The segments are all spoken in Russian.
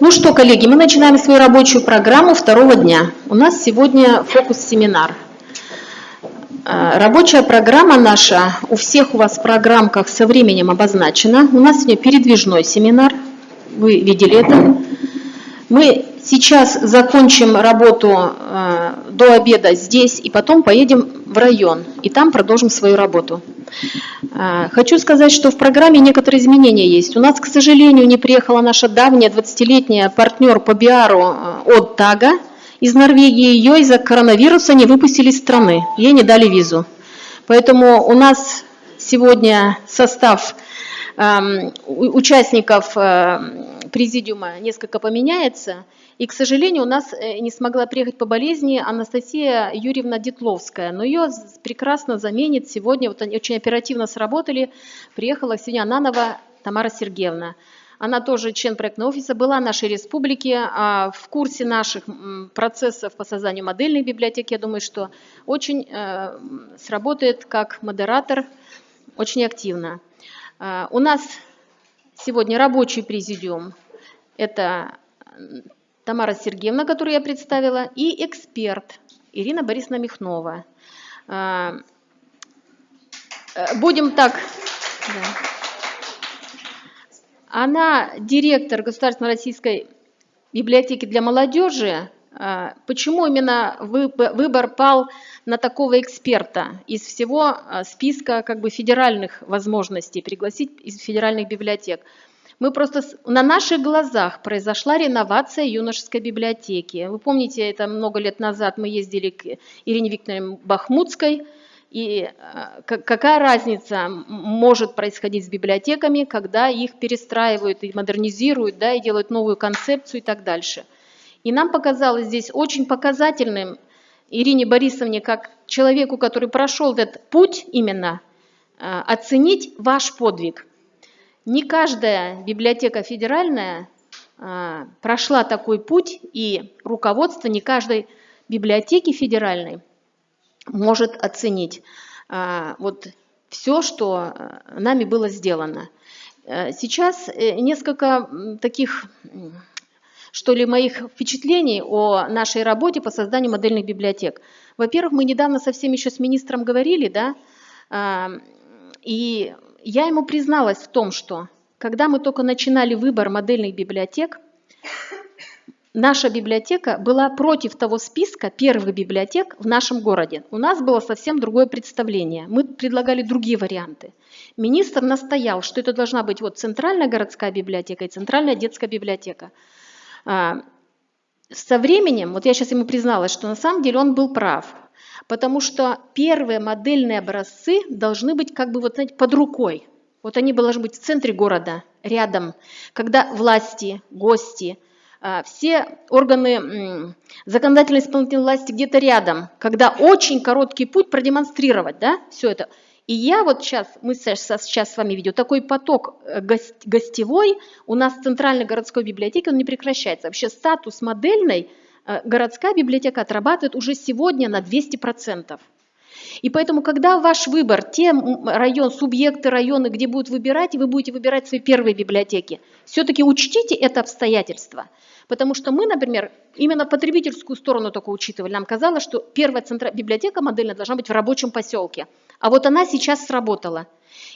Ну что, коллеги, мы начинаем свою рабочую программу второго дня. У нас сегодня фокус-семинар. Рабочая программа наша, у всех у вас в программках со временем обозначена. У нас сегодня передвижной семинар, вы видели это. Мы сейчас закончим работу до обеда здесь и потом поедем в район, и там продолжим свою работу. Хочу сказать, что в программе некоторые изменения есть. У нас, к сожалению, не приехала наша давняя 20-летняя партнер по биару от ТАГа из Норвегии. Ее из-за коронавируса не выпустили из страны, ей не дали визу. Поэтому у нас сегодня состав участников президиума несколько поменяется. И, к сожалению, у нас не смогла приехать по болезни Анастасия Юрьевна Детловская, но ее прекрасно заменит сегодня, вот они очень оперативно сработали, приехала сегодня Ананова Тамара Сергеевна. Она тоже член проектного офиса, была в нашей республике, в курсе наших процессов по созданию модельной библиотеки. Я думаю, что очень сработает как модератор, очень активно. У нас сегодня рабочий президиум. Это Тамара Сергеевна, которую я представила, и эксперт Ирина Борисовна Михнова. Будем так... Она директор Государственной российской библиотеки для молодежи. Почему именно выбор пал на такого эксперта из всего списка федеральных возможностей пригласить из федеральных библиотек? Мы просто на наших глазах произошла реновация юношеской библиотеки. Вы помните, это много лет назад мы ездили к Ирине Викторовне Бахмутской. И какая разница может происходить с библиотеками, когда их перестраивают и модернизируют, да, и делают новую концепцию и так дальше. И нам показалось здесь очень показательным Ирине Борисовне, как человеку, который прошел этот путь именно, оценить ваш подвиг. Не каждая библиотека федеральная прошла такой путь, и руководство не каждой библиотеки федеральной может оценить вот все, что нами было сделано. Сейчас несколько таких, что ли, моих впечатлений о нашей работе по созданию модельных библиотек. Во-первых, мы недавно совсем еще с министром говорили, да, и я ему призналась в том, что когда мы только начинали выбор модельных библиотек, наша библиотека была против того списка первых библиотек в нашем городе. У нас было совсем другое представление. Мы предлагали другие варианты. Министр настоял, что это должна быть вот центральная городская библиотека и центральная детская библиотека. Со временем, вот я сейчас ему призналась, что на самом деле он был прав, потому что первые модельные образцы должны быть вот, знаете, под рукой. Вот они должны быть в центре города, рядом, когда власти, гости, все органы законодательной и исполнительной власти где-то рядом, когда очень короткий путь продемонстрировать, да, все это. И я вот сейчас, мы сейчас с вами видим, такой поток гостевой у нас в центральной городской библиотеке, он не прекращается. Вообще статус модельной городская библиотека отрабатывает уже сегодня на 200%. И поэтому, когда ваш выбор, те субъекты, районы, где будут выбирать, и вы будете выбирать свои первые библиотеки, все-таки учтите это обстоятельство. Потому что мы, например, именно потребительскую сторону только учитывали. Нам казалось, что первая библиотека модельная должна быть в рабочем поселке. А вот она сейчас сработала.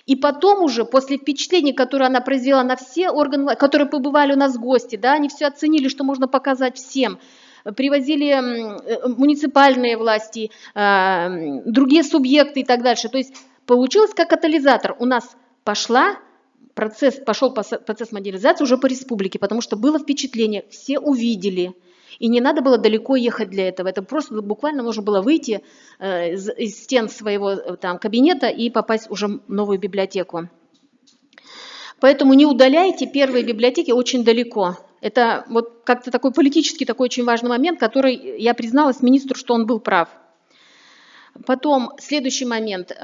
И потом уже, после впечатлений, которые она произвела на все органы, которые побывали у нас гости, да, они все оценили, что можно показать всем. Привозили муниципальные власти, другие субъекты и так дальше. То есть получилось как катализатор. У нас пошел процесс модернизации уже по республике, потому что было впечатление, все увидели. И не надо было далеко ехать для этого. Это просто буквально нужно было выйти из стен своего кабинета и попасть уже в новую библиотеку. Поэтому не удаляйте первые библиотеки очень далеко. Это вот как-то такой политический, такой очень важный момент, который я призналась министру, что он был прав. Потом следующий момент.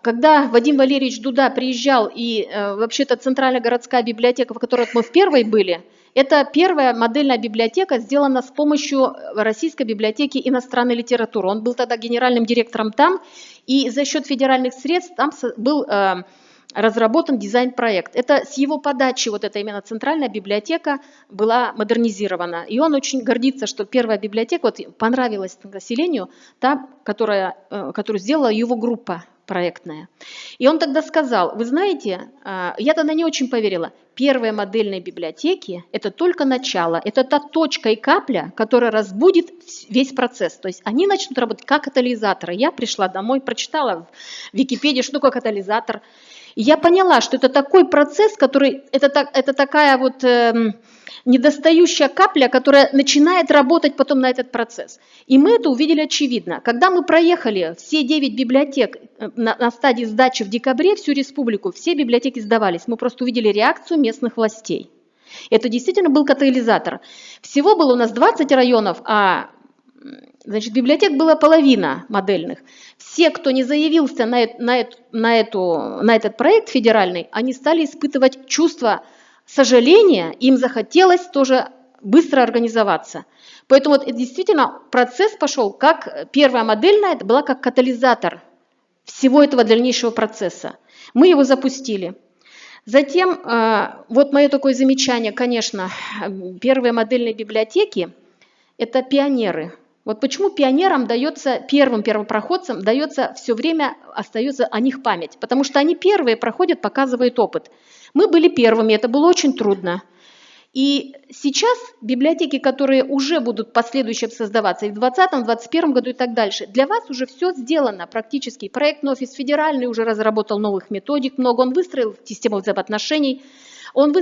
Когда Вадим Валерьевич Дуда приезжал, и вообще-то центральная городская библиотека, в которой мы в первой были, это первая модельная библиотека, сделана с помощью Российской библиотеки иностранной литературы. Он был тогда генеральным директором там, и за счет федеральных средств там был разработан дизайн-проект. Это с его подачи вот эта именно центральная библиотека была модернизирована. И он очень гордится, что первая библиотека вот, понравилась населению, та, которую сделала его группа проектная. И он тогда сказал, вы знаете, я тогда не очень поверила, первые модельные библиотеки – это только начало, это та точка и капля, которая разбудит весь процесс. То есть они начнут работать как катализаторы. Я пришла домой, прочитала в Википедии, что такое катализатор. И я поняла, что это такой процесс, который, это такая вот недостающая капля, которая начинает работать потом на этот процесс. И мы это увидели очевидно. Когда мы проехали все 9 библиотек на стадии сдачи в декабре, всю республику, все библиотеки сдавались. Мы просто увидели реакцию местных властей. Это действительно был катализатор. Всего было у нас 20 районов, а значит, библиотек была половина модельных. Все, кто не заявился на этот проект федеральный, они стали испытывать чувство сожаления, им захотелось тоже быстро организоваться. Поэтому вот, действительно процесс пошел, как первая модельная, это была как катализатор всего этого дальнейшего процесса. Мы его запустили. Затем, вот мое такое замечание, конечно, первые модельные библиотеки – это пионеры. Вот почему пионерам дается, первопроходцам дается все время, остается о них память. Потому что они первые проходят, показывают опыт. Мы были первыми, это было очень трудно. И сейчас библиотеки, которые уже будут последующим создаваться и в 2020, 2021 году и так дальше, для вас уже все сделано практически. Проектный офис федеральный уже разработал новых методик много, он выстроил систему взаимоотношений, он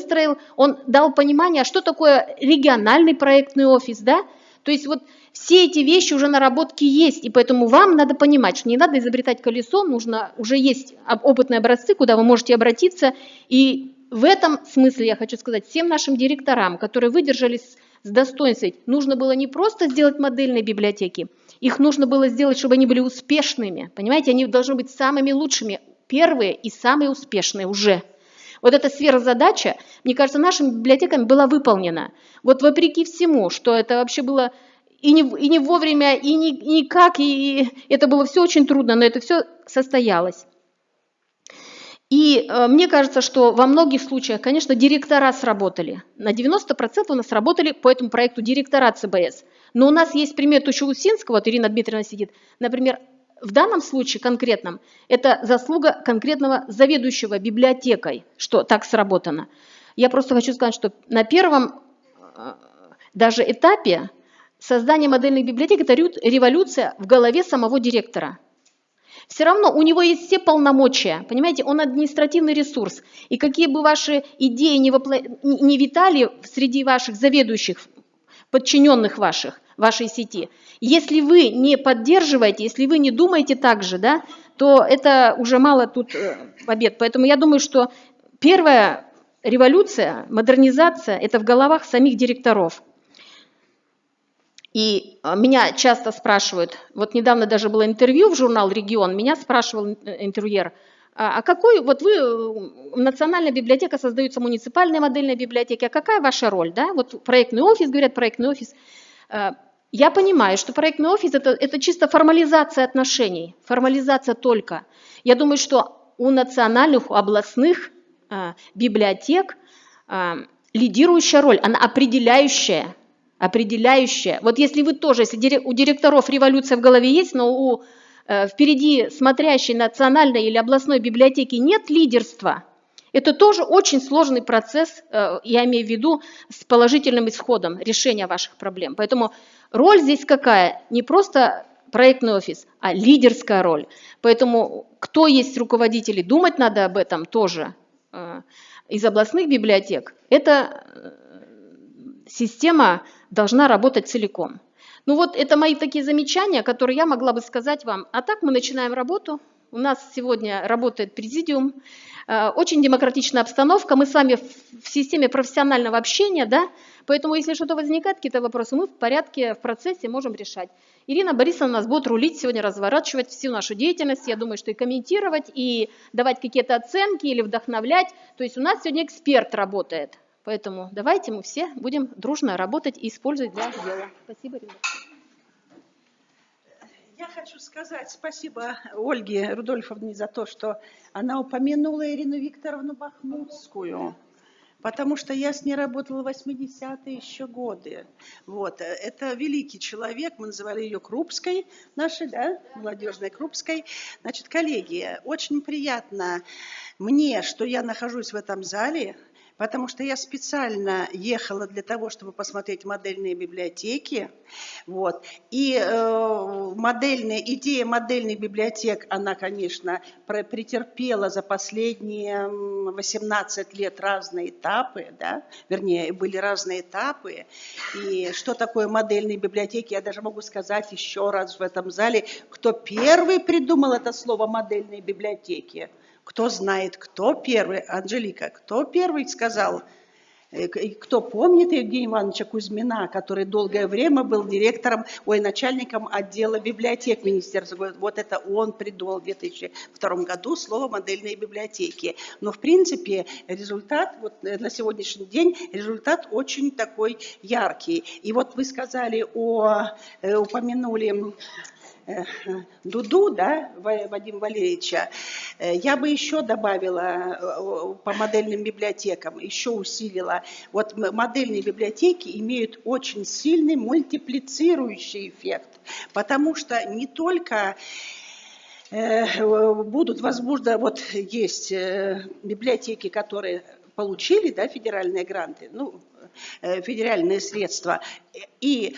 дал понимание, что такое региональный проектный офис, да? То есть вот все эти вещи уже наработки есть, и поэтому вам надо понимать, что не надо изобретать колесо, нужно, уже есть опытные образцы, куда вы можете обратиться. И в этом смысле я хочу сказать всем нашим директорам, которые выдержали с достоинством, нужно было не просто сделать модельные библиотеки, их нужно было сделать, чтобы они были успешными. Понимаете, они должны быть самыми лучшими, первые и самые успешные уже. Вот эта сверхзадача, мне кажется, нашими библиотеками была выполнена. Вот вопреки всему, что это вообще было и не вовремя, и никак, и это было все очень трудно, но это все состоялось. И мне кажется, что во многих случаях, конечно, директора сработали. На 90% у нас работали по этому проекту директора ЦБС. Но у нас есть пример Тучелусинского, вот Ирина Дмитриевна сидит, например, в данном случае конкретном, это заслуга конкретного заведующего библиотекой, что так сработано. Я просто хочу сказать, что на первом даже этапе создания модельных библиотек – это революция в голове самого директора. Все равно у него есть все полномочия, понимаете, он административный ресурс. И какие бы ваши идеи не витали среди ваших заведующих, подчиненных вашей сети, если вы не поддерживаете, если вы не думаете так же, да, то это уже мало тут побед. Поэтому я думаю, что первая революция, модернизация – это в головах самих директоров. И меня часто спрашивают, вот недавно даже было интервью в журнал «Регион», меня спрашивал интервьюер, а какой, вот вы, национальная библиотека, создаются муниципальные модельные библиотеки, а какая ваша роль, да? Вот проектный офис, говорят, проектный офис. Я понимаю, что проектный офис это чисто формализация отношений, формализация только. Я думаю, что у национальных, у областных библиотек лидирующая роль, она определяющая. Вот если вы тоже, если у директоров революция в голове есть, но впереди смотрящей национальной или областной библиотеки нет лидерства, это тоже очень сложный процесс, я имею в виду, с положительным исходом решения ваших проблем. Поэтому роль здесь какая? Не просто проектный офис, а лидерская роль. Поэтому кто есть руководители, думать надо об этом тоже из областных библиотек. Эта система должна работать целиком. Ну вот это мои такие замечания, которые я могла бы сказать вам. А так мы начинаем работу. У нас сегодня работает президиум. Очень демократичная обстановка. Мы с вами в системе профессионального общения, да? Поэтому если что-то возникает, какие-то вопросы, мы в порядке, в процессе можем решать. Ирина Борисовна нас будет рулить сегодня, разворачивать всю нашу деятельность. Я думаю, что и комментировать, и давать какие-то оценки или вдохновлять. То есть у нас сегодня эксперт работает. Поэтому давайте мы все будем дружно работать и использовать для дела. Спасибо, Ирина. Я хочу сказать спасибо Ольге Рудольфовне за то, что она упомянула Ирину Викторовну Бахмутскую, потому что я с ней работала в 80-е еще годы. Вот. Это великий человек, мы называли ее Крупской, нашей, да, молодежной Крупской. Значит, коллеги, очень приятно мне, что я нахожусь в этом зале, потому что я специально ехала для того, чтобы посмотреть модельные библиотеки. Вот. И идея модельных библиотек, она, конечно, претерпела за последние 18 лет разные этапы, да? Вернее, были разные этапы. И что такое модельные библиотеки, я даже могу сказать еще раз в этом зале, кто первый придумал это слово «модельные библиотеки». Кто знает, кто первый, Анжелика, кто первый сказал, кто помнит Евгения Ивановича Кузьмина, который долгое время был начальником отдела библиотек министерства. Вот это он придумал в 2002 году слово «модельные библиотеки». Но, в принципе, результат, вот на сегодняшний день, результат очень такой яркий. И вот вы сказали, упомянули Дуду, да, Вадима Валерьевича, я бы еще добавила по модельным библиотекам, еще усилила. Вот модельные библиотеки имеют очень сильный мультиплицирующий эффект, потому что не только будут возможно, вот есть библиотеки, которые получили, да, федеральные гранты, федеральные средства, и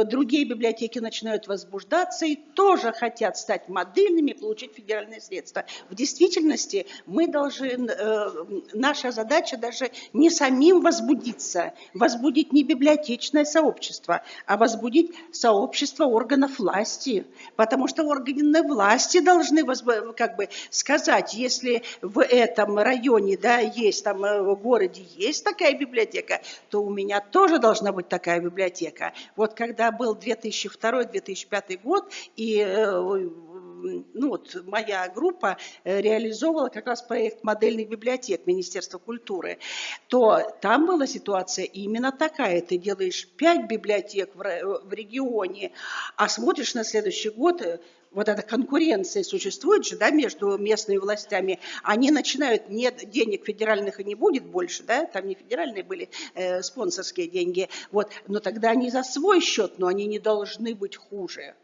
другие библиотеки начинают возбуждаться и тоже хотят стать модельными, получить федеральные средства. В действительности мы должны, наша задача даже не самим возбудить не библиотечное сообщество, а возбудить сообщество органов власти, потому что органы власти должны сказать, если в этом районе, да, есть там в городе есть такая библиотека, то у меня тоже должна быть такая библиотека. Вот когда был 2002-2005 год, и моя группа реализовывала как раз проект модельных библиотек Министерства культуры, то там была ситуация именно такая. Ты делаешь 5 библиотек в регионе, а смотришь на следующий год, вот эта конкуренция существует же, да, между местными властями, они начинают, нет, денег федеральных и не будет больше, да, там не федеральные были спонсорские деньги, вот, но тогда они за свой счет, но они не должны быть хуже.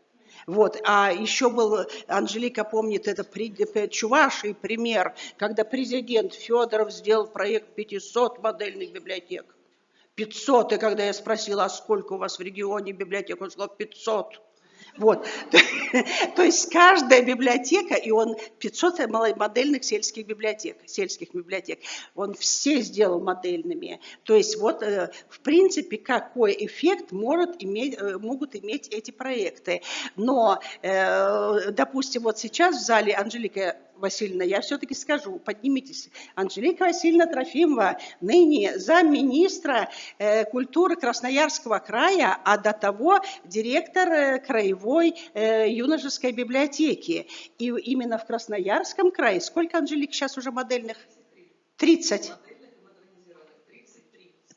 Вот. А еще был, Анжелика помнит, это Чувашии пример, когда президент Федоров сделал проект 500 модельных библиотек. 500, и когда я спросила, а сколько у вас в регионе библиотек, он сказал 500. Вот. То есть каждая библиотека, и он 500 модельных сельских библиотек, он все сделал модельными. То есть вот, в принципе, какой эффект могут иметь эти проекты. Но, допустим, вот сейчас в зале Анжелика Васильевна, я все-таки скажу, поднимитесь. Анжелика Васильевна Трофимова, ныне замминистра культуры Красноярского края, а до того директор краевой юношеской библиотеки. И именно в Красноярском крае, сколько, Анжелик, сейчас уже модельных? 30.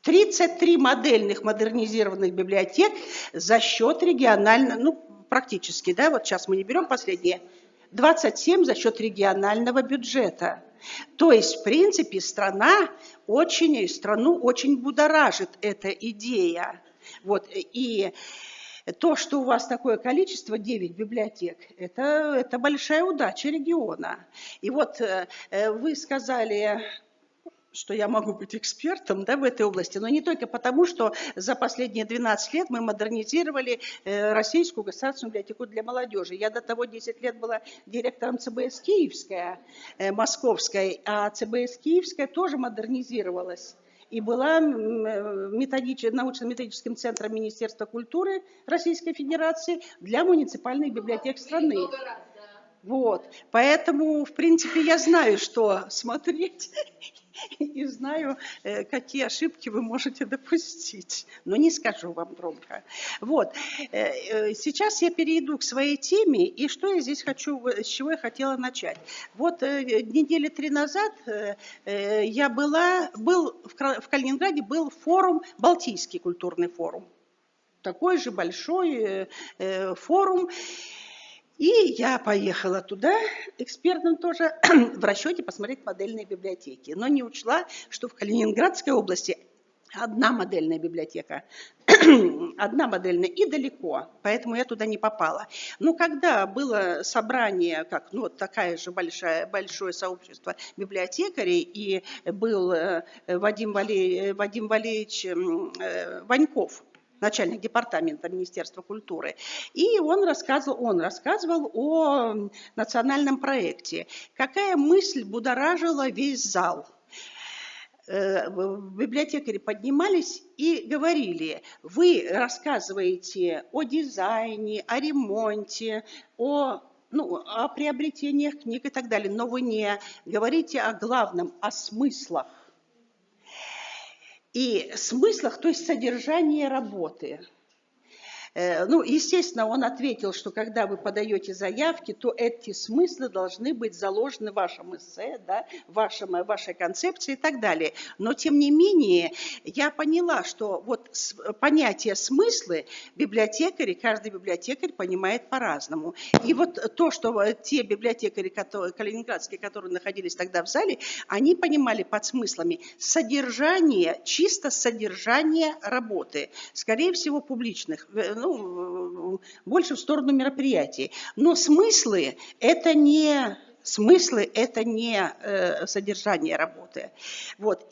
33 модельных модернизированных библиотек за счет регионального, практически, да, вот сейчас мы не берем последние, 27 за счет регионального бюджета. То есть, в принципе, страну очень будоражит эта идея. Вот. И то, что у вас такое количество, 9 библиотек, это большая удача региона. И вот вы сказали, что я могу быть экспертом, да, в этой области, но не только потому, что за последние 12 лет мы модернизировали Российскую государственную библиотеку для молодежи. Я до того 10 лет была директором ЦБС Киевская, московской, а ЦБС Киевская тоже модернизировалась. И была научно-методическим центром Министерства культуры Российской Федерации для муниципальных библиотек страны. Вот. Поэтому, в принципе, я знаю, что смотреть, и знаю, какие ошибки вы можете допустить. Но не скажу вам громко. Вот. Сейчас я перейду к своей теме, и что я здесь хочу, с чего я хотела начать. Вот недели 3 назад я был в Калининграде, был форум, Балтийский культурный форум. Такой же большой форум. И я поехала туда экспертным тоже в расчете посмотреть модельные библиотеки. Но не учла, что в Калининградской области одна модельная библиотека, одна модельная и далеко, поэтому я туда не попала. Но когда было собрание, как, ну, вот такое же большое сообщество библиотекарей, и был Вадим Валерьевич Ваньков, начальник департамента Министерства культуры, и он рассказывал о национальном проекте. Какая мысль будоражила весь зал? Библиотекари поднимались и говорили: вы рассказываете о дизайне, о ремонте, о приобретениях книг и так далее, но вы не говорите о главном, о смыслах. И смыслах, то есть содержание работы. Естественно, он ответил, что когда вы подаете заявки, то эти смыслы должны быть заложены в вашем эссе, да, в вашей концепции и так далее. Но, тем не менее, я поняла, что вот понятие смыслы каждый библиотекарь понимает по-разному. И вот то, что те библиотекари калининградские, которые находились тогда в зале, они понимали под смыслами содержание, чисто содержание работы, скорее всего, публичных, больше в сторону мероприятий. Но смыслы – это не содержание работы. Вот.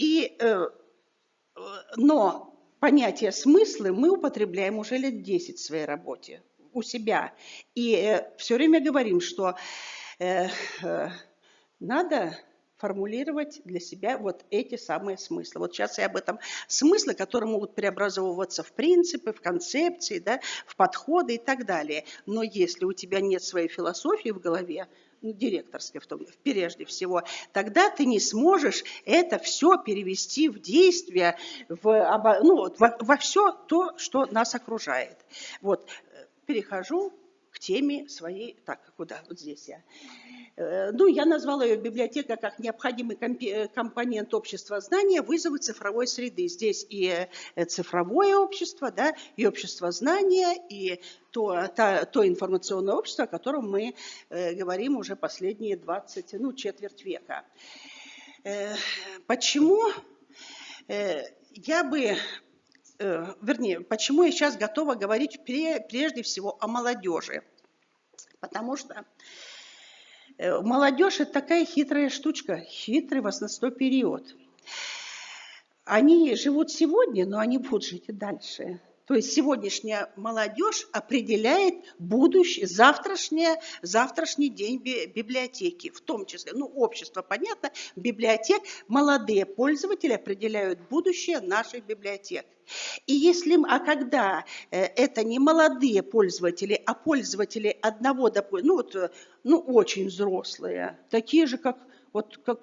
Но понятие смыслы мы употребляем уже лет 10 в своей работе у себя. И все время говорим, что надо формулировать для себя вот эти самые смыслы. Вот сейчас я об этом. Смыслы, которые могут преобразовываться в принципы, в концепции, да, в подходы и так далее. Но если у тебя нет своей философии в голове, директорской прежде всего, тогда ты не сможешь это все перевести в действие, во все то, что нас окружает. Вот. Перехожу к теме своей. Так, куда? Вот здесь я. Я назвала ее «Библиотека как необходимый компонент общества знания, вызовы цифровой среды». Здесь и цифровое общество, да, и общество знания, и то информационное общество, о котором мы говорим уже последние четверть века. Почему почему я сейчас готова говорить прежде всего о молодежи? Потому что молодежь – это такая хитрая штучка, хитрый возрастной период. Они живут сегодня, но они будут жить и дальше. То есть сегодняшняя молодежь определяет завтрашний день библиотеки, в том числе, общество, понятно, библиотек, молодые пользователи определяют будущее наших библиотек. И когда это не молодые пользователи, а пользователи одного, очень взрослые, такие же, как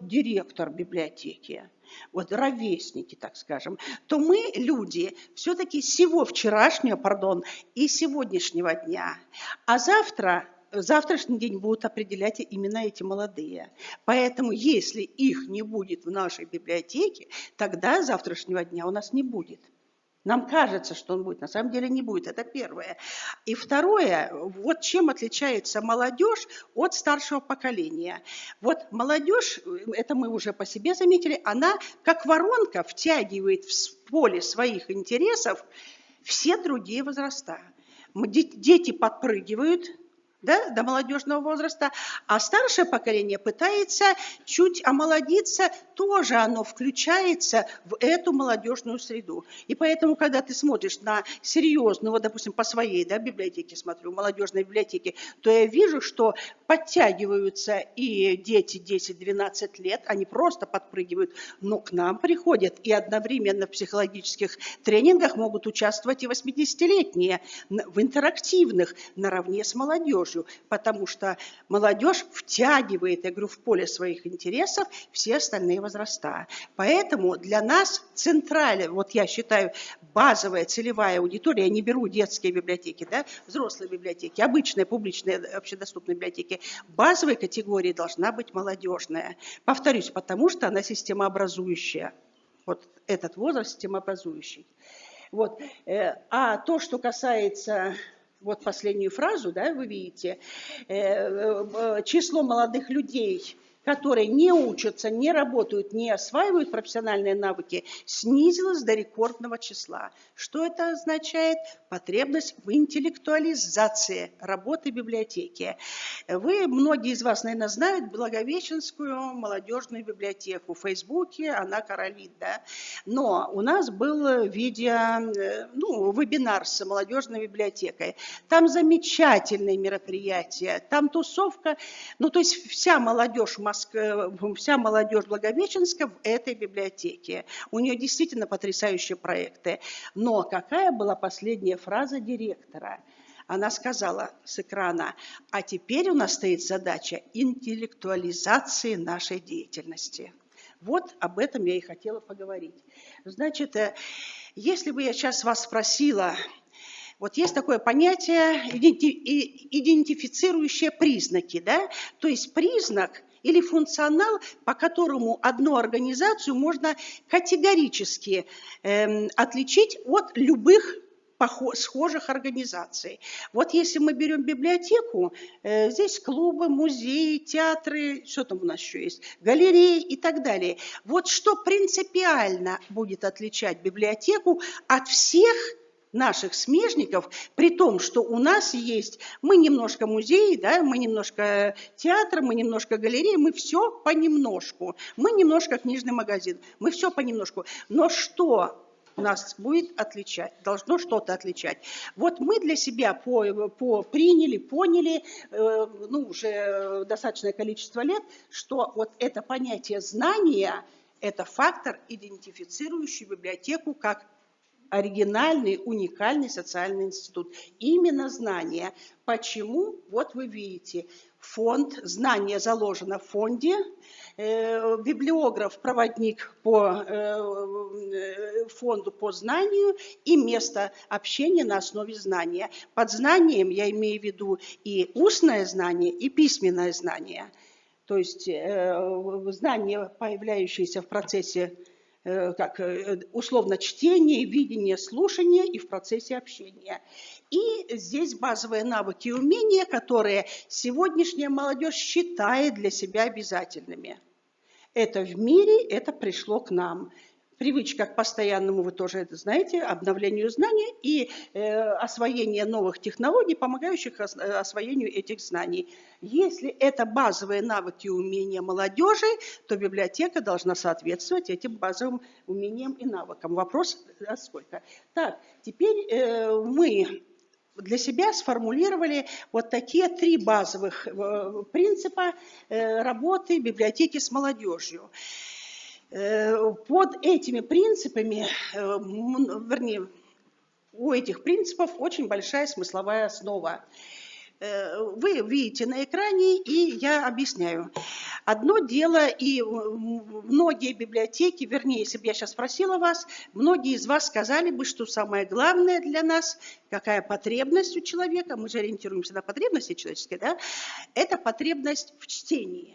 директор библиотеки, ровесники, так скажем, то мы, люди, все-таки вчерашнего и сегодняшнего дня. А завтрашний день будут определять именно эти молодые. Поэтому, если их не будет в нашей библиотеке, тогда завтрашнего дня у нас не будет. Нам кажется, что он будет, на самом деле не будет. Это первое. И второе, вот чем отличается молодежь от старшего поколения. Вот молодежь, это мы уже по себе заметили, она как воронка втягивает в поле своих интересов все другие возраста. Дети подпрыгивают, да, до молодежного возраста, а старшее поколение пытается чуть омолодиться, тоже оно включается в эту молодежную среду. И поэтому, когда ты смотришь на серьезную, допустим, по своей библиотеке смотрю, молодежной библиотеке, то я вижу, что подтягиваются и дети 10-12 лет, они просто подпрыгивают, но к нам приходят и одновременно в психологических тренингах могут участвовать и 80-летние в интерактивных наравне с молодежью. Потому что молодежь втягивает, я говорю, в поле своих интересов все остальные возраста. Поэтому для нас центральная, я считаю, базовая целевая аудитория, я не беру детские библиотеки, взрослые библиотеки, обычные публичные общедоступные библиотеки, базовой категорией должна быть молодежная. Повторюсь, потому что она системообразующая. Вот этот возраст системообразующий. А то, что касается вот последнюю фразу, да, вы видите, число молодых людей, которые не учатся, не работают, не осваивают профессиональные навыки, снизилось до рекордного числа. Что это означает? Потребность в интеллектуализации работы библиотеки. Многие из вас, наверное, знают Благовещенскую молодежную библиотеку. В Фейсбуке она королит, да. Но у нас был вебинар с молодежной библиотекой. Там замечательные мероприятия, там тусовка, то есть вся молодежь Благовещенска в этой библиотеке. У нее действительно потрясающие проекты. Но какая была последняя фраза директора? Она сказала с экрана: а теперь у нас стоит задача интеллектуализации нашей деятельности. Вот об этом я и хотела поговорить. Значит, если бы я сейчас вас спросила, вот есть такое понятие идентифицирующие признаки, да? То есть признак или функционал, по которому одну организацию можно категорически отличить от любых схожих организаций. Вот если мы берем библиотеку, здесь клубы, музеи, театры, что там у нас еще есть, галереи и так далее. Вот что принципиально будет отличать библиотеку от всех наших смежников, при том, что у нас есть, мы немножко музей, да, мы немножко театр, мы немножко галереи, мы все понемножку, мы немножко книжный магазин, мы все понемножку. Но что нас будет отличать, должно что-то отличать? Вот мы для себя поняли, уже достаточное количество лет, что вот это понятие знания – это фактор, идентифицирующий библиотеку как оригинальный, уникальный социальный институт. Именно знание. Почему? Вот вы видите, фонд, знание заложено в фонде, библиограф, проводник по фонду по знанию и место общения на основе знания. Под знанием я имею в виду и устное знание, и письменное знание. То есть знания, появляющиеся в процессе условно чтения, видения, слушания и в процессе общения. И здесь базовые навыки и умения, которые сегодняшняя молодежь считает для себя обязательными. Это в мире, это пришло к нам. Привычка к постоянному, вы тоже это знаете, обновлению знаний и освоение новых технологий, помогающих освоению этих знаний. Если это базовые навыки и умения молодежи, то библиотека должна соответствовать этим базовым умениям и навыкам. Вопрос, сколько? Так, теперь мы для себя сформулировали вот такие 3 базовых принципа работы библиотеки с молодежью. Под этими принципами, у этих принципов очень большая смысловая основа. Вы видите на экране, и я объясняю. Одно дело, и многие библиотеки, вернее, если бы я сейчас спросила вас, многие из вас сказали бы, что самое главное для нас, какая потребность у человека, мы же ориентируемся на потребности человеческие, да, это потребность в чтении.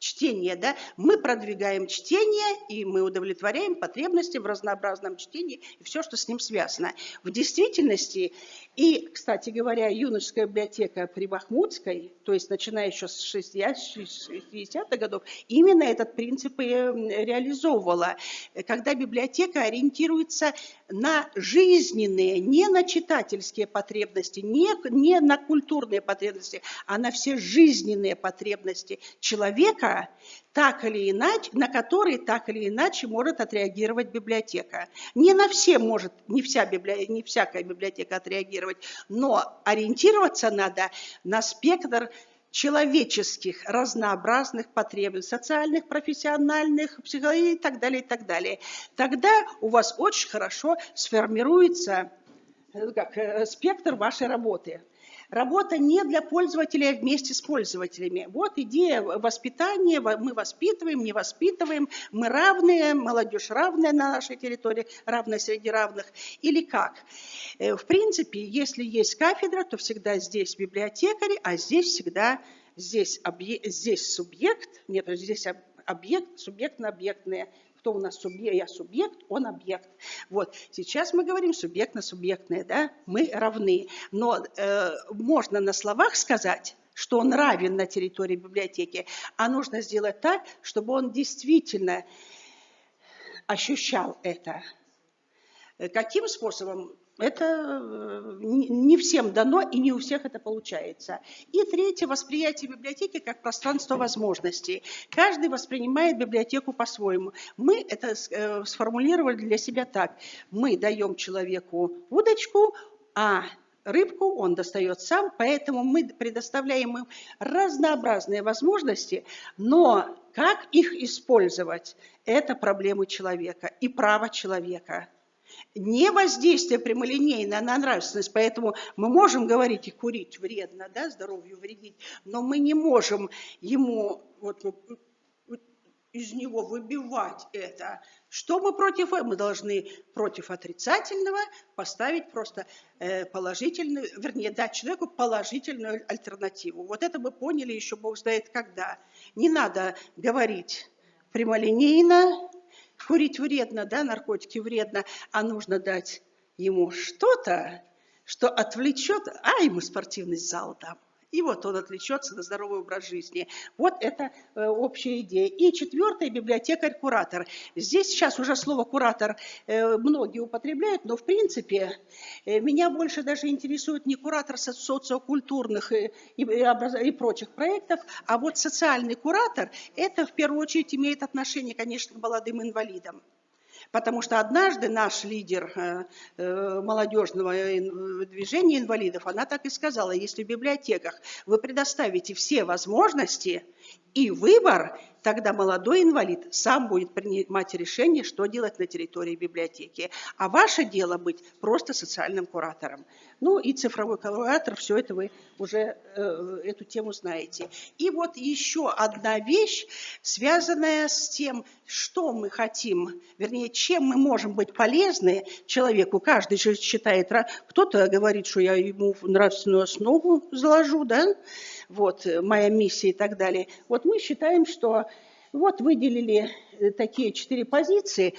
Чтение, да, мы продвигаем чтение, и мы удовлетворяем потребности в разнообразном чтении и все, что с ним связано. В действительности, и, кстати говоря, юношеская библиотека при Бахмутской, то есть начиная еще с 60-х годов, именно этот принцип и реализовывала, когда библиотека ориентируется на жизненные, не на читательские потребности, не на культурные потребности, а на все жизненные потребности человека, так или иначе, на которые так или иначе может отреагировать библиотека. Не на все может, не всякая библиотека отреагировать, но ориентироваться надо на спектр человеческих разнообразных потребностей, социальных, профессиональных, психологических и так далее, и так далее. Тогда у вас очень хорошо сформируется спектр вашей работы. Работа не для пользователей, а вместе с пользователями. Вот идея воспитания, мы воспитываем, не воспитываем, мы равные, молодежь равная на нашей территории, равная среди равных, или как? В принципе, если есть кафедра, то всегда здесь библиотекари, а здесь всегда здесь субъект, нет, здесь объект, субъектно-объектные, в кто у нас субъект, я субъект, он объект. Вот. Сейчас мы говорим субъектно-субъектное, да, мы равны. Но можно на словах сказать, что он равен на территории библиотеки, а нужно сделать так, чтобы он действительно ощущал это. Каким способом? Это не всем дано, и не у всех это получается. И третье, восприятие библиотеки как пространство возможностей. Каждый воспринимает библиотеку по-своему. Мы это сформулировали для себя так. Мы даем человеку удочку, а рыбку он достает сам, поэтому мы предоставляем им разнообразные возможности, но как их использовать, это проблемы человека и право человека. Не воздействие прямолинейное на нравственность, поэтому мы можем говорить и курить вредно, да, здоровью вредить, но мы не можем ему из него выбивать это. Что мы против этого? Мы должны против отрицательного поставить просто положительную, вернее, дать человеку положительную альтернативу. Вот это мы поняли еще Бог знает когда. Не надо говорить прямолинейно, курить вредно, да, наркотики вредно, а нужно дать ему что-то, что отвлечет, ему спортивный зал дам. И вот он отвлечется на здоровый образ жизни. Вот это общая идея. И четвертое, библиотекарь-куратор. Здесь сейчас уже слово «куратор» многие употребляют, но в принципе меня больше даже интересует не куратор социокультурных и прочих проектов, а вот социальный куратор, это в первую очередь имеет отношение, конечно, к молодым инвалидам. Потому что однажды наш лидер молодежного движения инвалидов, она так и сказала, если в библиотеках вы предоставите все возможности и выбор, тогда молодой инвалид сам будет принимать решение, что делать на территории библиотеки. А ваше дело быть просто социальным куратором. Ну и цифровой куратор, все это вы уже эту тему знаете. И вот еще одна вещь, связанная с тем, что мы хотим, вернее, чем мы можем быть полезны человеку. Каждый же считает, кто-то говорит, что я ему нравственную основу заложу, да, вот, моя миссия и так далее. Вот мы считаем, что вот выделили такие 4 позиции,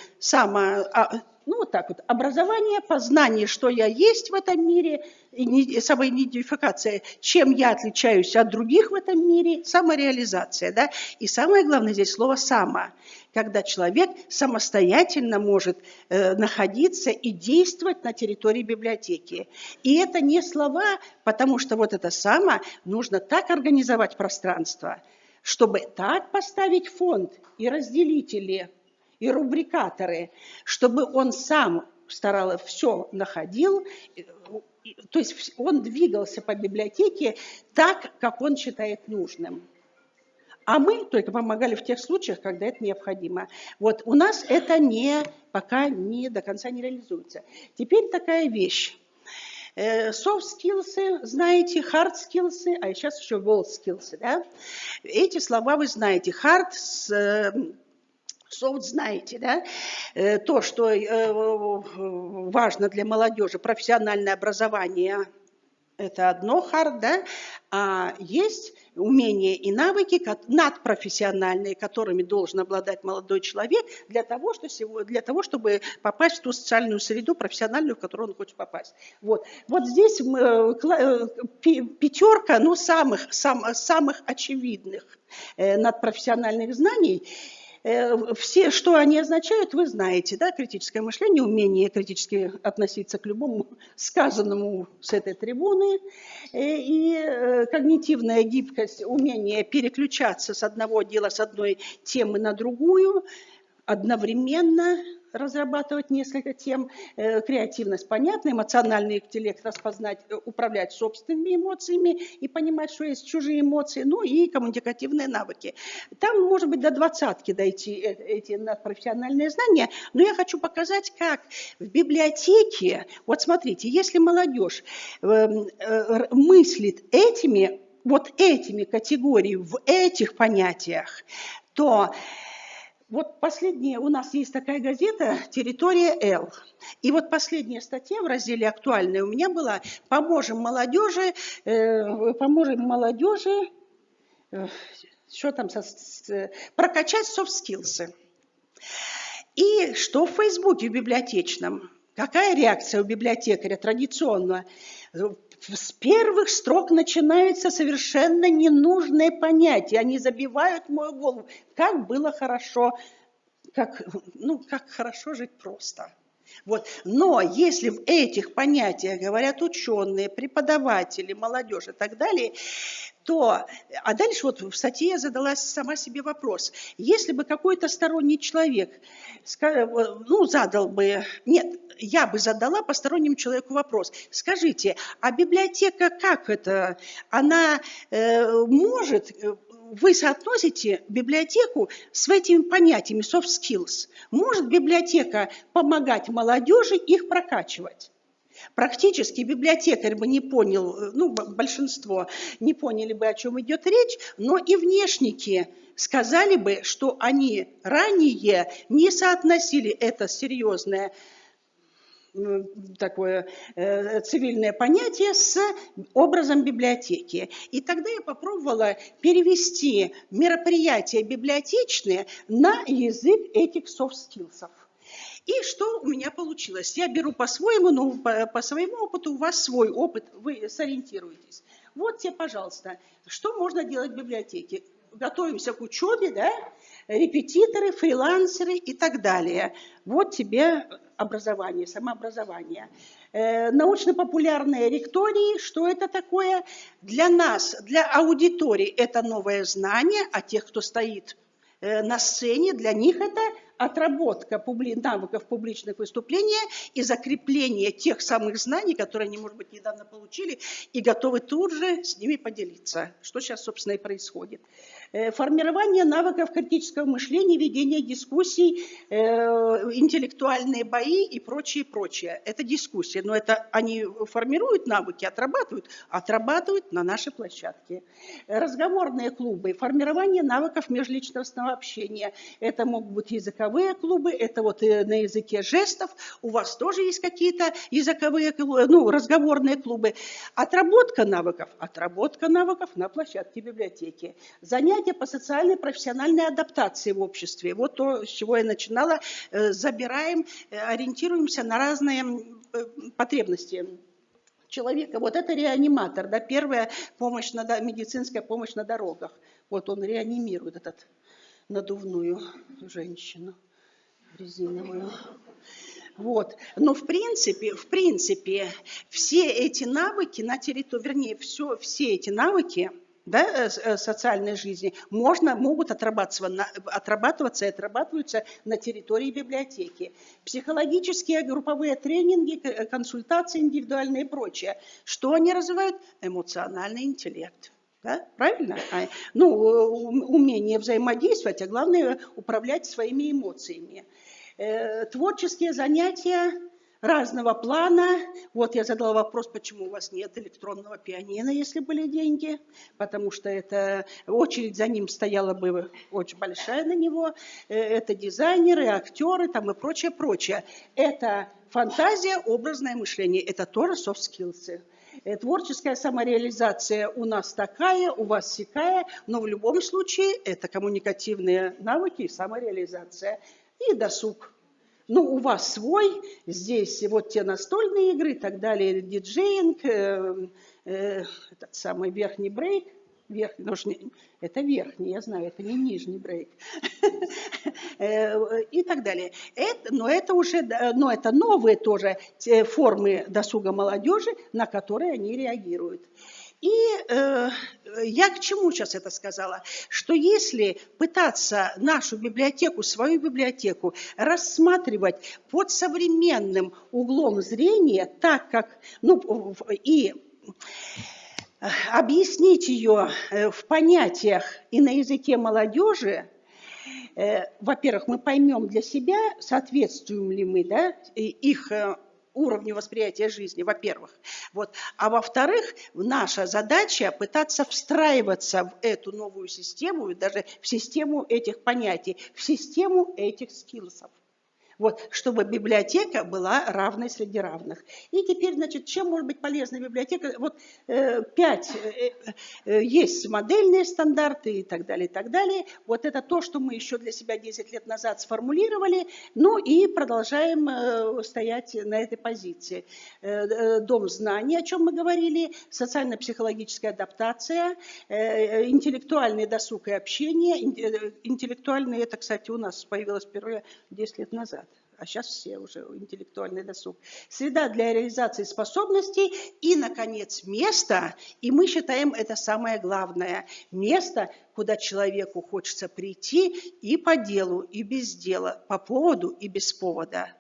вот так вот, образование, познание, что я есть в этом мире, самоидентификация, чем я отличаюсь от других в этом мире, самореализация, да, и самое главное здесь слово «само», когда человек самостоятельно может находиться и действовать на территории библиотеки. И это не слова, потому что вот это «само» нужно так организовать пространство, чтобы так поставить фонд и разделители, и рубрикаторы, чтобы он сам старался, все находил, то есть он двигался по библиотеке так, как он считает нужным. А мы только помогали в тех случаях, когда это необходимо. Вот у нас это пока до конца не реализуется. Теперь такая вещь. Soft skills, знаете, hard skills, а сейчас еще world skills, да? Эти слова вы знаете. Hard soft знаете, да? То, что важно для молодежи, профессиональное образование, это одно hard, да? А есть умения и навыки надпрофессиональные, которыми должен обладать молодой человек для того, чтобы попасть в ту социальную среду профессиональную, в которую он хочет попасть. Вот здесь пятерка самых очевидных надпрофессиональных знаний. Все, что они означают, вы знаете, да, критическое мышление, умение критически относиться к любому сказанному с этой трибуны, и когнитивная гибкость, умение переключаться с одного дела, с одной темы на другую, одновременно разрабатывать несколько тем, креативность, понятно, эмоциональный интеллект, распознать, управлять собственными эмоциями и понимать, что есть чужие эмоции, ну и коммуникативные навыки. Там, может быть, до 20-ки дойти эти надпрофессиональные знания, но я хочу показать, как в библиотеке, вот смотрите, если молодежь мыслит этими категориями в этих понятиях, то вот последняя, у нас есть такая газета «Территория Л». И вот последняя статья в разделе «Актуальная» у меня была «Поможем молодежи, что там, прокачать soft skills». И что в Фейсбуке в библиотечном? Какая реакция у библиотекаря традиционно? С первых строк начинается совершенно ненужное понятие. Они забивают мою голову. Как было хорошо, как хорошо жить просто. Вот. Но если в этих понятиях говорят ученые, преподаватели, молодежь и так далее, то, а дальше вот в статье я задала сама себе вопрос. Если бы какой-то сторонний человек задал бы, нет, я бы задала постороннему человеку вопрос. Скажите, а библиотека как это? Она может... Вы соотносите библиотеку с этими понятиями soft skills. Может библиотека помогать молодежи их прокачивать? Практически библиотекарь бы не понял, большинство не поняли бы, о чем идет речь, но и внешники сказали бы, что они ранее не соотносили это серьезное такое цивильное понятие с образом библиотеки. И тогда я попробовала перевести мероприятия библиотечные на язык этих soft skills. И что у меня получилось? Я беру по-своему, но по своему опыту у вас свой опыт, вы сориентируетесь. Вот тебе, пожалуйста, что можно делать в библиотеке? Готовимся к учебе, да? Репетиторы, фрилансеры и так далее. Вот тебе образование, самообразование. Научно-популярные лектории, что это такое? Для нас, для аудитории это новое знание, а тех, кто стоит на сцене, для них это отработка навыков публичных выступлений и закрепление тех самых знаний, которые они, может быть, недавно получили, и готовы тут же с ними поделиться, что сейчас, собственно, и происходит. Формирование навыков критического мышления, ведение дискуссий, интеллектуальные бои и прочее, прочее. Это дискуссия, но это они формируют навыки, отрабатывают на нашей площадке. Разговорные клубы, формирование навыков межличностного общения. Это могут быть языковые клубы, это вот на языке жестов. У вас тоже есть какие-то языковые, разговорные клубы. Отработка навыков на площадке библиотеки. Занятия по социальной профессиональной адаптации в обществе. Вот то, с чего я начинала. Забираем, ориентируемся на разные потребности человека. Вот это реаниматор, да, первая помощь, медицинская помощь на дорогах. Вот он реанимирует этот надувную женщину резиновую. Вот. Но в принципе, все эти навыки на территории, все эти навыки, да, социальной жизни могут отрабатываться и отрабатываются на территории библиотеки. Психологические групповые тренинги, консультации индивидуальные и прочее. Что они развивают? Эмоциональный интеллект. Да? Правильно? Умение взаимодействовать, а главное управлять своими эмоциями. Творческие занятия разного плана. Вот я задала вопрос, почему у вас нет электронного пианино, если были деньги, потому что очередь за ним стояла бы очень большая на него. Это дизайнеры, актеры там и прочее, прочее. Это фантазия, образное мышление. Это тоже soft skills. Творческая самореализация у нас такая, у вас сякая, но в любом случае это коммуникативные навыки и самореализация. И досуг. У вас свой, здесь вот те настольные игры и так далее, диджеинг, этот самый верхний брейк, это верхний, я знаю, это не нижний брейк, и так далее. Но это новые тоже формы досуга молодежи, на которые они реагируют. И я к чему сейчас это сказала? Что если пытаться нашу библиотеку, свою библиотеку рассматривать под современным углом зрения, так как, и объяснить ее в понятиях и на языке молодежи, во-первых, мы поймем для себя, соответствуем ли мы, да, их уровню восприятия жизни, во-первых. Вот. А во-вторых, наша задача пытаться встраиваться в эту новую систему, даже в систему этих понятий, в систему этих скиллсов. Вот, чтобы библиотека была равной среди равных. И теперь, значит, чем может быть полезна библиотека? Вот 5 есть модельные стандарты и так далее, и так далее. Вот это то, что мы еще для себя 10 лет назад сформулировали, ну и продолжаем стоять на этой позиции. Дом знаний, о чем мы говорили, социально-психологическая адаптация, интеллектуальный досуг и общение. Интеллектуальный, это, кстати, у нас появилось впервые 10 лет назад, а сейчас все уже интеллектуальный досуг. Среда для реализации способностей и, наконец, место, и мы считаем это самое главное, место, куда человеку хочется прийти и по делу, и без дела, по поводу и без повода.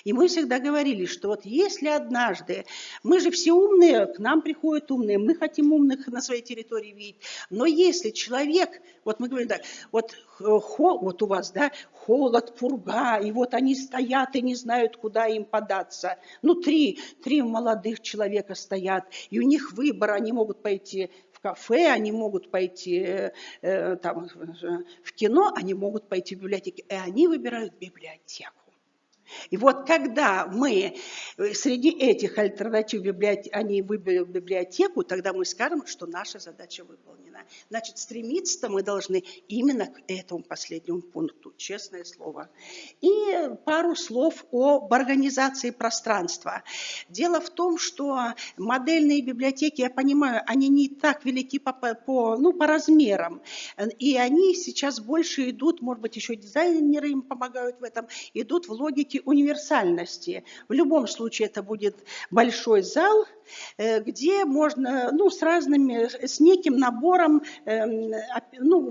И мы всегда говорили, что вот если однажды, мы же все умные, к нам приходят умные, мы хотим умных на своей территории видеть, но если человек, вот мы говорим так, вот у вас, да, холод, пурга, и вот они стоят и не знают, куда им податься. Ну, три молодых человека стоят, и у них выбор, они могут пойти в кафе, они могут пойти там, в кино, они могут пойти в библиотеку, и они выбирают библиотеку. И вот когда мы среди этих альтернатив они выберут библиотеку, тогда мы скажем, что наша задача выполнена. Значит, стремиться-то мы должны именно к этому последнему пункту, честное слово. И пару слов об организации пространства. Дело в том, что модельные библиотеки, я понимаю, они не так велики по размерам. И они сейчас больше идут, может быть, еще дизайнеры им помогают в этом, идут в логике универсальности. В любом случае это будет большой зал, где можно, с неким набором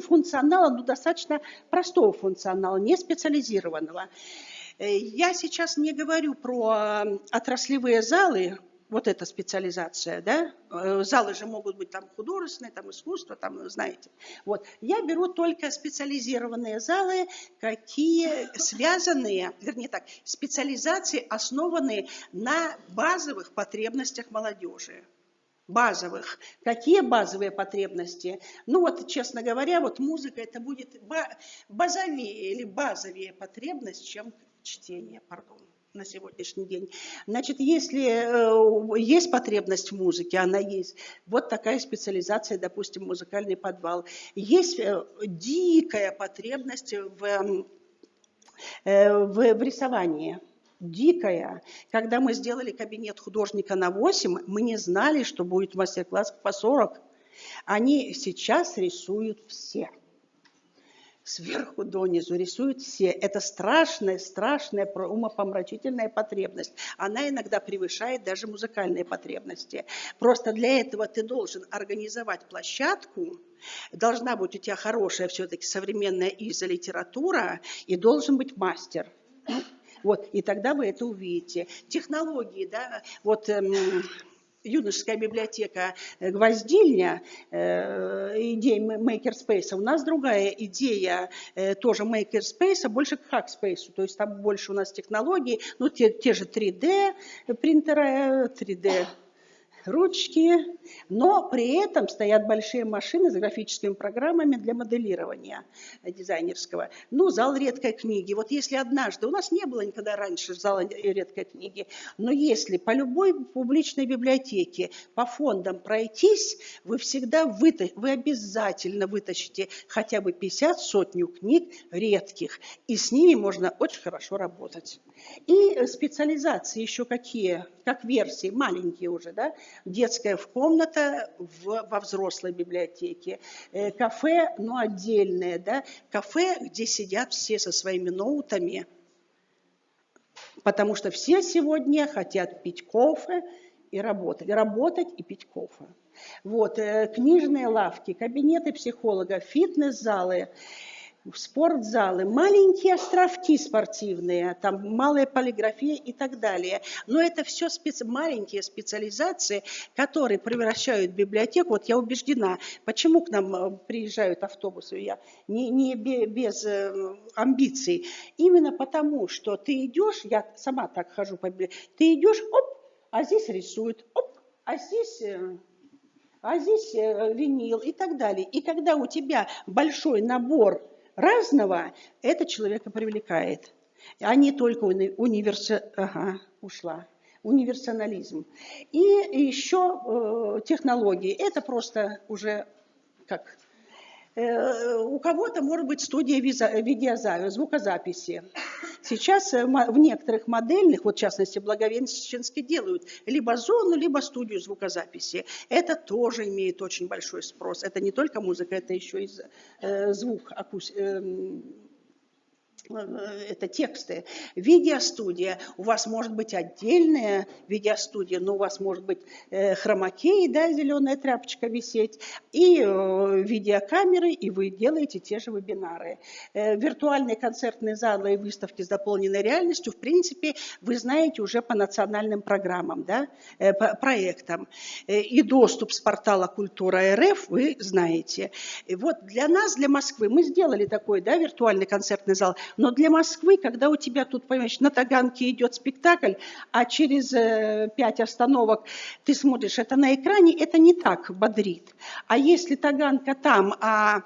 функционала, достаточно простого функционала, не специализированного. Я сейчас не говорю про отраслевые залы, вот эта специализация, да, залы же могут быть там художественные, там искусство, там, знаете. Вот. Я беру только специализированные залы, какие связанные, вернее так, специализации, основанные на базовых потребностях молодежи. Базовых. Какие базовые потребности? Ну вот, честно говоря, вот музыка это будет базовее или базовее потребность, чем чтение, на сегодняшний день. Значит, если есть потребность в музыке, она есть. Вот такая специализация, допустим, музыкальный подвал. Есть дикая потребность в рисовании. Дикая. Когда мы сделали кабинет художника на 8, мы не знали, что будет мастер-класс по 40. Они сейчас рисуют все. Сверху донизу рисуют все. Это страшная умопомрачительная потребность. Она иногда превышает даже музыкальные потребности. Просто для этого ты должен организовать площадку, должна быть у тебя хорошая все-таки современная литература, и должен быть мастер. Вот, и тогда вы это увидите. Технологии, да, вот... Юношеская библиотека «Гвоздильня», идея мейкерспейса. У нас другая идея тоже мейкерспейса, больше к хакспейсу. То есть там больше у нас технологий, те же 3D принтеры, 3D ручки, но при этом стоят большие машины с графическими программами для моделирования дизайнерского. Зал редкой книги. Вот если однажды, у нас не было никогда раньше зала редкой книги, но если по любой публичной библиотеке по фондам пройтись, вы обязательно вытащите хотя бы 50-100 книг редких, и с ними можно очень хорошо работать. И специализации еще какие, как версии, маленькие уже, да, детская комната во взрослой библиотеке, кафе, отдельное, да, кафе, где сидят все со своими ноутами, потому что все сегодня хотят пить кофе и работать и пить кофе. Вот, книжные лавки, кабинеты психолога, фитнес-залы, спортзалы, маленькие островки спортивные, там малая полиграфия и так далее. Но это все маленькие специализации, которые превращают библиотеку. Вот я убеждена, почему к нам приезжают автобусы, я не без амбиций. Именно потому, что ты идешь, я сама так хожу по библиотеке, ты идешь, а здесь рисуют, а здесь винил и так далее. И когда у тебя большой набор разного, это человека привлекает. Они только универсализм. И еще технологии. Это просто уже как... У кого-то может быть студия звукозаписи. Сейчас в некоторых модельных, вот в частности Благовещенске, делают либо зону, либо студию звукозаписи. Это тоже имеет очень большой спрос. Это не только музыка, это еще и звук, это тексты. Видеостудия. У вас может быть отдельная видеостудия, но у вас может быть хромакей, да, зеленая тряпочка висеть, и видеокамеры, и вы делаете те же вебинары. Виртуальные концертные залы и выставки с дополненной реальностью, в принципе, вы знаете уже по национальным программам, да, по проектам. И доступ с портала «Культура РФ» вы знаете. И вот для нас, для Москвы, мы сделали такой, да, виртуальный концертный зал. Но для Москвы, когда у тебя тут, понимаешь, на Таганке идет спектакль, а через 5 остановок ты смотришь это на экране, это не так бодрит. А если Таганка там, а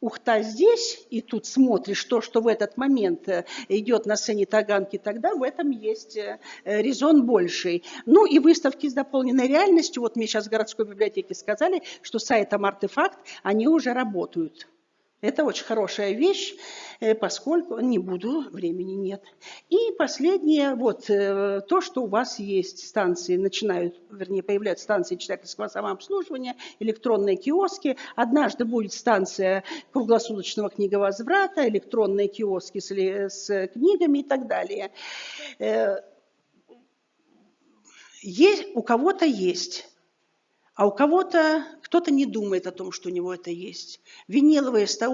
Ухта здесь, и тут смотришь то, что в этот момент идет на сцене Таганки, тогда в этом есть резон больший. Ну и выставки с дополненной реальностью. Вот мне сейчас в городской библиотеке сказали, что сайтом «Артефакт» они уже работают. Это очень хорошая вещь, поскольку не буду, времени нет. И последнее, вот то, что у вас есть станции, появляются станции читательского самообслуживания, электронные киоски. Однажды будет станция круглосуточного книговозврата, электронные киоски с книгами и так далее. У кого-то есть. А у кого-то, кто-то не думает о том, что у него это есть. У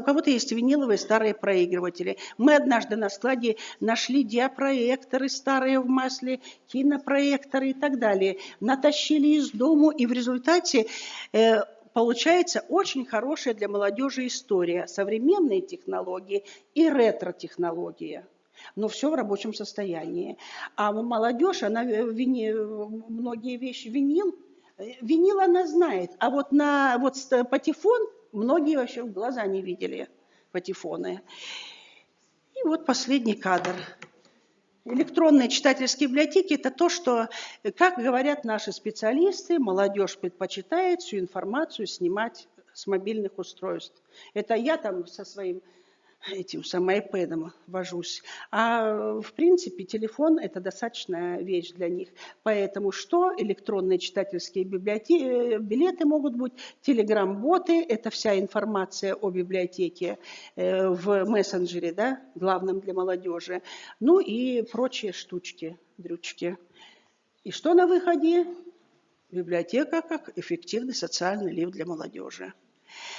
кого-то есть виниловые старые проигрыватели. Мы однажды на складе нашли диапроекторы старые в масле, кинопроекторы и так далее. Натащили из дому, и в результате получается очень хорошая для молодежи история. Современные технологии и ретро-технологии. Но все в рабочем состоянии. А молодежь, она многие вещи винил она знает, а вот патефон многие вообще в глаза не видели, патефоны. И вот последний кадр. Электронные читательские библиотеки – это то, что, как говорят наши специалисты, молодежь предпочитает всю информацию снимать с мобильных устройств. Это я там со своим iPad'ом вожусь. А в принципе телефон – это достаточная вещь для них. Поэтому что? Электронные читательские билеты могут быть, телеграм-боты – это вся информация о библиотеке в мессенджере, да, главном для молодежи. Ну и прочие штучки, дрючки. И что на выходе? Библиотека как эффективный социальный лифт для молодежи.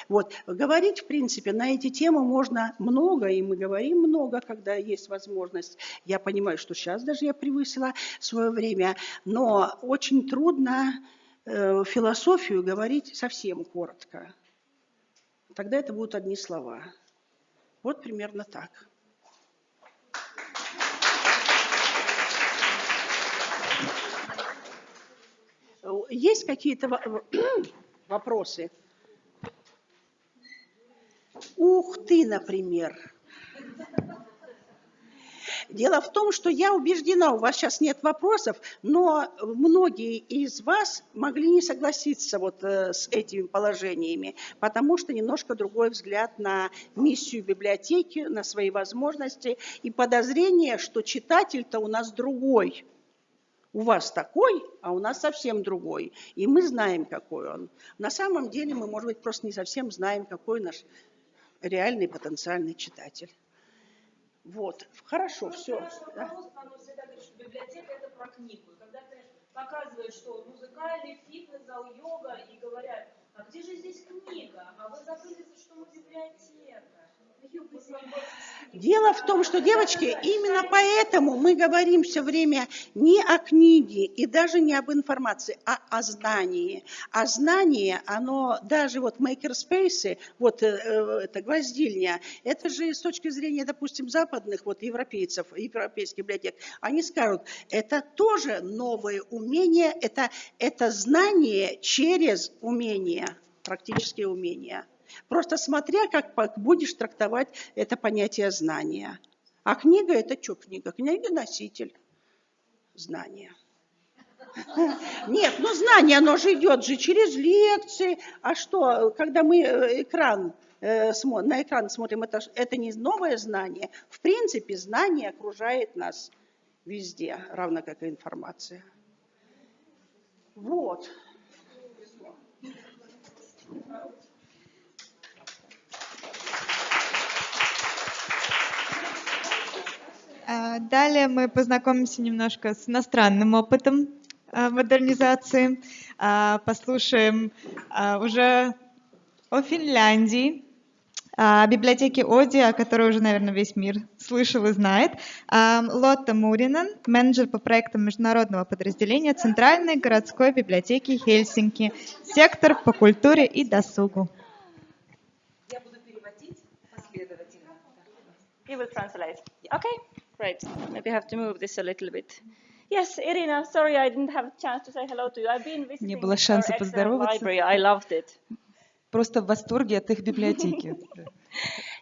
Вот. Говорить, в принципе, на эти темы можно много, и мы говорим много, когда есть возможность. Я понимаю, что сейчас даже я превысила свое время, но очень трудно философию говорить совсем коротко. Тогда это будут одни слова. Вот примерно так. Есть какие-то вопросы? Ух ты, например. Дело в том, что я убеждена, у вас сейчас нет вопросов, но многие из вас могли не согласиться вот с этими положениями, потому что немножко другой взгляд на миссию библиотеки, на свои возможности и подозрение, что читатель-то у нас другой. У вас такой, а у нас совсем другой. И мы знаем, какой он. На самом деле мы, может быть, просто не совсем знаем, какой наш реальный потенциальный читатель. Вот, хорошо, все. Вопрос, оно всегда говорит, что библиотека – это про книгу. И когда ты показываешь, что музыкальный фитнес-зал, йога, и говорят, а где же здесь книга? А вы забыли, что мы библиотека. Дело в том, что, девочки, именно поэтому мы говорим все время не о книге и даже не об информации, а о знании. А знание, оно даже вот мейкерспейсы, вот это гвоздильня, это же с точки зрения, допустим, западных вот европейцев, европейских библиотек, они скажут, это тоже новое умение, это знание через умение, практические умения. Просто смотря, как будешь трактовать это понятие знания. А книга – это что книга? Книга – носитель знания. Нет, ну знание, оно же идет же через лекции. А что, когда мы на экран смотрим, это не новое знание. В принципе, знание окружает нас везде, равно как и информация. Вот. Далее мы познакомимся немножко с иностранным опытом модернизации, послушаем уже о Финляндии, о библиотеке Оди, о которой уже, наверное, весь мир слышал и знает. Лотта Муринен, менеджер по проектам международного подразделения Центральной городской библиотеки Хельсинки, сектор по культуре и досугу. Я буду переводить последовательно. You will translate. Okay, great. Maybe I have to move this a little bit. Yes, Irina, sorry I didn't have a chance to say hello to you. I've been visiting Не было your шанса excellent поздороваться. library. I loved it. Просто в восторге от их библиотеки.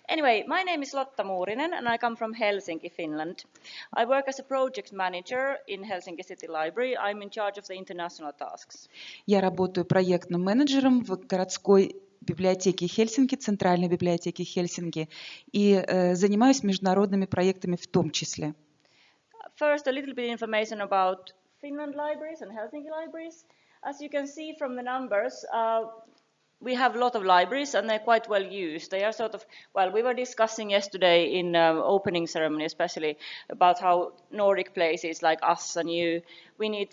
Anyway, my name is Lotta Muurinen and I come from Helsinki, Finland. I work as a project manager in Helsinki City Library. I'm in charge of the international tasks. Я работаю проектным менеджером в городской библиотеке Хельсинки, Центральной библиотеке Хельсинки, и занимаюсь международными проектами в том числе. First, a little bit information about Finland libraries and Helsinki libraries. As you can see from the numbers, we have a lot of libraries and they're quite well used. They are sort of, well, we were discussing yesterday in opening ceremony especially about how Nordic places like us and you, we need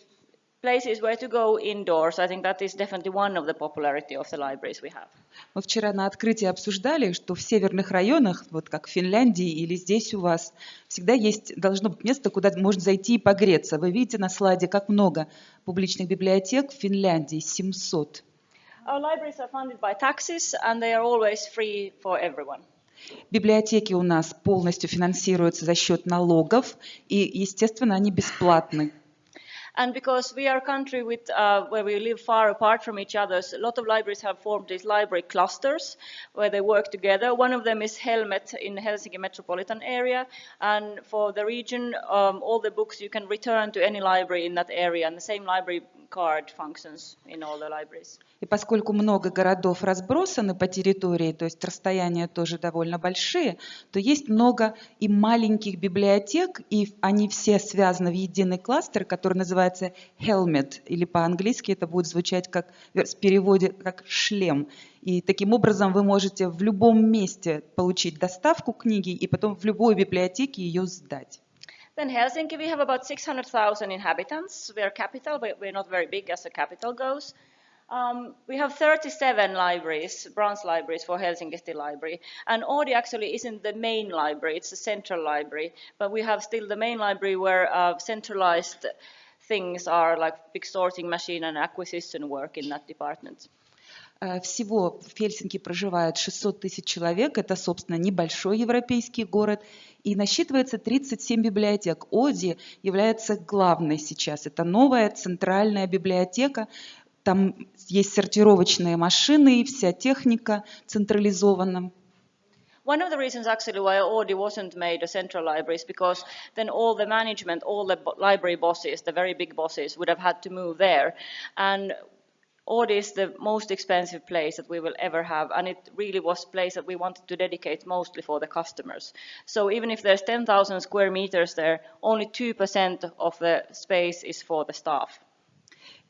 places where to go indoors. I think that is definitely one of the popularity of the libraries we have. Мы вчера на открытии обсуждали, что в северных районах, вот как в Финляндии или здесь у вас, всегда должно быть место, куда можно зайти и погреться. Вы видите на слайде, как много публичных библиотек в Финляндии, 700. Our libraries are funded by taxes and they are always free for everyone. Библиотеки у нас полностью финансируются за счет налогов, и, естественно, они бесплатны. And because we are a country with, where we live far apart from each other, a lot of libraries have formed these library clusters where they work together. One of them is Helmet in Helsinki metropolitan area. And for the region, all the books you can return to any library in that area. And the same library card functions in all the libraries. И поскольку много городов разбросаны по территории, то есть расстояния тоже довольно большие, то есть много и маленьких библиотек, и они все связаны в единый кластер, который называется Helmet, или по-английски это будет звучать как в переводе как шлем. И таким образом вы можете в любом месте получить доставку книги и потом в любой библиотеке ее сдать. Then Helsinki, we have about 600,000 inhabitants. We are capital, but we're not very big as a capital goes. We have 37 libraries, branch libraries for Helsinki City Library. And Oodi actually isn't the main library, it's a central library. But we have still the main library where centralized things are like big sorting machine and acquisition work in that department. Всего в Хельсинки проживает 600 тысяч человек, это, собственно, небольшой европейский город, и насчитывается 37 библиотек. Оди является главной сейчас, это новая центральная библиотека, там есть сортировочные машины, и вся техника централизована. One of the reasons actually why Oodi wasn't made a central library is because then all the management, all the library bosses, the very big bosses, would have had to move there. And Oodi is the most expensive place that we will ever have, and it really was a place that we wanted to dedicate mostly for the customers. So even if there's 10,000 square meters there, only 2% of the space is for the staff.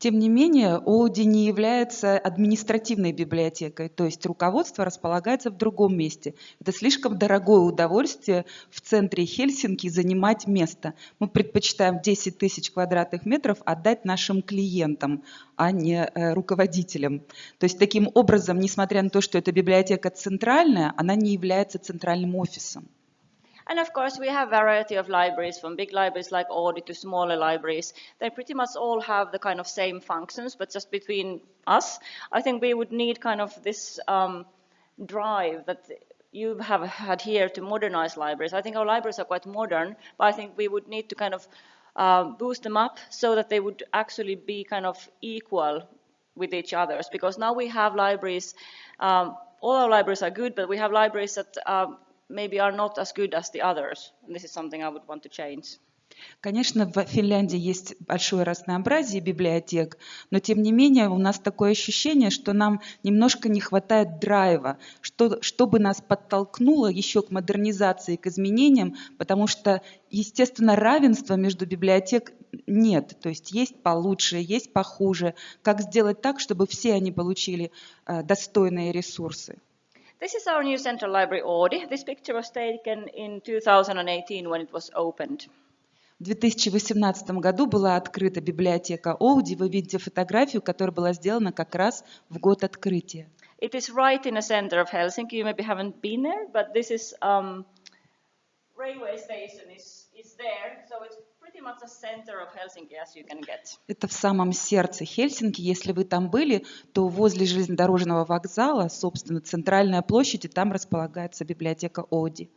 Тем не менее, Оди не является административной библиотекой, то есть руководство располагается в другом месте. Это слишком дорогое удовольствие в центре Хельсинки занимать место. Мы предпочитаем 10 тысяч квадратных метров отдать нашим клиентам, а не руководителям. То есть таким образом, несмотря на то, что эта библиотека центральная, она не является центральным офисом. And of course, we have variety of libraries, from big libraries like Oodi to smaller libraries. They pretty much all have the kind of same functions, but just between us, I think we would need kind of this drive that you have had here to modernize libraries. I think our libraries are quite modern, but I think we would need to kind of boost them up so that they would actually be kind of equal with each other. Because now we have libraries, all our libraries are good, but we have libraries that maybe are not as good as the others. And this is something I would want to change. Конечно, в Финляндии есть большое разнообразие библиотек, но тем не менее у нас такое ощущение, что нам немножко не хватает драйва, чтобы нас подтолкнуло еще к модернизации, к изменениям, потому что, естественно, равенства между библиотек нет. То есть получше, есть похуже. Как сделать так, чтобы все они получили достойные ресурсы? This is our new Central Library Oodi. This picture was taken in 2018 when it was opened. В 2018 году была открыта библиотека Оуди. Вы видите фотографию, которая была сделана как раз в год открытия. It is right in the center of Helsinki. You maybe haven't been there, but this is railway station is there, so it's pretty much the center of Helsinki as you can get. Это в самом сердце Хельсинки. Если вы там были, то возле железнодорожного вокзала, собственно, центральная площадь, и там располагается библиотека Оуди.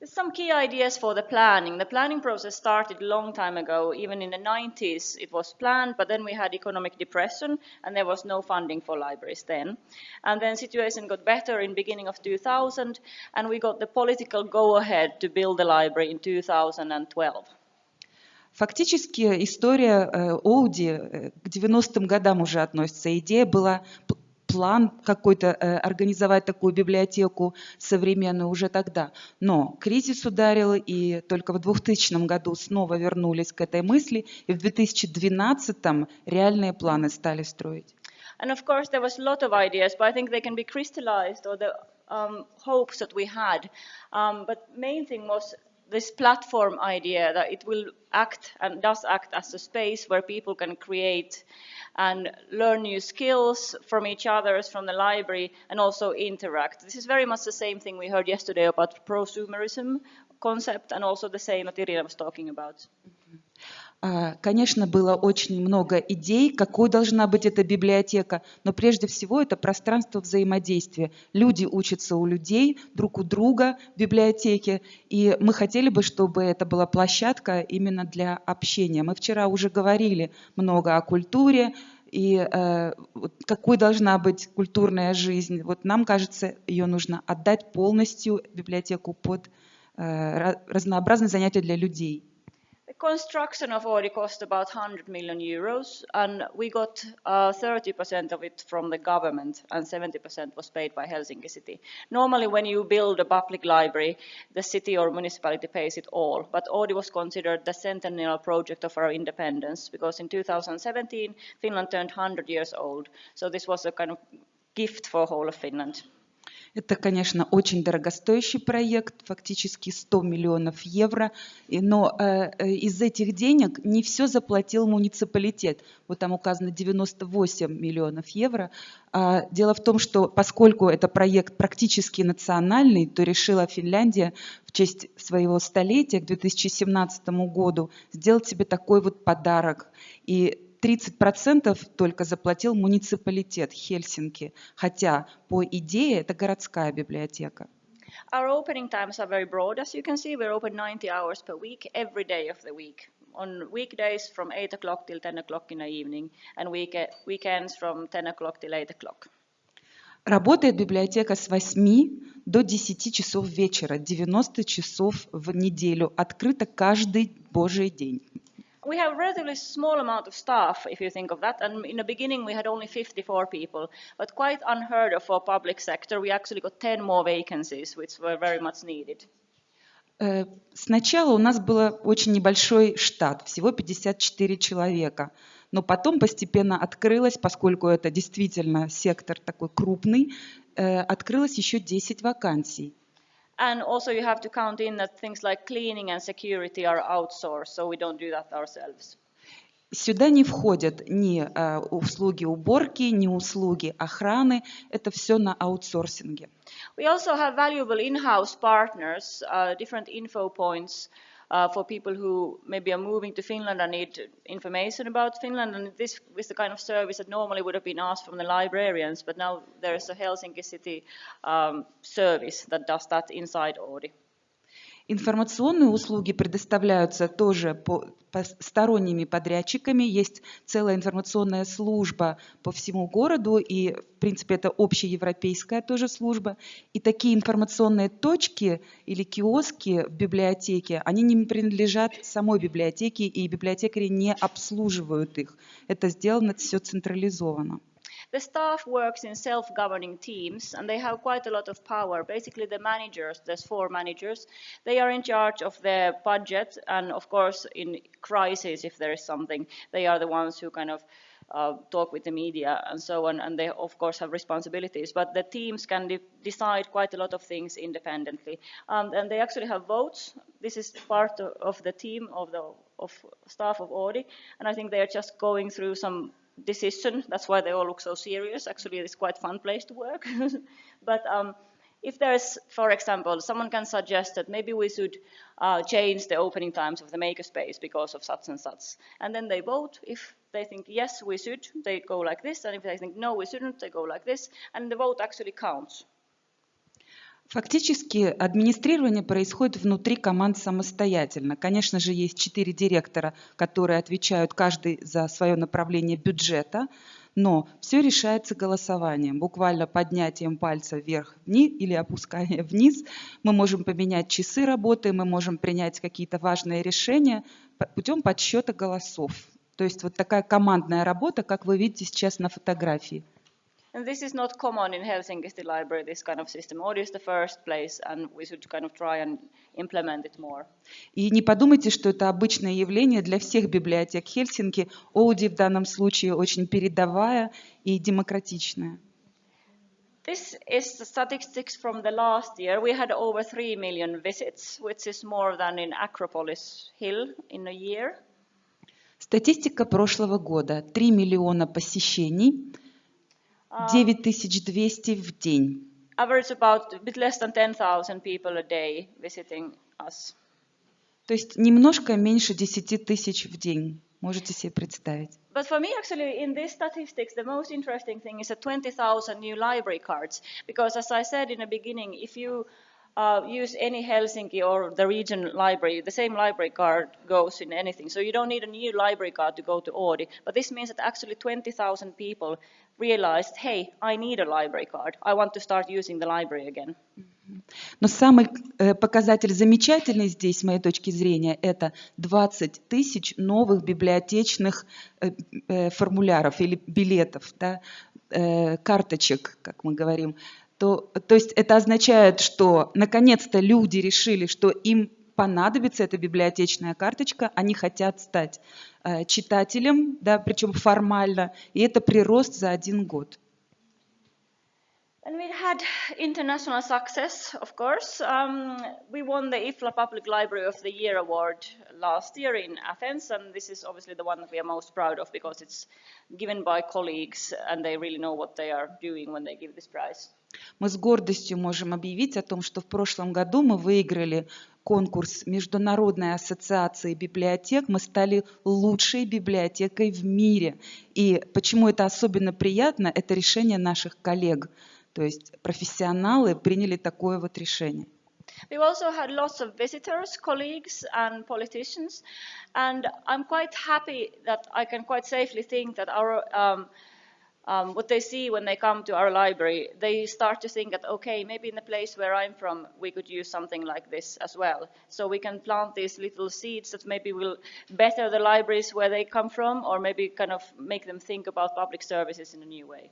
There's some key ideas for the planning. The planning process started a long time ago. Even in the 90s it was planned, but then we had economic depression and there was no funding for libraries then. And then situation got better in beginning of 2000 and we got the political go-ahead to build the library in 2012. Фактически история Оуди к 90-м годам уже относится. Идея была план какой-то организовать такую библиотеку современную уже тогда. Но кризис ударил, и только в 2000 году снова вернулись к этой мысли, и в 2012 реальные планы стали строить. And of course there was a lot of ideas, but I think they can be crystallized, or the hopes that we had. But main thing was this platform idea that it will act and does act as a space where people can create and learn new skills from each other, from the library, and also interact. This is very much the same thing we heard yesterday about prosumerism concept, and also the same that Irina was talking about. Конечно, было очень много идей, какой должна быть эта библиотека, но прежде всего это пространство взаимодействия. Люди учатся у людей, друг у друга в библиотеке, и мы хотели бы, чтобы это была площадка именно для общения. Мы вчера уже говорили много о культуре, и какой должна быть культурная жизнь. Вот нам кажется, ее нужно отдать полностью библиотеку под разнообразные занятия для людей. The construction of Oodi cost about 100 million euros, and we got 30% of it from the government, and 70% was paid by Helsinki City. Normally, when you build a public library, the city or municipality pays it all, but Oodi was considered the centennial project of our independence, because in 2017, Finland turned 100 years old, so this was a kind of gift for whole of Finland. Это, конечно, очень дорогостоящий проект, фактически 100 миллионов евро, но из этих денег не все заплатил муниципалитет. Вот там указано 98 миллионов евро. Дело в том, что поскольку это проект практически национальный, то решила Финляндия в честь своего столетия к 2017 году сделать себе такой вот подарок. И 30% только заплатил муниципалитет Хельсинки, хотя по идее это городская библиотека. Our opening times are very broad, as you can see. We're open 90 hours per week, every day of the week. On weekdays from 8 o'clock till 10 o'clock in the evening, and weekends from 10 o'clock till 8 o'clock. Работает библиотека с 8 до 10 часов вечера, 90 часов в неделю, открыта каждый божий день. We have a relatively small amount of staff, if you think of that, and in the beginning we had only 54 people, but quite unheard of for public sector. We actually got 10 more vacancies, which were very much needed. Сначала у нас был очень небольшой штат, всего 54 человека, но потом постепенно открылось, поскольку это действительно сектор такой крупный, открылось еще 10 вакансий. And also you have to count in that things like cleaning and security are outsourced, so we don't do that ourselves. Сюда не входят ни услуги уборки, ни услуги охраны. Это все на аутсорсинге. We also have valuable in-house partners, different info points for people who maybe are moving to Finland and need information about Finland. And this is the kind of service that normally would have been asked from the librarians, but now there is a Helsinki City service that does that inside Oodi. Информационные услуги предоставляются тоже сторонними подрядчиками. Есть целая информационная служба по всему городу, и, в принципе, это общеевропейская тоже служба. И такие информационные точки или киоски в библиотеке, они не принадлежат самой библиотеке, и библиотекари не обслуживают их. Это сделано все централизованно. The staff works in self-governing teams, and they have quite a lot of power. Basically, the managers, there's 4 managers, they are in charge of the budget, and of course, in crisis, if there is something, they are the ones who kind of talk with the media and so on, and they of course have responsibilities, but the teams can decide quite a lot of things independently, and they actually have votes. This is part of the team of staff of Audi, and I think they are just going through some decision. That's why they all look so serious. Actually, it's quite a fun place to work. But if there's, for example, someone can suggest that maybe we should change the opening times of the makerspace because of such and such, and then they vote. If they think yes, we should, they go like this, and if they think no, we shouldn't, they go like this, and the vote actually counts. Фактически администрирование происходит внутри команд самостоятельно. Конечно же, есть 4 директора, которые отвечают каждый за свое направление бюджета, но все решается голосованием, буквально поднятием пальца вверх-вниз или опусканием вниз. Мы можем поменять часы работы, мы можем принять какие-то важные решения путем подсчета голосов. То есть вот такая командная работа, как вы видите сейчас на фотографии. And this is not common in Helsinki City Library, this kind of system. Audi is the first place, and we should kind of try and implement it more. И не подумайте, что это обычное явление для всех библиотек Хельсинки. Audi в данном случае очень передовая и демократичная. This is the statistics from the last year. We had over 3 million visits, which is more than in Acropolis Hill in a year. Статистика прошлого года. 3 миллиона посещений. 9200 в день. Average about a bit less than 10,000 people a day visiting us. То есть немножко меньше 10 тысяч в день. Можете себе представить. But for me, actually, in these statistics, the most interesting thing is the 20,000 new library cards. Because as I said in the beginning, if you use any Helsinki or the region library, the same library card goes in anything. So you don't need a new library card to go to Audi. But this means that actually 20,000 people realized, hey, I need a library card. I want to start using the library again. Но самый показатель замечательный здесь, с моей точки зрения, это 20 тысяч новых библиотечных формуляров или билетов, да, карточек, как мы говорим. То есть это означает, что наконец-то люди решили, что им понадобится эта библиотечная карточка, они хотят стать читателем, да, причем формально, и это прирост за 1 год. And we had international success, of course. We won the IFLA Public Library of the Year award last year in Athens, and this is obviously the one that we are most proud of because it's given by colleagues and they really know what they are doing when they give this prize. Мы с гордостью можем объявить о том, что в прошлом году мы выиграли конкурс Международной ассоциации библиотек. Мы стали лучшей библиотекой в мире. И почему это особенно приятно, это решение наших коллег. То есть профессионалы приняли такое вот решение. We've also had lots of visitors, colleagues and politicians, and I'm quite happy that I can quite safely think that our what they see when they come to our library, they start to think that, okay, maybe in the place where I'm from, we could use something like this as well. So we can plant these little seeds that maybe will better the libraries where they come from, or maybe kind of make them think about public services in a new way.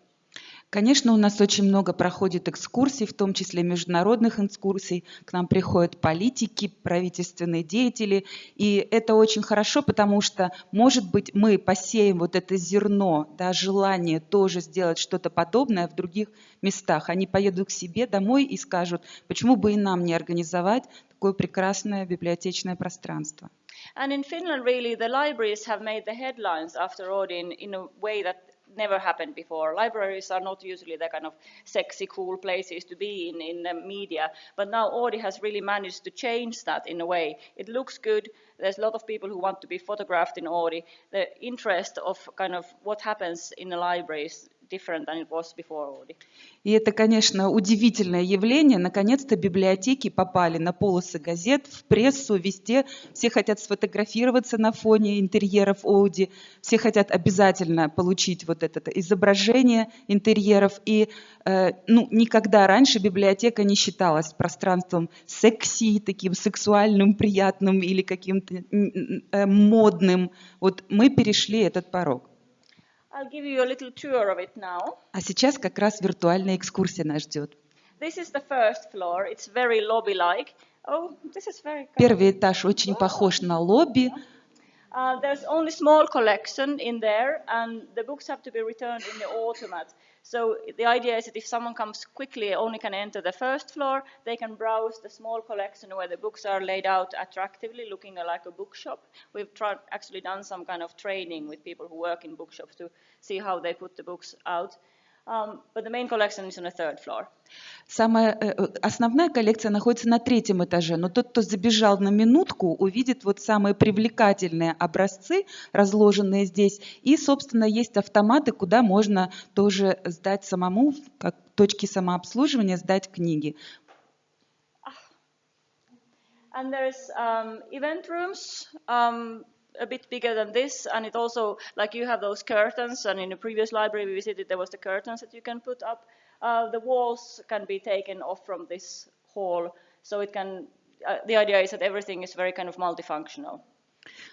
Конечно, у нас очень много проходит экскурсий, в том числе международных экскурсий. К нам приходят политики, правительственные деятели. И это очень хорошо, потому что, может быть, мы посеем вот это зерно, да, желание тоже сделать что-то подобное в других местах. Они поедут к себе домой и скажут, почему бы и нам не организовать такое прекрасное библиотечное пространство. And in Finland, really, the libraries have made the headlines after Audi in a way that never happened before. Libraries are not usually the kind of sexy, cool places to be in the media, but now Audi has really managed to change that in a way. It looks good. There's a lot of people who want to be photographed in Audi. The interest of kind of what happens in the libraries different than it was before Audi. И это, конечно, удивительное явление. Наконец-то библиотеки попали на полосы газет, в прессу, везде. Все хотят сфотографироваться на фоне интерьеров Audi. Все хотят обязательно получить вот это изображение интерьеров. И никогда раньше библиотека не считалась пространством секси, таким сексуальным, приятным или каким-то модным. Вот мы перешли этот порог. I'll give you a little tour of it now. А сейчас как раз виртуальная экскурсия нас ждет. This is the first floor. It's very lobby-like. Oh, this is very. Первый этаж очень похож на лобби. There's only small collection in there, and the books have to be returned in the automat. So the idea is that if someone comes quickly, only can enter the first floor, they can browse the small collection where the books are laid out attractively, looking like a bookshop. We've actually done some kind of training with people who work in bookshops to see how they put the books out. But the main collection is on the third floor. Основная коллекция находится на третьем этаже, но тот, кто забежал на минутку, увидит вот самые привлекательные образцы, разложенные здесь, и, собственно, есть автоматы, куда можно тоже сдать самому, как точки самообслуживания, сдать книги. And there's event rooms. A bit bigger than this, and it also, like you have those curtains, and in the previous library we visited, there was the curtains that you can put up. The walls can be taken off from this hall, so it can, the idea is that everything is very kind of multifunctional.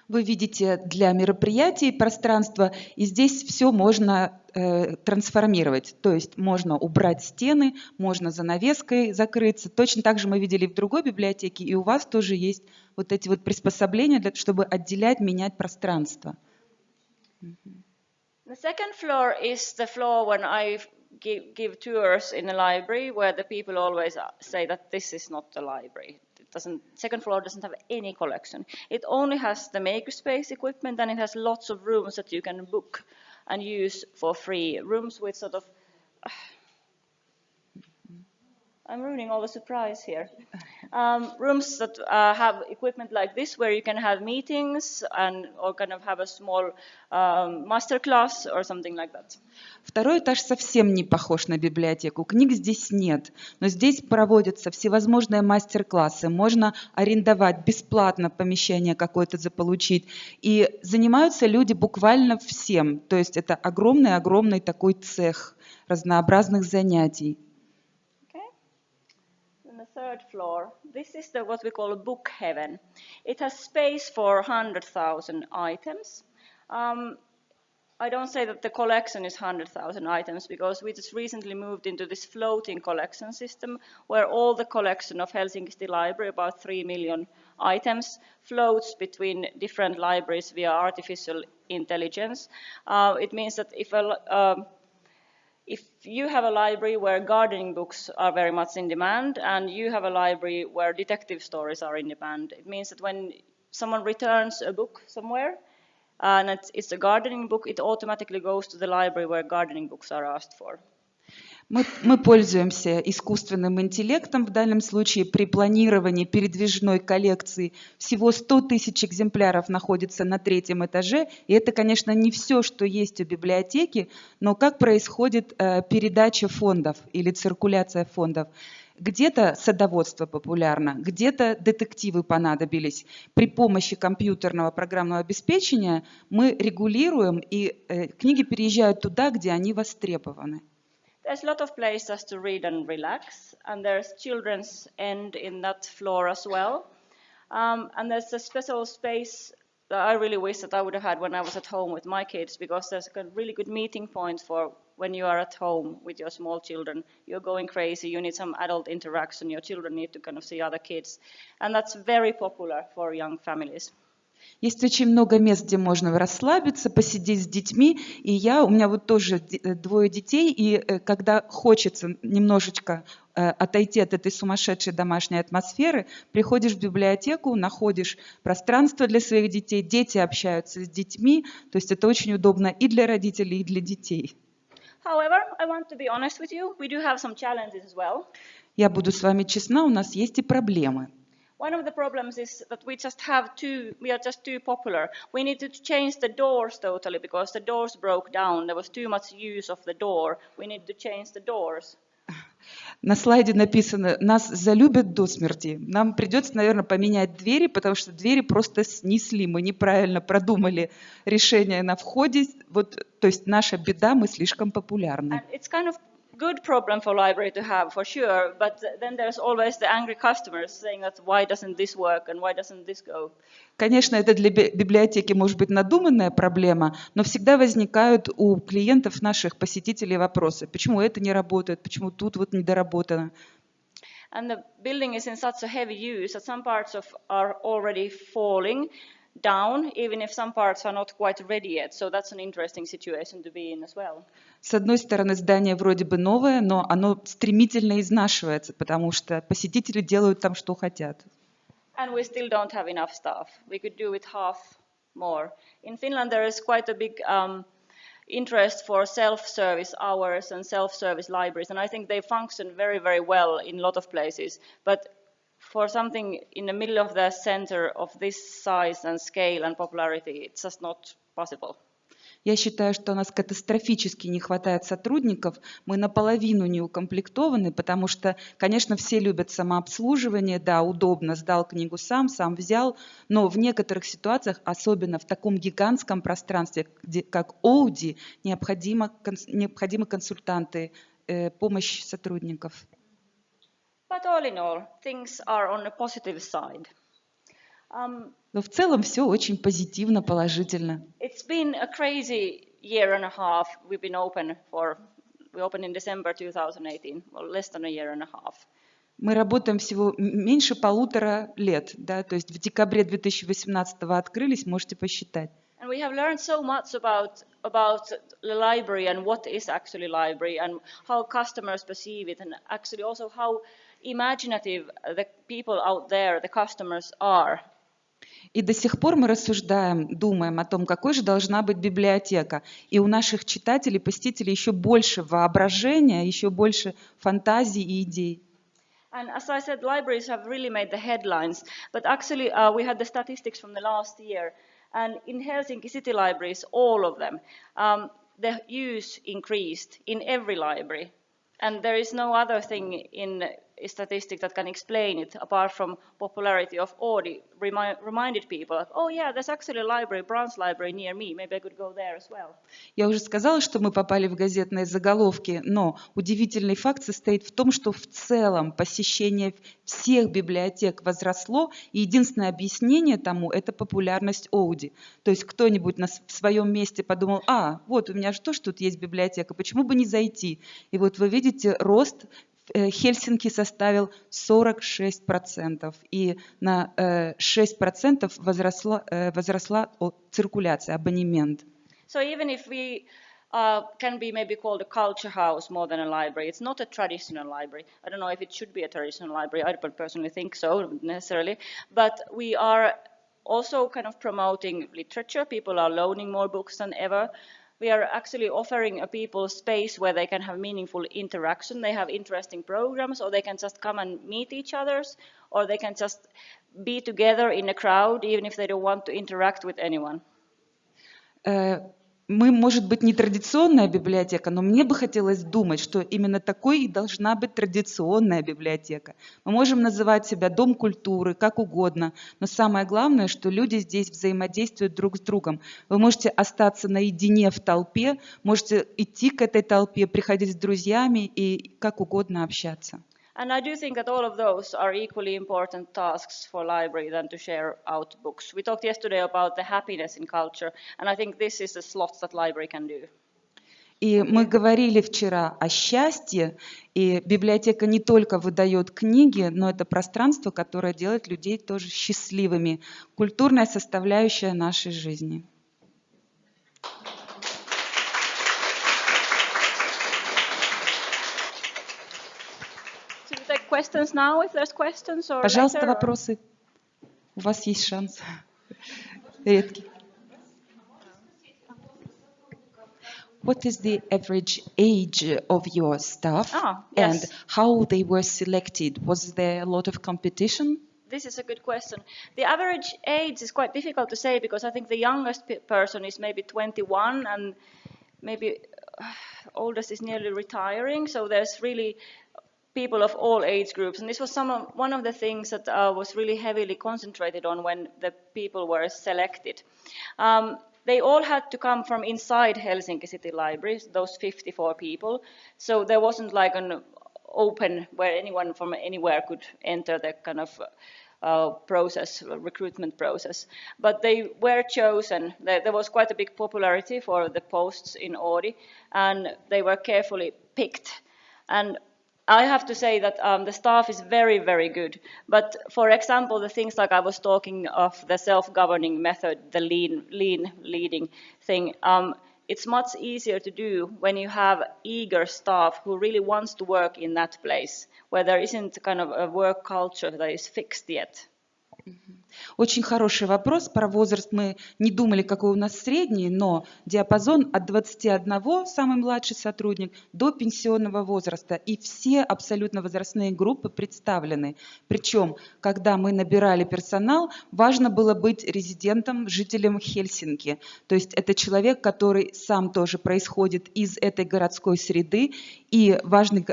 Вы видите для мероприятий пространство, и здесь все можно трансформировать. То есть можно убрать стены, можно занавеской закрыться. Точно так же мы видели в другой библиотеке, и у вас тоже есть вот эти вот приспособления, чтобы отделять, менять пространство. The second floor is the floor when I give tours in a library, where the people always say that this is not the library. Second floor doesn't have any collection. It only has the makerspace equipment, and it has lots of rooms that you can book and use for free. Rooms with sort of... I'm ruining all the surprise here. Rooms that have equipment like this, where you can have meetings or kind of have a small master class or something like that. Второй этаж совсем не похож на библиотеку. Книг здесь нет, но здесь проводятся всевозможные мастер-классы. Можно арендовать бесплатно помещение какое-то заполучить. И занимаются люди буквально всем. То есть это огромный-огромный такой цех разнообразных занятий. The third floor. This is what we call a book heaven. It has space for 100,000 items. I don't say that the collection is 100,000 items, because we just recently moved into this floating collection system where all the collection of Helsinki City Library, about 3 million items, floats between different libraries via artificial intelligence. It means that if you have a library where gardening books are very much in demand, and you have a library where detective stories are in demand, it means that when someone returns a book somewhere, and it's a gardening book, it automatically goes to the library where gardening books are asked for. Мы пользуемся искусственным интеллектом в данном случае при планировании передвижной коллекции. Всего 100 тысяч экземпляров находится на третьем этаже. И это, конечно, не все, что есть у библиотеки, но как происходит передача фондов или циркуляция фондов. Где-то садоводство популярно, где-то детективы понадобились. При помощи компьютерного программного обеспечения мы регулируем, и книги переезжают туда, где они востребованы. There's a lot of places to read and relax, and there's children's end in that floor as well. And there's a special space that I really wish that I would have had when I was at home with my kids, because there's a really good meeting point for when you are at home with your small children. You're going crazy, you need some adult interaction, your children need to kind of see other kids. And that's very popular for young families. Есть очень много мест, где можно расслабиться, посидеть с детьми. И у меня вот тоже 2 детей, и когда хочется немножечко отойти от этой сумасшедшей домашней атмосферы, приходишь в библиотеку, находишь пространство для своих детей, дети общаются с детьми, то есть это очень удобно и для родителей, и для детей. However, I want to be honest with you, we do have some challenges as well. Я буду с вами честна, у нас есть и проблемы. One of the problems is that we are just too popular. We need to change the doors totally because the doors broke down. There was too much use of the door. We need to change the doors. На слайде написано: нас залюбят до смерти. Нам придется, наверное, поменять двери, потому что двери просто снесли. Мы неправильно продумали решение на входе. Вот, то есть наша беда, мы слишком популярны. And it's kind of good problem for library to have, for sure, but then there's always the angry customers saying that why doesn't this work and why doesn't this go? Конечно, это для библиотеки может быть надуманная проблема, но всегда возникают у клиентов, наших посетителей, вопросы. Почему это не работает, почему тут вот недоработано? And the building is in such a heavy use that some parts are already falling down, even if some parts are not quite ready yet. So that's an interesting situation to be in as well. С одной стороны, здание вроде бы новое, но оно стремительно изнашивается, потому что посетители делают там, что хотят. And we still don't have enough staff. We could do it half more. In Finland, there is quite a big interest for self-service hours and self-service libraries, and I think they function very, very well in a lot of places. But for something in the middle of the center of this size and scale and popularity, it's just not possible. Я считаю, что у нас катастрофически не хватает сотрудников, мы наполовину не укомплектованы, потому что, конечно, все любят самообслуживание, да, удобно, сдал книгу сам взял, но в некоторых ситуациях, особенно в таком гигантском пространстве, как Оуди, необходимы консультанты, помощь сотрудников. But all in all, things are on the positive side. Но в целом все очень позитивно, положительно. It's been a crazy year and a half. We opened in December 2018, well, less than a year and a half. Мы работаем всего меньше 1,5 лет, да, то есть в декабре 2018 открылись, можете посчитать. And we have learned so much about the library and what is actually library and how customers perceive it and actually also how imaginative the people out there, the customers are. И до сих пор мы рассуждаем, думаем о том, какой же должна быть библиотека. И у наших читателей, посетителей еще больше воображения, еще больше фантазий и идей. And as I said, libraries have really made the headlines, but actually we had the statistics from the last year, and in Helsinki city libraries, all of them, the use increased in every library. And there is no other thing in statistic that can explain it apart from popularity of Audi reminded people, oh yeah, there's actually a library, branch library near me, maybe I could go there as well. Я уже сказала, что мы попали в газетные заголовки, но удивительный факт состоит в том, что в целом посещение всех библиотек возросло, и единственное объяснение тому – это популярность Оуди. То есть кто-нибудь в своем месте подумал, вот у меня же тоже тут есть библиотека, почему бы не зайти? И вот вы видите рост. Хельсинки составил 46%, и на 6% возросла циркуляция, абонемент. So even if we can be maybe called a culture house more than a library, it's not a traditional library. I don't know if it should be a traditional library. I don't personally think so necessarily, but we are also kind of promoting literature. People are loaning more books than ever. We are actually offering people space where they can have meaningful interaction. They have interesting programs, or they can just come and meet each other, or they can just be together in a crowd, even if they don't want to interact with anyone. Мы, может быть, не традиционная библиотека, но мне бы хотелось думать, что именно такой и должна быть традиционная библиотека. Мы можем называть себя дом культуры, как угодно, но самое главное, что люди здесь взаимодействуют друг с другом. Вы можете остаться наедине в толпе, можете идти к этой толпе, приходить с друзьями и как угодно общаться. And I do think that all of those are equally important tasks for library than to share out books. We talked yesterday about the happiness in culture, and I think this is a slot that library can do. И мы говорили вчера о счастье, и библиотека не только выдает книги, но это пространство, которое делает людей тоже счастливыми, культурная составляющая нашей жизни. Questions now, if there's questions, or Пожалуйста, later, вопросы. У вас есть шанс. Редкий. What is the average age of your staff, yes. and how they were selected? Was there a lot of competition? this is a good question. The average age is quite difficult to say because I think the youngest person is maybe 21 and maybe oldest is nearly retiring. So there's really people of all age groups. And this was one of the things that was really heavily concentrated on when the people were selected. They all had to come from inside Helsinki City Libraries, those 54 people. So there wasn't like an open where anyone from anywhere could enter the kind of recruitment process. But they were chosen. There was quite a big popularity for the posts in Oodi, and they were carefully picked. And I have to say that the staff is very, very good. But for example, the things like I was talking of the self-governing method, the lean leading thing, it's much easier to do when you have eager staff who really wants to work in that place, where there isn't kind of a work culture that is fixed yet. Очень хороший вопрос. Про возраст мы не думали, какой у нас средний, но диапазон от 21, самый младший сотрудник, до пенсионного возраста. И все абсолютно возрастные группы представлены. Причем, когда мы набирали персонал, важно было быть резидентом, жителем Хельсинки. То есть это человек, который сам тоже происходит из этой городской среды. И важный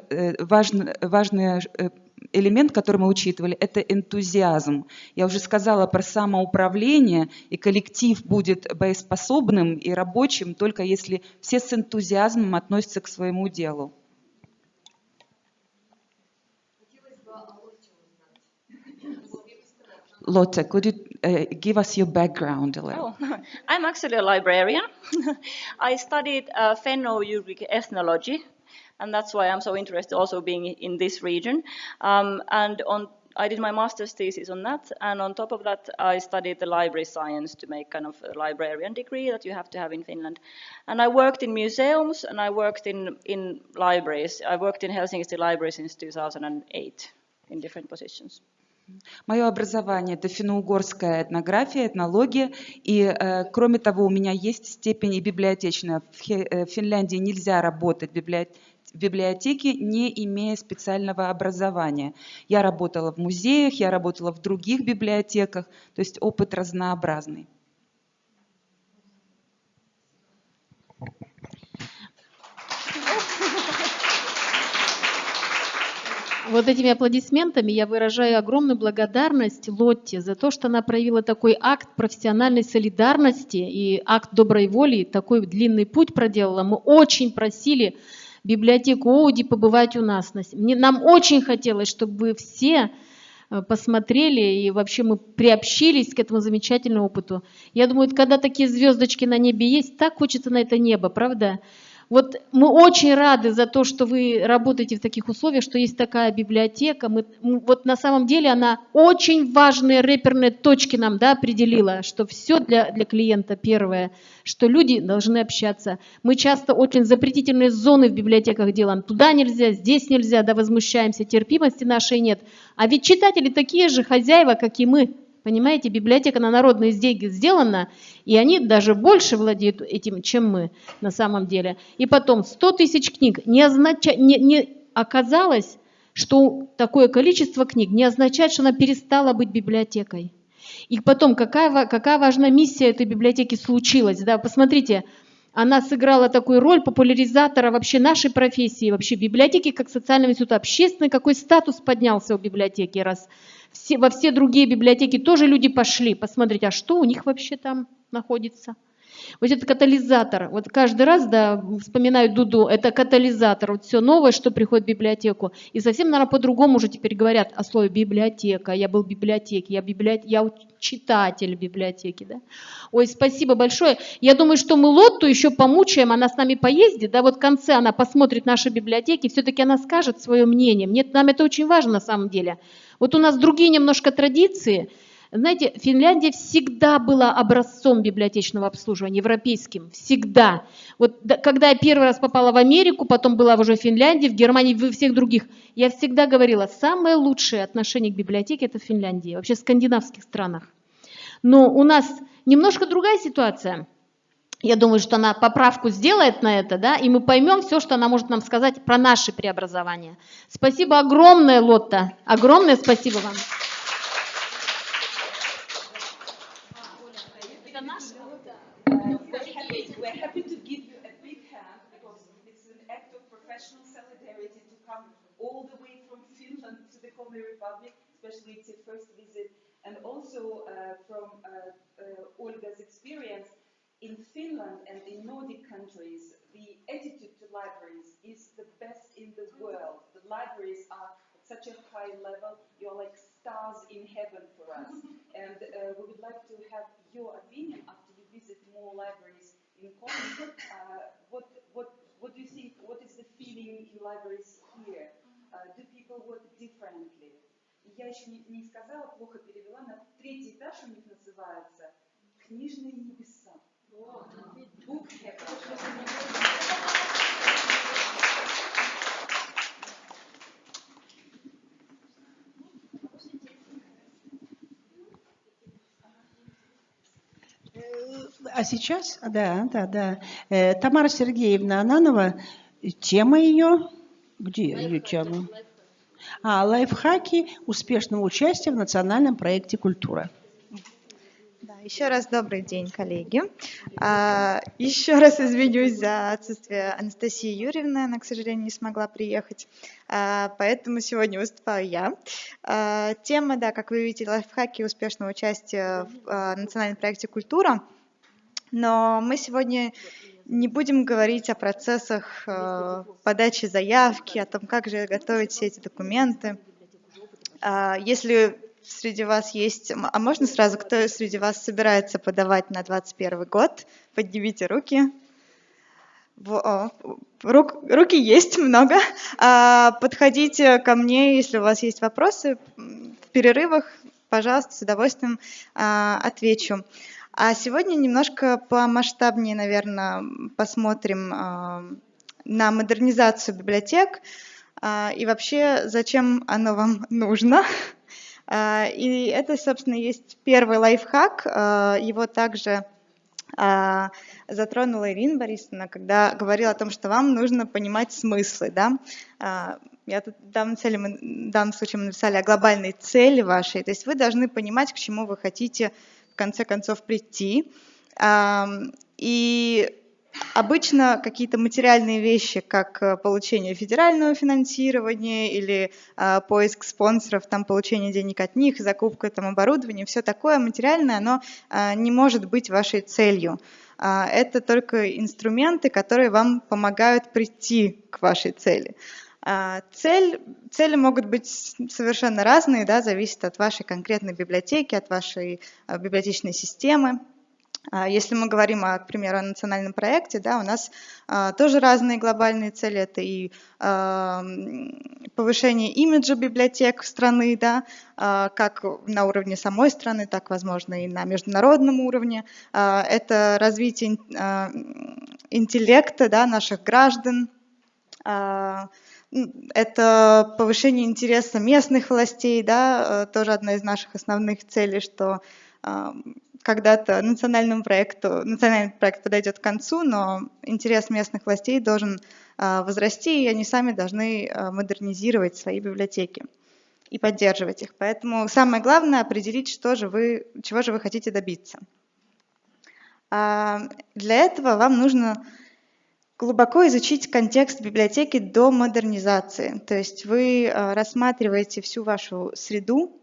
элемент, который мы учитывали, это энтузиазм. Я уже сказала про самоуправление, и коллектив будет боеспособным и рабочим, только если все с энтузиазмом относятся к своему делу. Lotte, could you give us your background a little? Oh, I'm actually a librarian. I studied Fenno-Ugric ethnology. And that's why I'm so interested also being in this region. I did my master's thesis on that. And on top of that, I studied the library science to make kind of a librarian degree that you have to have in Finland. And I worked in museums and I worked in libraries. I worked in Helsinki City Library since 2008 in different positions. Мое образование – это финно-угорская этнография, этнология, и, кроме того, у меня есть степень и библиотечная. В Финляндии нельзя работать в библиотеке, не имея специального образования. Я работала в музеях, я работала в других библиотеках, то есть опыт разнообразный. Вот этими аплодисментами я выражаю огромную благодарность Лотте за то, что она проявила такой акт профессиональной солидарности и акт доброй воли, такой длинный путь проделала. Мы очень просили библиотеку Оуди побывать у нас. Нам очень хотелось, чтобы вы все посмотрели и вообще мы приобщились к этому замечательному опыту. Я думаю, когда такие звездочки на небе есть, так хочется на это небо, правда? Вот мы очень рады за то, что вы работаете в таких условиях, что есть такая библиотека. Вот на самом деле она очень важные реперные точки нам определила, что все для клиента первое, что люди должны общаться. Мы часто очень запретительные зоны в библиотеках делаем. Туда нельзя, здесь нельзя, возмущаемся, терпимости нашей нет. А ведь читатели такие же хозяева, как и мы. Понимаете, библиотека на народные деньги сделана, и они даже больше владеют этим, чем мы на самом деле. И потом 100 тысяч книг не оказалось, что такое количество книг не означает, что она перестала быть библиотекой. И потом, какая важная миссия этой библиотеки случилась. Да? Посмотрите, она сыграла такую роль популяризатора вообще нашей профессии, вообще библиотеки как социального института, общественный, какой статус поднялся у библиотеки, раз во все другие библиотеки тоже люди пошли посмотреть, а что у них вообще там находится. Вот это катализатор. Вот каждый раз, вспоминаю Дуду, это катализатор. Вот все новое, что приходит в библиотеку. И совсем, наверное, по-другому уже теперь говорят о слове библиотека. Я был в библиотеке, я читатель библиотеки. Да? Ой, спасибо большое. Я думаю, что мы Лотту еще помучаем, она с нами поездит. Да, вот в конце она посмотрит наши библиотеки, все-таки она скажет свое мнение. Нам это очень важно на самом деле. Вот у нас другие немножко традиции. Знаете, Финляндия всегда была образцом библиотечного обслуживания, европейским, всегда. Вот когда я первый раз попала в Америку, потом была уже в Финляндии, в Германии, во всех других, я всегда говорила, самое лучшее отношение к библиотеке – это в Финляндии, вообще в скандинавских странах. Но у нас немножко другая ситуация. Я думаю, что она поправку сделает на это, да, и мы поймем все, что она может нам сказать про наши преобразования. Спасибо огромное, Лотта, огромное спасибо вам. come all the way from Finland to the Komi Republic, especially it's your first visit, and also from Olga's experience in Finland and in Nordic countries, the attitude to libraries is the best in the world. The libraries are at such a high level, you're like stars in heaven for us. And we would like to have your opinion after you visit more libraries in Komi. What do you think, what is the feeling in libraries here? Do people work differently? Я еще не сказала, плохо перевела, на третий этаж у них называется «Книжные небеса». Book heaven. А сейчас, да. Тамара Сергеевна Ананова, тема ее, где ее тема? Лайфхаки успешного участия в национальном проекте «Культура». Да, еще раз добрый день, коллеги. Еще раз извинюсь за отсутствие Анастасии Юрьевны, она, к сожалению, не смогла приехать, поэтому сегодня выступаю я. Тема, да, как вы видите, лайфхаки успешного участия в национальном проекте «Культура», но мы сегодня не будем говорить о процессах подачи заявки, о том, как же готовить все эти документы. Если среди вас есть... А можно сразу, кто среди вас собирается подавать на 2021 год? Поднимите руки. Руки есть много. Подходите ко мне, если у вас есть вопросы. В перерывах, пожалуйста, с удовольствием отвечу. А сегодня немножко помасштабнее, наверное, посмотрим на модернизацию библиотек и вообще, зачем оно вам нужно. И это, собственно, есть первый лайфхак. Его также затронула Ирина Борисовна, когда говорила о том, что вам нужно понимать смыслы. Да? Я тут в данном случае мы написали о глобальной цели вашей. То есть вы должны понимать, к чему вы хотите в конце концов прийти. И обычно какие-то материальные вещи, как получение федерального финансирования или поиск спонсоров, там, получение денег от них, закупка там, оборудования, все такое материальное, оно не может быть вашей целью. Это только инструменты, которые вам помогают прийти к вашей цели. Цели могут быть совершенно разные, да, зависит от вашей конкретной библиотеки, от вашей библиотечной системы. Если мы говорим, к примеру, о национальном проекте, да, у нас тоже разные глобальные цели. Это и повышение имиджа библиотек страны, да, как на уровне самой страны, так, возможно, и на международном уровне. Это развитие интеллекта, да, наших граждан. Это повышение интереса местных властей, да, тоже одна из наших основных целей, что когда-то национальный проект подойдет к концу, но интерес местных властей должен возрасти, и они сами должны модернизировать свои библиотеки и поддерживать их. Поэтому самое главное — определить, чего же вы хотите добиться. Для этого вам нужно глубоко изучить контекст библиотеки до модернизации. То есть вы рассматриваете всю вашу среду.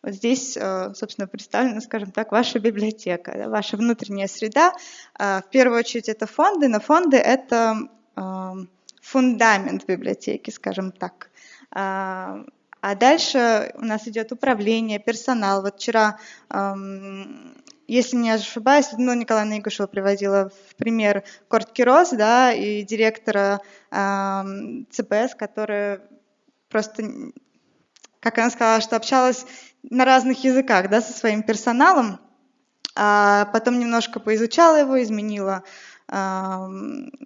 Вот здесь, собственно, представлена, скажем так, ваша библиотека, да, ваша внутренняя среда. В первую очередь это фонды, но фонды — это фундамент библиотеки, скажем так. А дальше у нас идет управление, персонал. Вот вчера, если не ошибаюсь, Людмила Николаевна Игушева приводила в пример Корткирос, да, и директора ЦПС, которая просто, как она сказала, что общалась на разных языках, да, со своим персоналом, а потом немножко поизучала его, изменила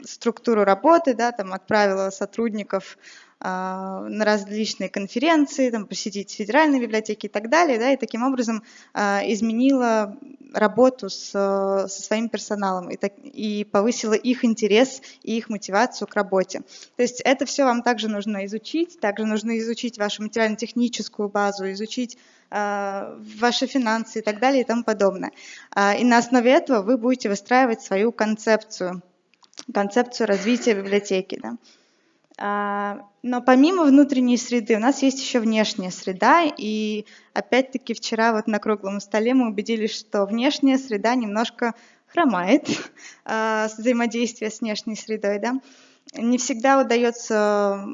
структуру работы, да, там отправила сотрудников на различные конференции, там, посетить федеральные библиотеки и так далее, да, и таким образом изменила работу со своим персоналом и повысила их интерес и их мотивацию к работе. То есть это все вам также нужно изучить, также нужно изучить вашу материально-техническую базу, изучить ваши финансы и так далее и тому подобное. И на основе этого вы будете выстраивать свою концепцию развития библиотеки. Да. Но помимо внутренней среды у нас есть еще внешняя среда, и опять-таки вчера вот на круглом столе мы убедились, что внешняя среда немножко хромает с взаимодействия с внешней средой, да. Не всегда удается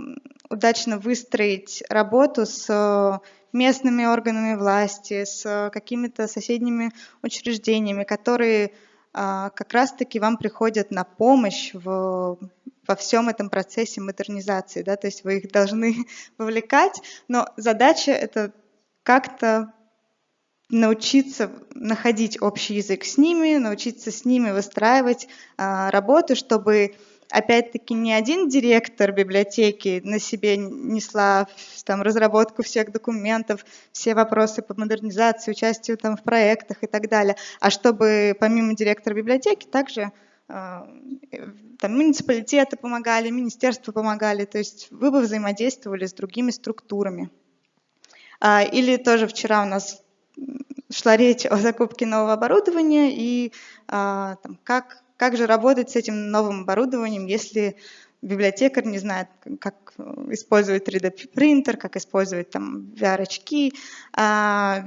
удачно выстроить работу с местными органами власти, с какими-то соседними учреждениями, которые как раз-таки вам приходят на помощь во всем этом процессе модернизации, да, то есть вы их должны вовлекать, но задача это как-то научиться находить общий язык с ними, научиться с ними выстраивать работу, чтобы опять-таки не один директор библиотеки на себе несла там разработку всех документов, все вопросы по модернизации, участию там в проектах и так далее, а чтобы помимо директора библиотеки также там муниципалитеты помогали, министерства помогали, то есть вы бы взаимодействовали с другими структурами. Или тоже вчера у нас шла речь о закупке нового оборудования и там, как же работать с этим новым оборудованием, если библиотекарь не знает, как использовать 3D-принтер, как использовать там VR-очки.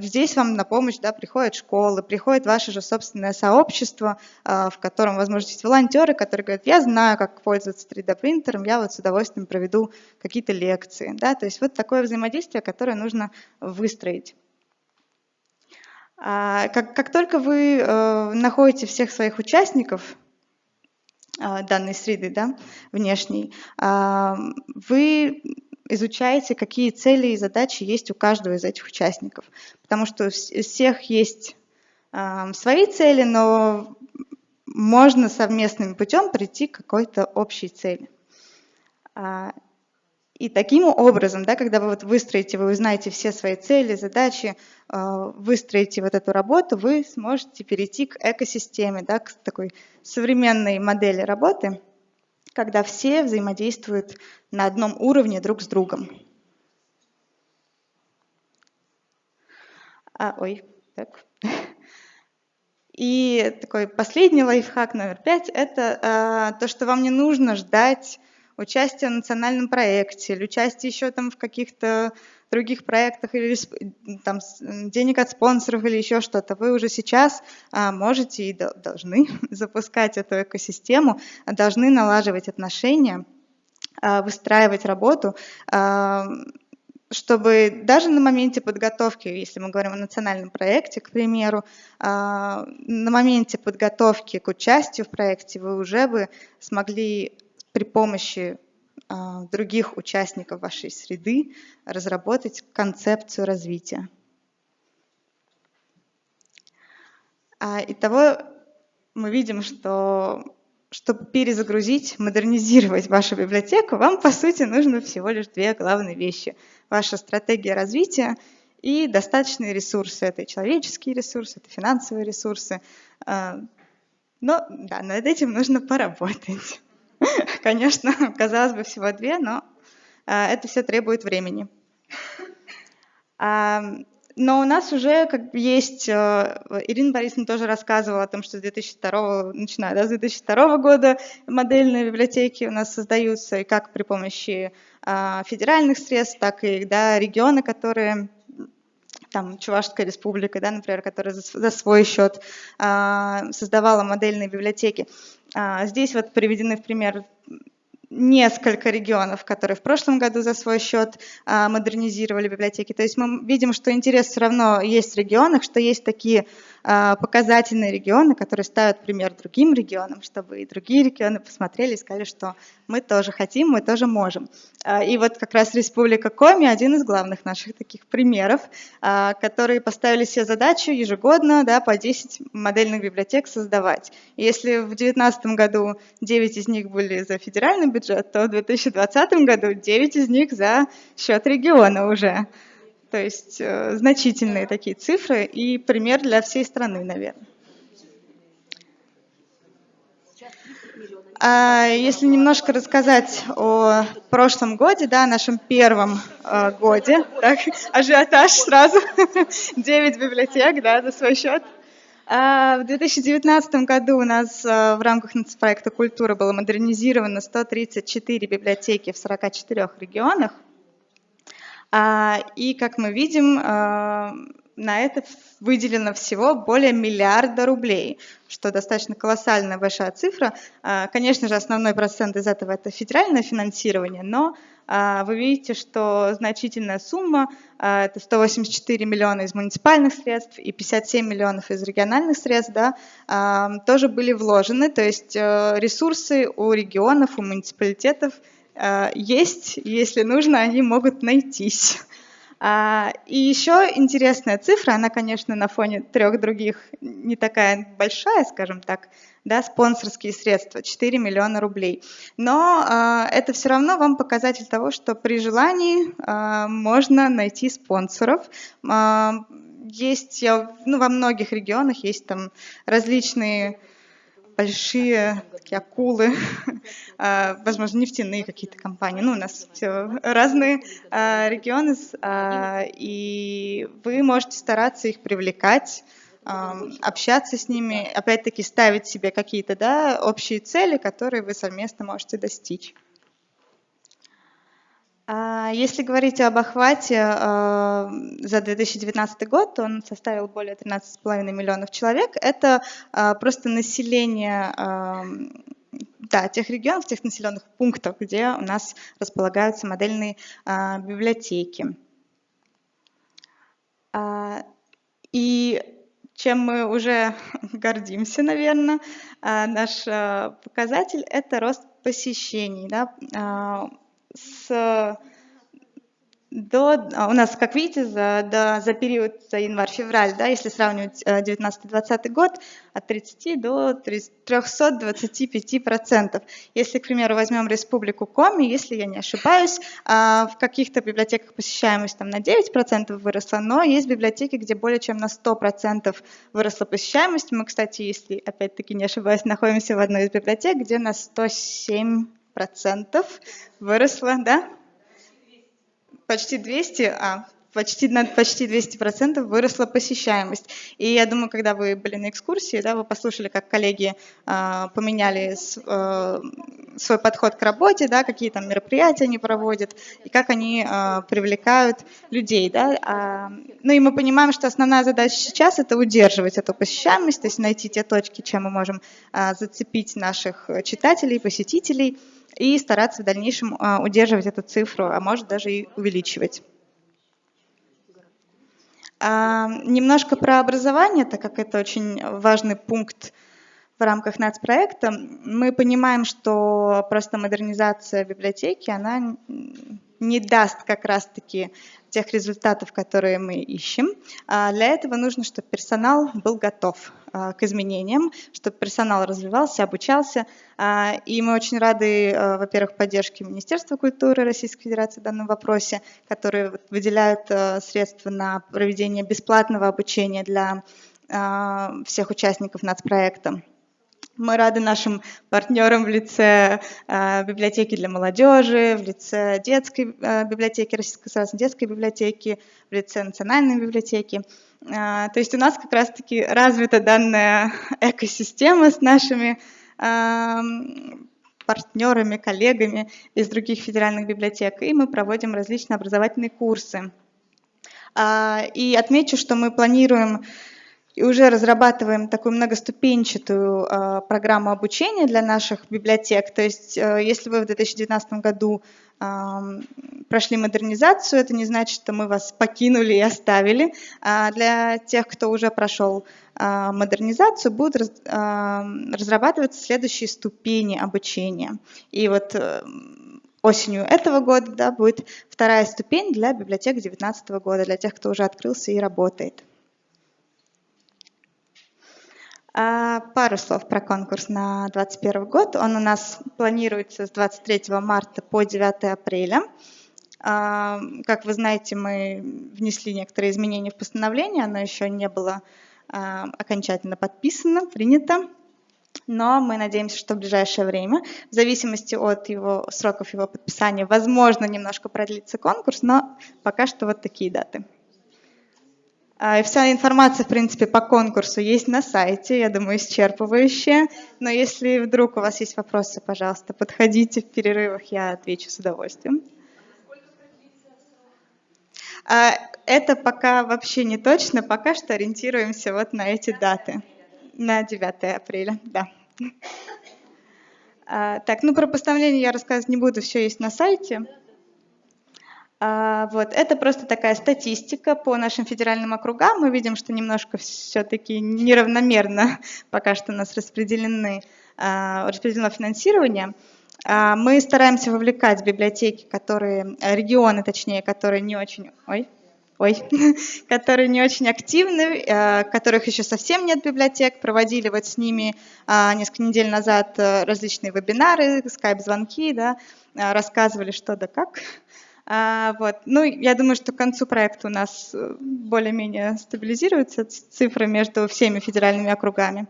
Здесь вам на помощь, да, приходят школы, приходит ваше же собственное сообщество, в котором, возможно, есть волонтеры, которые говорят, я знаю, как пользоваться 3D-принтером, я вот с удовольствием проведу какие-то лекции. Да? То есть вот такое взаимодействие, которое нужно выстроить. Как только вы находите всех своих участников данной среды, да, внешней, вы изучаете, какие цели и задачи есть у каждого из этих участников. Потому что у всех есть свои цели, но можно совместным путем прийти к какой-то общей цели. И таким образом, да, когда вы вот выстроите, вы узнаете все свои цели, задачи, выстроите вот эту работу, вы сможете перейти к экосистеме, да, к такой современной модели работы, когда все взаимодействуют на одном уровне друг с другом. И такой последний лайфхак номер 5 – это то, что вам не нужно ждать участие в национальном проекте или участие еще там в каких-то других проектах или там денег от спонсоров или еще что-то. Вы уже сейчас можете и должны запускать эту экосистему, должны налаживать отношения, выстраивать работу, чтобы даже на моменте подготовки, если мы говорим о национальном проекте, к примеру, на моменте подготовки к участию в проекте вы уже бы смогли при помощи других участников вашей среды разработать концепцию развития. Итого мы видим, что чтобы перезагрузить, модернизировать вашу библиотеку, вам, по сути, нужно всего лишь две главные вещи. Ваша стратегия развития и достаточные ресурсы. Это человеческие ресурсы, это финансовые ресурсы. Но да, над этим нужно поработать. Конечно, казалось бы, всего две, но это все требует времени. Но у нас уже есть, Ирина Борисовна тоже рассказывала о том, что с 2002, начиная, да, с 2002 года модельные библиотеки у нас создаются, и как при помощи федеральных средств, так и да, регионы, которые, там, Чувашская республика, да, например, которая за свой счет создавала модельные библиотеки. Здесь вот приведены в пример несколько регионов, которые в прошлом году за свой счет модернизировали библиотеки. То есть мы видим, что интерес все равно есть в регионах, что есть такие показательные регионы, которые ставят пример другим регионам, чтобы и другие регионы посмотрели и сказали, что мы тоже хотим, мы тоже можем. И вот как раз Республика Коми один из главных наших таких примеров, которые поставили себе задачу ежегодно, да, по 10 модельных библиотек создавать. И если в 2019 году 9 из них были за федеральный бюджет, то в 2020 году 9 из них за счет региона уже. То есть значительные такие цифры и пример для всей страны, наверное. Если немножко рассказать о прошлом годе, да, нашем первом годе, так, ажиотаж сразу, 9 библиотек, да, за свой счет. В 2019 году у нас в рамках нацпроекта «Культура» было модернизировано 134 библиотеки в 44 регионах. И, как мы видим, на это выделено всего более миллиарда рублей, что достаточно колоссальная большая цифра. Конечно же, основной процент из этого – это федеральное финансирование, но вы видите, что значительная сумма – это 184 миллиона из муниципальных средств и 57 миллионов из региональных средств, да, тоже были вложены. То есть ресурсы у регионов, у муниципалитетов есть, если нужно, они могут найтись. И еще интересная цифра, она, конечно, на фоне 3 других не такая большая, скажем так, да, спонсорские средства, 4 миллиона рублей. Но это все равно вам показатель того, что при желании можно найти спонсоров. Есть, во многих регионах есть там различные большие такие акулы, возможно, нефтяные какие-то компании. У нас все разные регионы, и вы можете стараться их привлекать, общаться с ними, опять-таки ставить себе какие-то, да, общие цели, которые вы совместно можете достичь. Если говорить об охвате за 2019 год, то он составил более 13,5 миллионов человек. Это просто население тех регионов, тех населенных пунктов, где у нас располагаются модельные библиотеки. И чем мы уже гордимся, наверное, наш показатель – это рост посещений. Да? У нас, как видите, за период, за январь-февраль, да, если сравнивать 19-20 год, от 30 до 325%. Если, к примеру, возьмем Республику Коми, если я не ошибаюсь, в каких-то библиотеках посещаемость там на 9% выросла, но есть библиотеки, где более чем на 100% выросла посещаемость. Мы, кстати, если, опять-таки, не ошибаюсь, находимся в одной из библиотек, где на 107% выросла, да? Почти 200% выросла посещаемость. И я думаю, когда вы были на экскурсии, да, вы послушали, как коллеги поменяли свой подход к работе, да, какие там мероприятия они проводят, и как они привлекают людей. Да. И мы понимаем, что основная задача сейчас – это удерживать эту посещаемость, то есть найти те точки, чем мы можем зацепить наших читателей, посетителей, и стараться в дальнейшем удерживать эту цифру, а может даже и увеличивать. Немножко про образование, так как это очень важный пункт в рамках нацпроекта. Мы понимаем, что просто модернизация библиотеки, она не даст как раз-таки тех результатов, которые мы ищем. Для этого нужно, чтобы персонал был готов к изменениям, чтобы персонал развивался, обучался. И мы очень рады, во-первых, поддержке Министерства культуры Российской Федерации в данном вопросе, которые выделяют средства на проведение бесплатного обучения для всех участников нацпроекта. Мы рады нашим партнерам в лице библиотеки для молодежи, в лице детской библиотеки, Российской государственной детской библиотеки, в лице национальной библиотеки. То есть у нас как раз-таки развита данная экосистема с нашими партнерами, коллегами из других федеральных библиотек, и мы проводим различные образовательные курсы. И отмечу, что мы планируем и уже разрабатываем такую многоступенчатую программу обучения для наших библиотек. То есть если вы в 2019 году прошли модернизацию, это не значит, что мы вас покинули и оставили. Для тех, кто уже прошел модернизацию, будут разрабатываться следующие ступени обучения. И вот осенью этого года, да, будет вторая ступень для библиотек 2019 года, для тех, кто уже открылся и работает. Пару слов про конкурс на 2021 год. Он у нас планируется с 23 марта по 9 апреля. Как вы знаете, мы внесли некоторые изменения в постановление, оно еще не было окончательно подписано, принято. Но мы надеемся, что в ближайшее время, в зависимости от сроков его подписания, возможно, немножко продлится конкурс, но пока что вот такие даты. И вся информация, в принципе, по конкурсу есть на сайте, я думаю, исчерпывающая. Но если вдруг у вас есть вопросы, пожалуйста, подходите в перерывах, я отвечу с удовольствием. Это пока вообще не точно, пока что ориентируемся вот на эти даты. На 9 апреля, да. Так, ну про поставление я рассказывать не буду, все есть на сайте. Вот, это просто такая статистика по нашим федеральным округам. Мы видим, что немножко все-таки неравномерно пока что у нас распределено финансирование. Мы стараемся вовлекать библиотеки, регионы, точнее, которые не очень, которые не очень активны, которых еще совсем нет библиотек. Проводили вот с ними несколько недель назад различные вебинары, скайп-звонки, да, рассказывали, что да как. Вот. Ну, я думаю, что к концу проекта у нас более-менее стабилизируются цифры между всеми федеральными округами.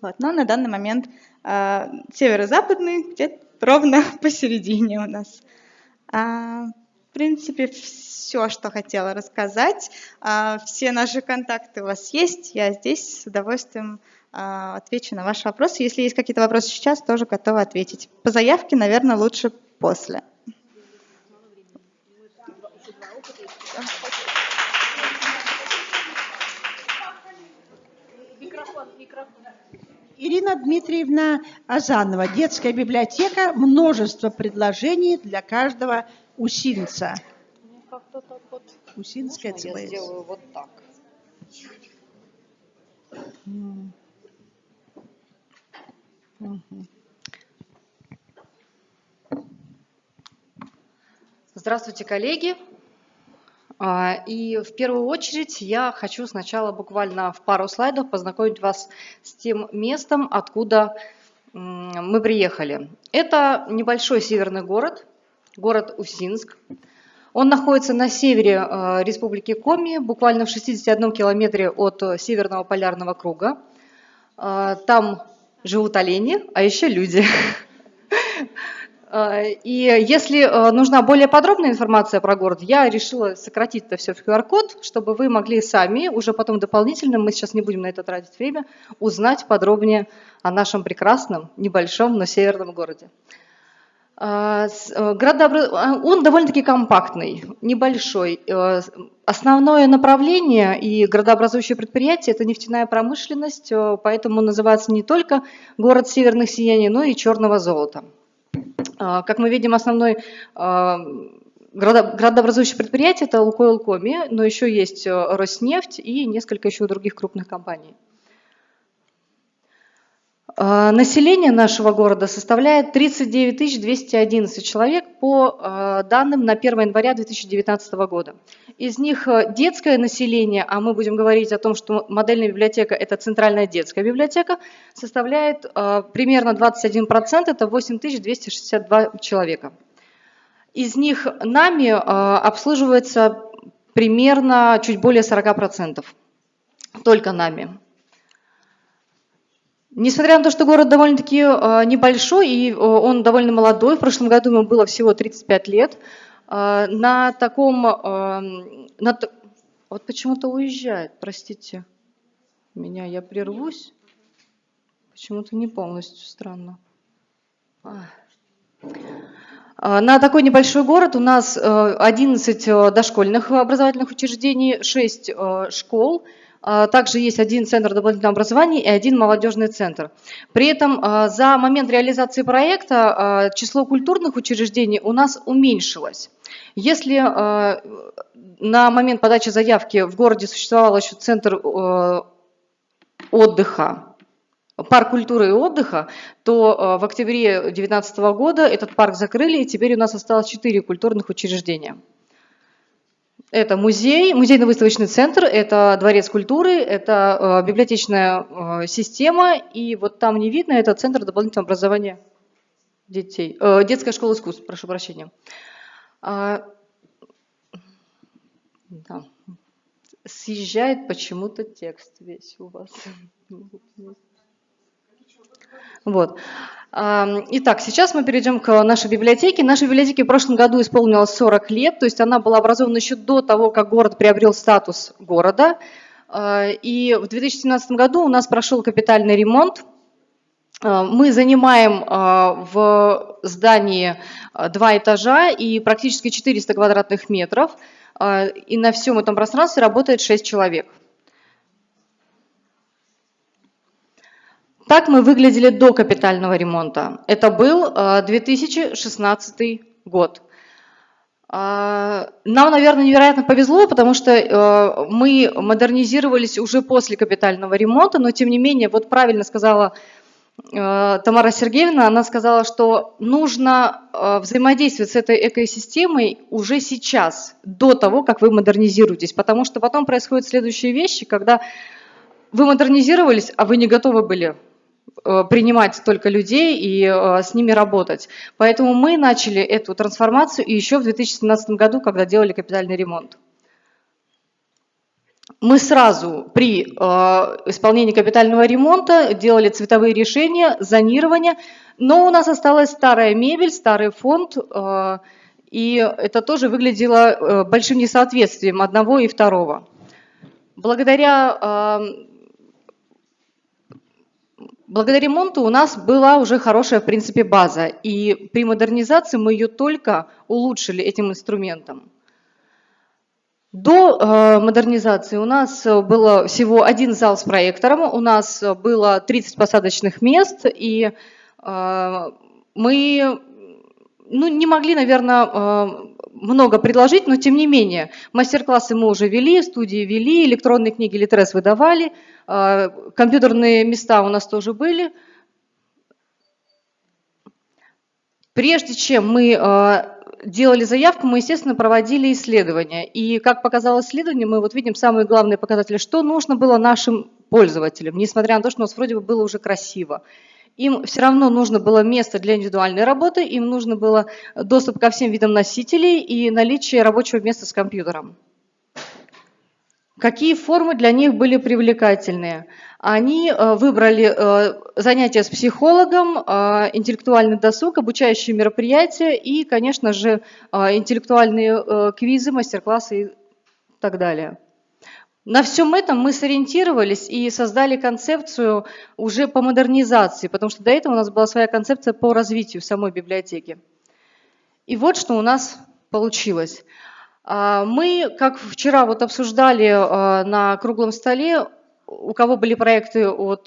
Вот. Но на данный момент северо-западный где-то ровно посередине у нас. В принципе, все, что хотела рассказать. Все наши контакты у вас есть. Я здесь с удовольствием отвечу на ваши вопросы. Если есть какие-то вопросы сейчас, тоже готова ответить. По заявке, наверное, лучше после. Ирина Дмитриевна Азанова, детская библиотека, множество предложений для каждого усинца. Усинская ЦБС. Я сделаю вот так. Здравствуйте, коллеги. И в первую очередь я хочу сначала буквально в пару слайдов познакомить вас с тем местом, откуда мы приехали. Это небольшой северный город, город Усинск. Он находится на севере Республики Коми, буквально в 61 километре от Северного полярного круга. Там живут олени, а еще люди. И если нужна более подробная информация про город, я решила сократить это все в QR-код, чтобы вы могли сами, уже потом дополнительно, мы сейчас не будем на это тратить время, узнать подробнее о нашем прекрасном, небольшом, но северном городе. Он довольно-таки компактный, небольшой. Основное направление и градообразующее предприятие – это нефтяная промышленность, поэтому называется не только город северных сияний, но и черного золота. Как мы видим, основной градообразующее предприятие – это Лукойл Коми, но еще есть Роснефть и несколько еще других крупных компаний. Население нашего города составляет 39 211 человек по данным на 1 января 2019 года. Из них детское население, а мы будем говорить о том, что модельная библиотека – это центральная детская библиотека, составляет примерно 21%, это 8262 человека. Из них нами обслуживается примерно чуть более 40%, только нами. Несмотря на то, что город довольно-таки небольшой и он довольно молодой, в прошлом году ему было всего 35 лет, на таком... Вот почему-то уезжает, простите меня, я прервусь. Почему-то не полностью, странно. На такой небольшой город у нас 11 дошкольных образовательных учреждений, 6 школ, также есть 1 центр дополнительного образования и 1 молодежный центр. При этом за момент реализации проекта число культурных учреждений у нас уменьшилось. Если на момент подачи заявки в городе существовал еще центр отдыха, парк культуры и отдыха, то в октябре 2019 года этот парк закрыли, и теперь у нас осталось 4 культурных учреждения. Это музей, музейно-выставочный центр, это дворец культуры, это библиотечная система, и вот там не видно, это центр дополнительного образования детей, детская школа искусств, прошу прощения. Да. Съезжает почему-то текст весь у вас. Вот. Итак, сейчас мы перейдем к нашей библиотеке. Нашей библиотеке в прошлом году исполнилось 40 лет, то есть она была образована еще до того, как город приобрел статус города. И в 2017 году у нас прошел капитальный ремонт. Мы занимаем в здании 2 этажа и практически 400 квадратных метров. И на всем этом пространстве работает 6 человек. Так мы выглядели до капитального ремонта. Это был 2016 год. Нам, наверное, невероятно повезло, потому что мы модернизировались уже после капитального ремонта, но тем не менее, вот правильно сказала Тамара Сергеевна, она сказала, что нужно взаимодействовать с этой экосистемой уже сейчас, до того, как вы модернизируетесь, потому что потом происходят следующие вещи, когда вы модернизировались, а вы не готовы были принимать столько людей и с ними работать. Поэтому мы начали эту трансформацию еще в 2017 году, когда делали капитальный ремонт. Мы сразу при исполнении капитального ремонта делали цветовые решения, зонирование, но у нас осталась старая мебель, старый фонд, и это тоже выглядело большим несоответствием одного и второго. Благодаря ремонту у нас была уже хорошая, в принципе, база, и при модернизации мы ее только улучшили этим инструментом. До модернизации у нас было всего 1 зал с проектором, у нас было 30 посадочных мест, и мы не могли, наверное, много предложить, но тем не менее, мастер-классы мы уже вели, студии вели, электронные книги Литрес выдавали, компьютерные места у нас тоже были. Прежде чем мы делали заявку, мы, естественно, проводили исследования. И, как показало исследование, мы вот видим самые главные показатели, что нужно было нашим пользователям, несмотря на то, что у нас вроде бы было уже красиво. Им все равно нужно было место для индивидуальной работы, им нужно было доступ ко всем видам носителей и наличие рабочего места с компьютером. Какие формы для них были привлекательные? Они выбрали занятия с психологом, интеллектуальный досуг, обучающие мероприятия и, конечно же, интеллектуальные квизы, мастер-классы и так далее. На всем этом мы сориентировались и создали концепцию уже по модернизации, потому что до этого у нас была своя концепция по развитию самой библиотеки. И вот что у нас получилось. Мы, как вчера вот обсуждали на круглом столе, у кого были проекты от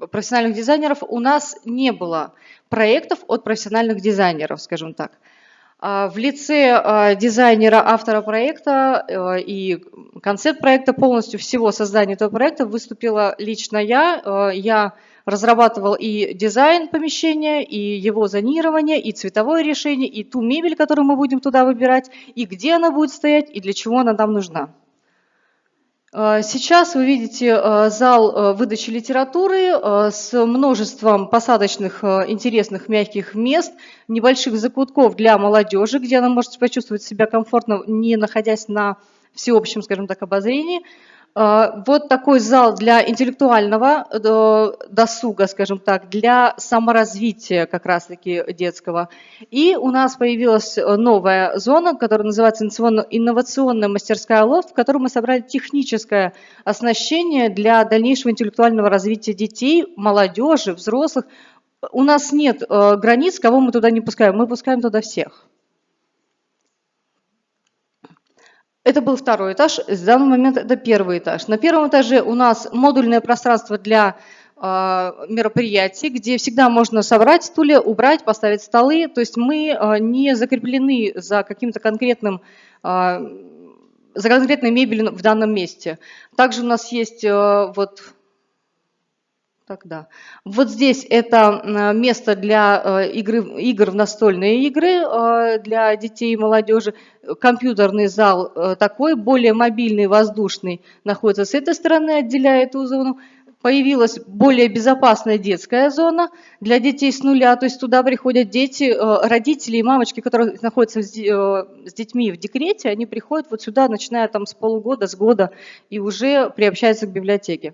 профессиональных дизайнеров, у нас не было проектов от профессиональных дизайнеров, скажем так. В лице дизайнера, автора проекта и концепт проекта, полностью всего создания этого проекта выступила лично я. Я разрабатывал и дизайн помещения, и его зонирование, и цветовое решение, и ту мебель, которую мы будем туда выбирать, и где она будет стоять, и для чего она нам нужна. Сейчас вы видите зал выдачи литературы с множеством посадочных интересных мягких мест, небольших закутков для молодежи, где она может почувствовать себя комфортно, не находясь на всеобщем, скажем так, обозрении. Вот такой зал для интеллектуального досуга, скажем так, для саморазвития как раз-таки детского. И у нас появилась новая зона, которая называется инновационная мастерская «Лофт», в которой мы собрали техническое оснащение для дальнейшего интеллектуального развития детей, молодежи, взрослых. У нас нет границ, кого мы туда не пускаем, мы пускаем туда всех. Это был второй этаж, в данный момент это первый этаж. На первом этаже у нас модульное пространство для мероприятий, где всегда можно собрать стулья, убрать, поставить столы. То есть мы не закреплены за каким-то конкретным, за конкретной мебелью в данном месте. Также у нас есть вот здесь это место для игр в настольные игры для детей и молодежи. Компьютерный зал такой, более мобильный, воздушный, находится с этой стороны, отделяя эту зону. Появилась более безопасная детская зона для детей с нуля, то есть туда приходят дети, родители и мамочки, которые находятся с детьми в декрете, они приходят вот сюда, начиная там с полугода, с года, и уже приобщаются к библиотеке.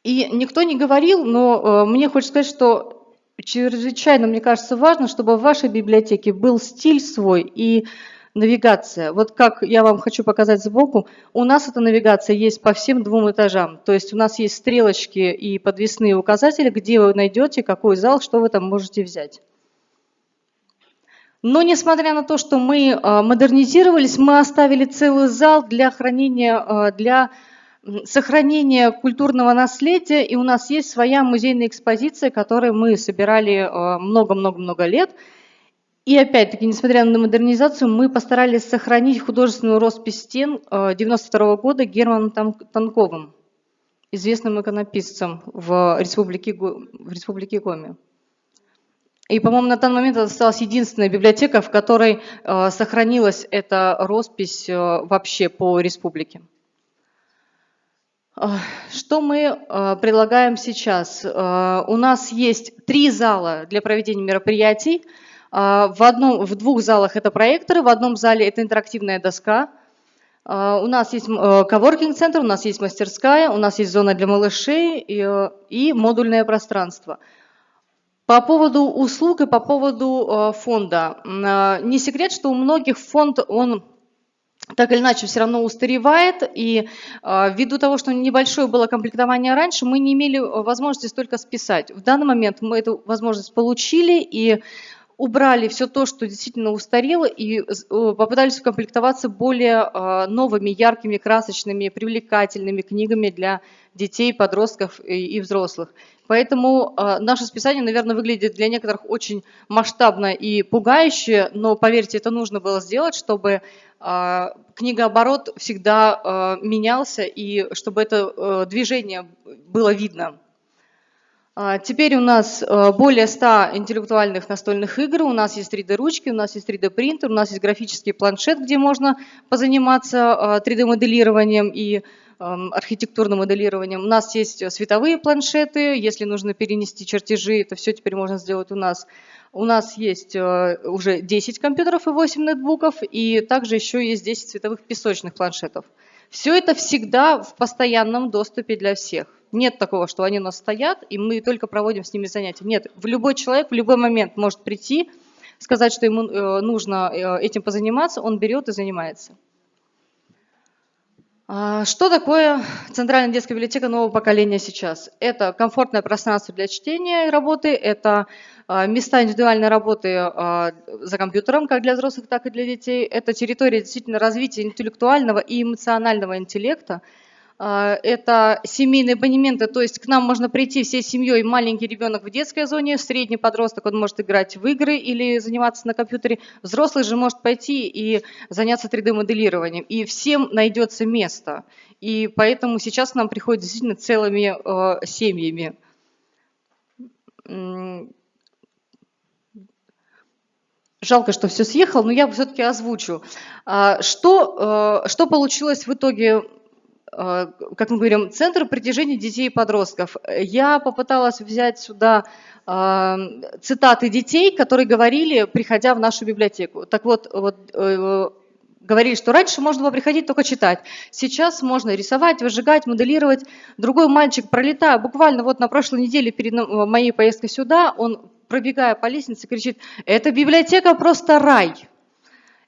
И никто не говорил, но мне хочется сказать, что чрезвычайно, мне кажется, важно, чтобы в вашей библиотеке был стиль свой и навигация. Вот как я вам хочу показать сбоку, у нас эта навигация есть по всем 2 этажам. То есть у нас есть стрелочки и подвесные указатели, где вы найдете, какой зал, что вы там можете взять. Но несмотря на то, что мы модернизировались, мы оставили целый зал для хранения, для сохранения культурного наследия, и у нас есть своя музейная экспозиция, которую мы собирали много-много-много лет. И опять-таки, несмотря на модернизацию, мы постарались сохранить художественную роспись стен 1992 года Германом Танковым, известным иконописцем в Республике Коми. И, по-моему, на данный момент это осталась единственная библиотека, в которой сохранилась эта роспись вообще по республике. Что мы предлагаем сейчас? У нас есть 3 зала для проведения мероприятий. В 2 залах это проекторы, в одном зале это интерактивная доска. У нас есть коворкинг-центр, у нас есть мастерская, у нас есть зона для малышей и модульное пространство. По поводу услуг и по поводу фонда. Не секрет, что у многих фонд, он так или иначе все равно устаревает, и ввиду того, что небольшое было комплектование раньше, мы не имели возможности столько списать. В данный момент мы эту возможность получили и убрали все то, что действительно устарело, и попытались укомплектоваться более новыми, яркими, красочными, привлекательными книгами для детей, подростков и взрослых. Поэтому наше списание, наверное, выглядит для некоторых очень масштабно и пугающе, но, поверьте, это нужно было сделать, чтобы книгооборот всегда менялся и чтобы это движение было видно. Теперь у нас более 100 интеллектуальных настольных игр, у нас есть 3D-ручки, у нас есть 3D-принтер, у нас есть графический планшет, где можно позаниматься 3D-моделированием и архитектурным моделированием. У нас есть световые планшеты, если нужно перенести чертежи, это все теперь можно сделать у нас. У нас есть уже 10 компьютеров и 8 ноутбуков, и также еще есть 10 световых песочных планшетов. Все это всегда в постоянном доступе для всех. Нет такого, что они у нас стоят, и мы только проводим с ними занятия. Нет, любой человек в любой момент может прийти, сказать, что ему нужно этим позаниматься, он берет и занимается. Что такое Центральная детская библиотека нового поколения сейчас? Это комфортное пространство для чтения и работы, это места индивидуальной работы за компьютером, как для взрослых, так и для детей. Это территория действительно развития интеллектуального и эмоционального интеллекта. Это семейные абонементы, то есть к нам можно прийти всей семьей, маленький ребенок в детской зоне, средний подросток, он может играть в игры или заниматься на компьютере, взрослый же может пойти и заняться 3D-моделированием, и всем найдется место. И поэтому сейчас к нам приходят действительно целыми семьями. Жалко, что все съехало, но я все-таки озвучу. Что получилось в итоге? Как мы говорим, центр притяжения детей и подростков. Я попыталась взять сюда цитаты детей, которые говорили, приходя в нашу библиотеку. Так вот, говорили, что раньше можно было приходить только читать. Сейчас можно рисовать, выжигать, моделировать. Другой мальчик, пролетая, буквально вот на прошлой неделе перед моей поездкой сюда, он, пробегая по лестнице, кричит: «Эта библиотека просто рай».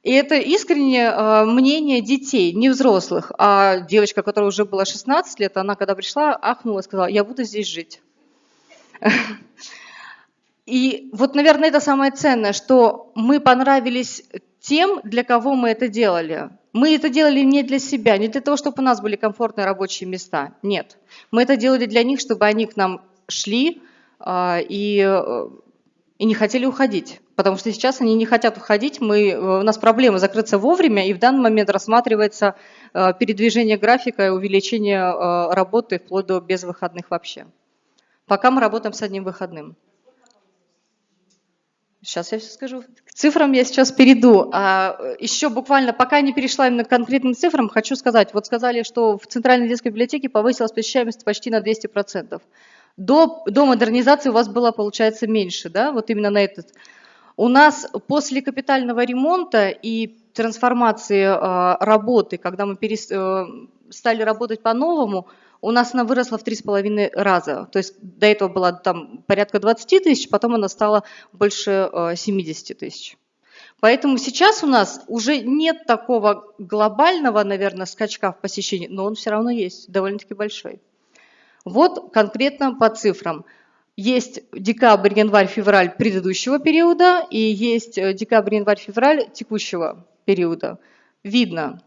И это искреннее мнение детей, не взрослых. А девочка, которая уже была 16 лет, она когда пришла, ахнула и сказала: «Я буду здесь жить». И вот, наверное, это самое ценное, что мы понравились тем, для кого мы это делали. Мы это делали не для себя, не для того, чтобы у нас были комфортные рабочие места. Нет. Мы это делали для них, чтобы они к нам шли и не хотели уходить. Потому что сейчас они не хотят уходить, у нас проблема закрыться вовремя, и в данный момент рассматривается передвижение графика и увеличение работы вплоть до без выходных вообще. Пока мы работаем с одним выходным. Сейчас я все скажу. К цифрам я сейчас перейду. Еще буквально, пока не перешла именно к конкретным цифрам, хочу сказать. Вот сказали, что в Центральной детской библиотеке повысилась посещаемость почти на 200%. До модернизации у вас было, получается, меньше, да? Вот именно на этот. У нас после капитального ремонта и трансформации работы, когда мы стали работать по-новому, у нас она выросла в 3,5 раза. То есть до этого была там порядка 20 тысяч, потом она стала больше 70 тысяч. Поэтому сейчас у нас уже нет такого глобального, наверное, скачка в посещении, но он все равно есть, довольно-таки большой. Вот конкретно по цифрам. Есть декабрь, январь, февраль предыдущего периода и есть декабрь, январь, февраль текущего периода. Видно,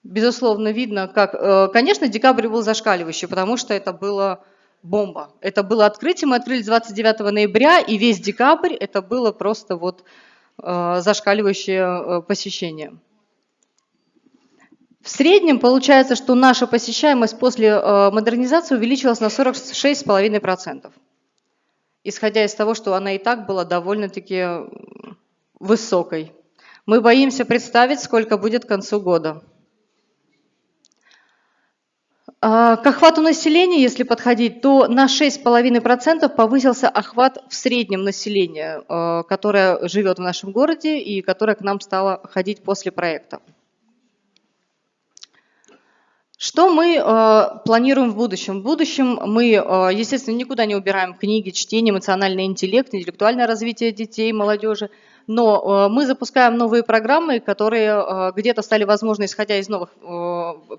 безусловно, видно, как, конечно, декабрь был зашкаливающий, потому что это было бомба. Это было открытие, мы открыли 29 ноября, и весь декабрь это было просто вот зашкаливающее посещение. В среднем получается, что наша посещаемость после модернизации увеличилась на 46,5%, исходя из того, что она и так была довольно-таки высокой. Мы боимся представить, сколько будет к концу года. К охвату населения, если подходить, то на 6,5% повысился охват в среднем населения, которое живет в нашем городе и которое к нам стало ходить после проекта. Что мы планируем в будущем? В будущем мы, естественно, никуда не убираем книги, чтение, эмоциональный интеллект, интеллектуальное развитие детей, молодежи. Но мы запускаем новые программы, которые где-то стали возможны, исходя из новых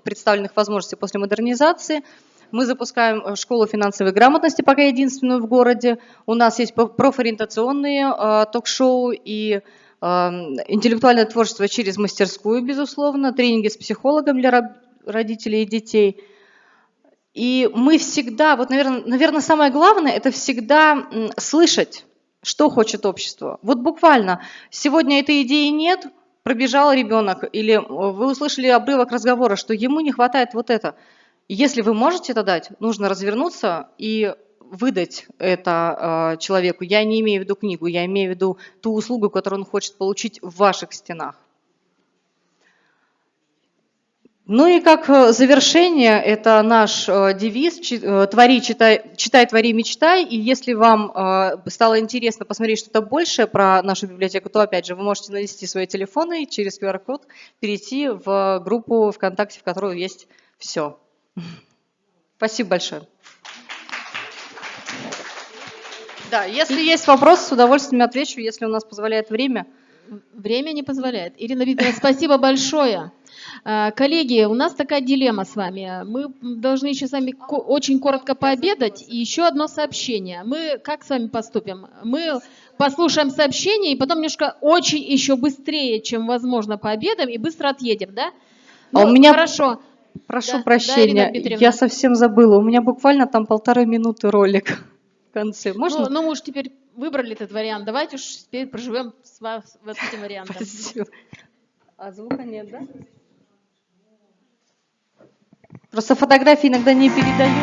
представленных возможностей после модернизации. Мы запускаем школу финансовой грамотности, пока единственную в городе. У нас есть профориентационные ток-шоу и интеллектуальное творчество через мастерскую, безусловно, тренинги с психологом для родителей и детей. И мы всегда, вот, наверное, самое главное, это всегда слышать, что хочет общество. Вот буквально, сегодня этой идеи нет, пробежал ребенок, или вы услышали обрывок разговора, что ему не хватает вот это. Если вы можете это дать, нужно развернуться и выдать это человеку. Я не имею в виду книгу, я имею в виду ту услугу, которую он хочет получить в ваших стенах. Ну и как завершение, это наш девиз «Твори, читай, твори, мечтай». И если вам стало интересно посмотреть что-то большее про нашу библиотеку, то, опять же, вы можете навести свои телефоны и через QR-код перейти в группу ВКонтакте, в которой есть все. Спасибо большое. Да, если есть вопрос, с удовольствием отвечу, если у нас позволяет время. Время не позволяет. Ирина Викторовна, спасибо большое. Коллеги, у нас такая дилемма с вами. Мы должны еще с вами очень коротко пообедать. И еще одно сообщение. Мы как с вами поступим? Мы послушаем сообщение и потом немножко очень еще быстрее, чем возможно, пообедаем и быстро отъедем, да? А у меня... Хорошо. Прошу прощения, я совсем забыла. У меня буквально там 1,5 минуты ролик в конце. Можно? Ну, мы уж теперь выбрали этот вариант. Давайте уж теперь проживем с этим вариантом. Спасибо. А звука нет, да? Просто фотографии иногда не передают.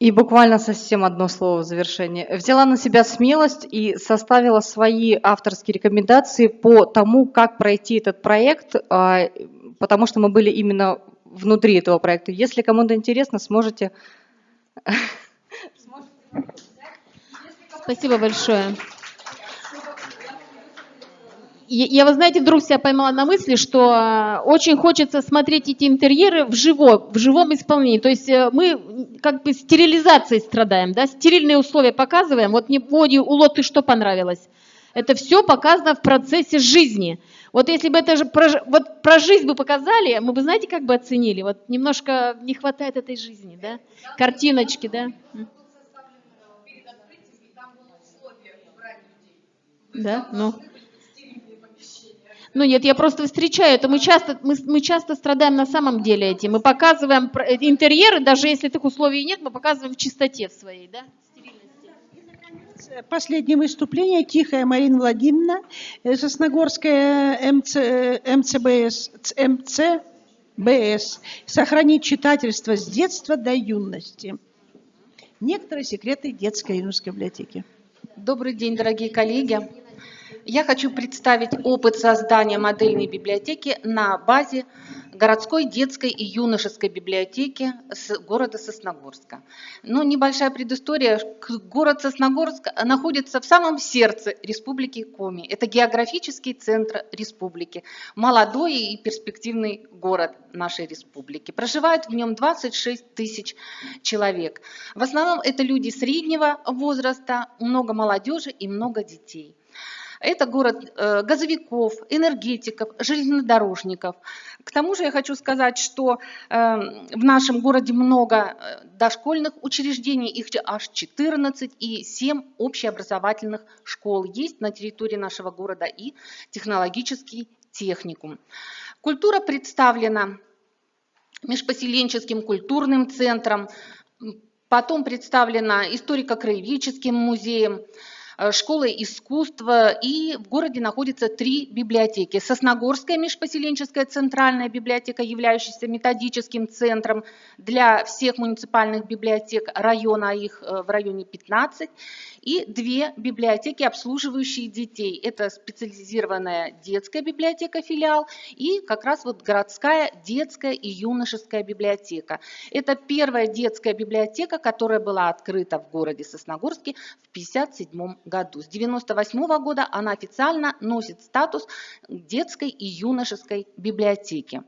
И буквально совсем одно слово в завершение. Взяла на себя смелость и составила свои авторские рекомендации по тому, как пройти этот проект, потому что мы были именно внутри этого проекта. Если кому-то интересно, сможете... Спасибо большое. Вы знаете, вдруг себя поймала на мысли, что очень хочется смотреть эти интерьеры в живом исполнении. То есть мы как бы стерилизацией страдаем, да, стерильные условия показываем. Вот мне Боди, Улот, что понравилось? Это все показано в процессе жизни. Вот если бы это же про жизнь бы показали, мы бы, знаете, как бы оценили. Вот немножко не хватает этой жизни, да? Картиночки, да? Да, ну. Ну нет, я просто встречаю это. Мы часто страдаем на самом деле этим. Мы показываем интерьеры, даже если таких условий нет, мы показываем в чистоте своей, да? Последнее выступление. Тихая Марина Владимировна, Сосногорская МЦБС. Сохранить читательство с детства до юности. Некоторые секреты детской и юношеской библиотеки. Добрый день, дорогие коллеги. Я хочу представить опыт создания модельной библиотеки на базе городской детской и юношеской библиотеки города Сосногорска. Ну, небольшая предыстория. Город Сосногорск находится в самом сердце Республики Коми. Это географический центр республики. Молодой и перспективный город нашей республики. Проживает в нем 26 тысяч человек. В основном это люди среднего возраста, много молодежи и много детей. Это город газовиков, энергетиков, железнодорожников. К тому же я хочу сказать, что в нашем городе много дошкольных учреждений, их аж 14, и 7 общеобразовательных школ есть на территории нашего города и технологический техникум. Культура представлена межпоселенческим культурным центром, потом представлена историко-краеведческим музеем, школой искусства, и в городе находится 3 библиотеки. Сосногорская межпоселенческая центральная библиотека, являющаяся методическим центром для всех муниципальных библиотек района, их в районе 15, и 2 библиотеки, обслуживающие детей. Это специализированная детская библиотека, филиал, и как раз вот городская детская и юношеская библиотека. Это первая детская библиотека, которая была открыта в городе Сосногорске в 1957 году. С 1998 года она официально носит статус детской и юношеской библиотеки.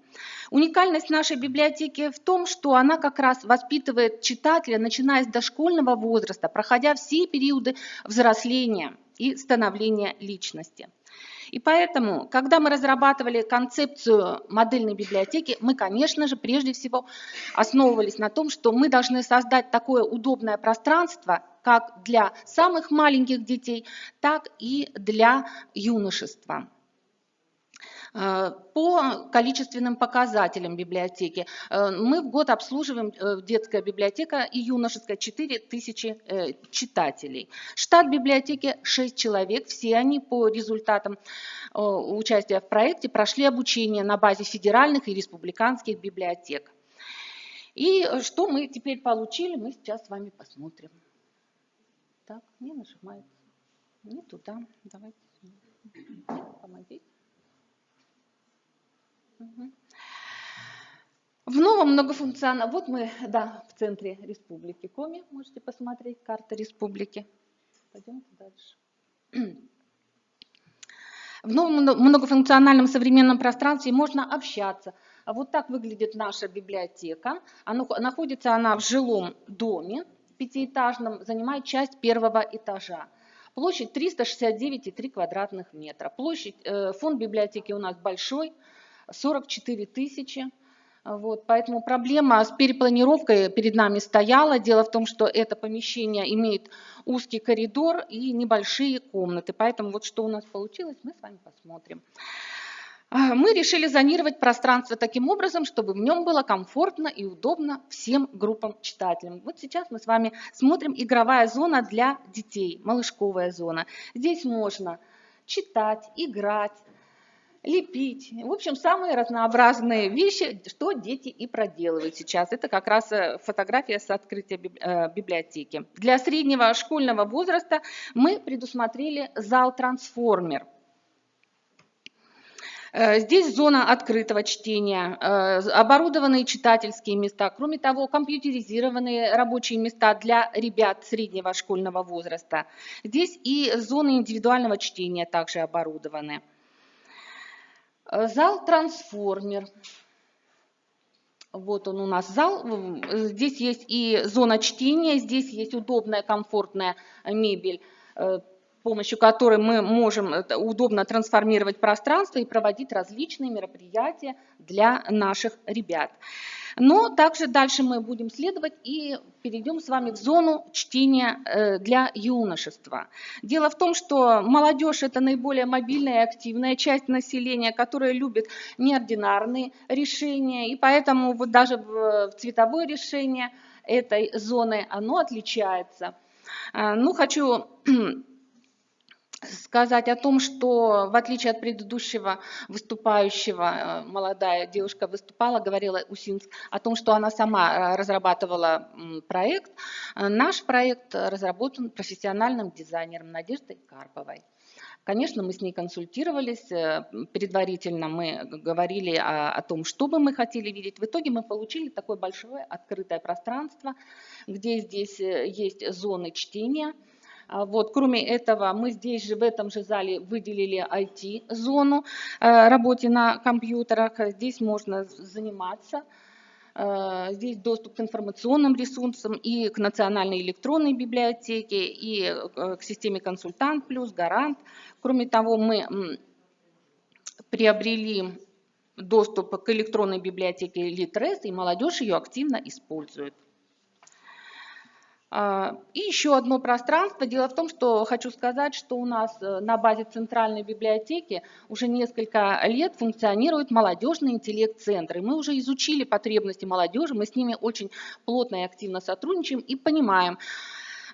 Уникальность нашей библиотеки в том, что она как раз воспитывает читателя, начиная с дошкольного возраста, проходя все периоды взросления и становления личности. И поэтому, когда мы разрабатывали концепцию модельной библиотеки, мы, конечно же, прежде всего основывались на том, что мы должны создать такое удобное пространство, как для самых маленьких детей, так и для юношества. По количественным показателям библиотеки мы в год обслуживаем, детская библиотека и юношеская, 4000 читателей. Штат библиотеки 6 человек, все они по результатам участия в проекте прошли обучение на базе федеральных и республиканских библиотек. И что мы теперь получили, мы сейчас с вами посмотрим. Так, не нажимается, не туда, давайте, помогите. В новом многофункциональном, вот мы, да, в центре Республики Коми, можете посмотреть, карта республики. Пойдемте дальше. В новом многофункциональном современном пространстве можно общаться. Вот так выглядит наша библиотека. Находится она в жилом доме, 5-этажном, занимает часть 1-го этажа. Площадь 369,3 квадратных метра. Фонд библиотеки у нас большой, 44 тысячи. Вот, поэтому проблема с перепланировкой перед нами стояла. Дело в том, что это помещение имеет узкий коридор и небольшие комнаты. Поэтому вот что у нас получилось, мы с вами посмотрим. Мы решили зонировать пространство таким образом, чтобы в нем было комфортно и удобно всем группам читателям. Вот сейчас мы с вами смотрим игровая зона для детей, малышковая зона. Здесь можно читать, играть, лепить. В общем, самые разнообразные вещи, что дети и проделывают сейчас. Это как раз фотография с открытия библиотеки. Для среднего школьного возраста мы предусмотрели зал-трансформер. Здесь зона открытого чтения, оборудованные читательские места, кроме того, компьютеризированные рабочие места для ребят среднего школьного возраста. Здесь и зоны индивидуального чтения также оборудованы. Зал-трансформер. Вот он у нас зал. Здесь есть и зона чтения, здесь есть удобная, комфортная мебель, с помощью которой мы можем удобно трансформировать пространство и проводить различные мероприятия для наших ребят. Но также дальше мы будем следовать и перейдем с вами в зону чтения для юношества. Дело в том, что молодежь – это наиболее мобильная и активная часть населения, которая любит неординарные решения, и поэтому вот даже цветовое решение этой зоны, оно отличается. Ну, хочу сказать о том, что в отличие от предыдущего выступающего, молодая девушка выступала, говорила Усинск о том, что она сама разрабатывала проект. Наш проект разработан профессиональным дизайнером Надеждой Карповой. Конечно, мы с ней консультировались, предварительно мы говорили о том, что бы мы хотели видеть. В итоге мы получили такое большое открытое пространство, где здесь есть зоны чтения. Вот, кроме этого, мы здесь же, в этом же зале выделили IT-зону, работе на компьютерах. Здесь можно заниматься. Здесь доступ к информационным ресурсам и к национальной электронной библиотеке, и к системе «Консультант плюс», «Гарант». Кроме того, мы приобрели доступ к электронной библиотеке Литрес, и молодежь ее активно использует. И еще одно пространство. Дело в том, что хочу сказать, что у нас на базе Центральной библиотеки уже несколько лет функционирует молодежный интеллект-центр. И мы уже изучили потребности молодежи, мы с ними очень плотно и активно сотрудничаем и понимаем,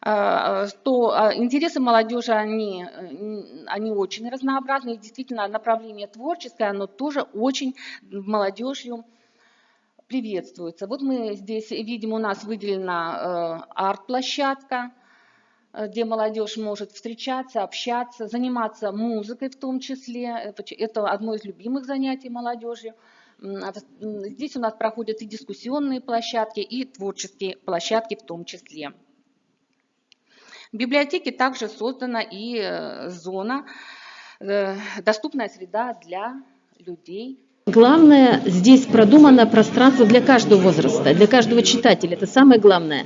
что интересы молодежи, они очень разнообразны. И действительно, направление творческое, оно тоже очень молодежью приветствуется. Вот мы здесь видим, у нас выделена арт-площадка, где молодежь может встречаться, общаться, заниматься музыкой в том числе. Это одно из любимых занятий молодежи. Здесь у нас проходят и дискуссионные площадки, и творческие площадки в том числе. В библиотеке также создана и зона «Доступная среда для людей». Главное, здесь продумано пространство для каждого возраста, для каждого читателя. Это самое главное.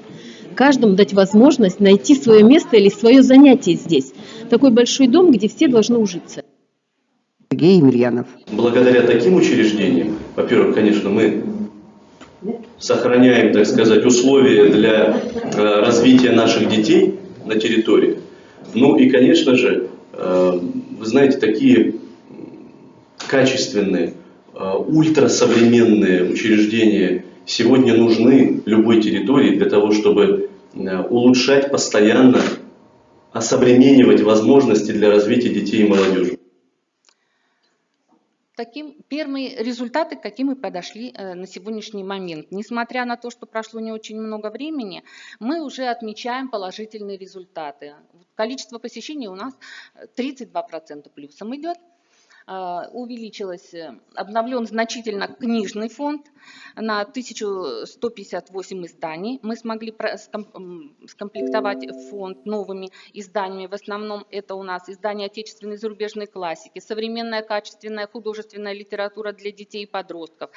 Каждому дать возможность найти свое место или свое занятие здесь. Такой большой дом, где все должны ужиться. Сергей Емельянов. Благодаря таким учреждениям, во-первых, конечно, мы сохраняем, так сказать, условия для развития наших детей на территории. Ну и, конечно же, вы знаете, такие качественные, ультрасовременные учреждения сегодня нужны любой территории для того, чтобы улучшать постоянно, осовременивать возможности для развития детей и молодежи. Первые результаты, к каким мы подошли на сегодняшний момент. Несмотря на то, что прошло не очень много времени, мы уже отмечаем положительные результаты. Количество посещений у нас 32% плюсом идет. Обновлен значительно книжный фонд на 1158 изданий. Мы смогли скомплектовать фонд новыми изданиями. В основном это у нас издания отечественной и зарубежной классики, современная качественная художественная литература для детей и подростков,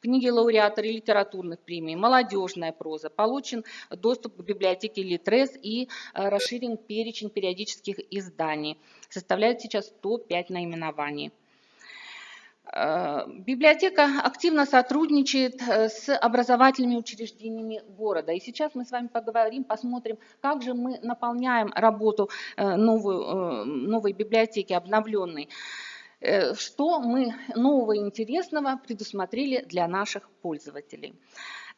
книги лауреата литературных премий, молодежная проза. Получен доступ к библиотеке Литрес и расширен перечень периодических изданий. Составляет сейчас 105 наименований. Библиотека активно сотрудничает с образовательными учреждениями города. И сейчас мы с вами поговорим, посмотрим, как же мы наполняем работу новой библиотеки, обновленной. Что мы нового и интересного предусмотрели для наших пользователей.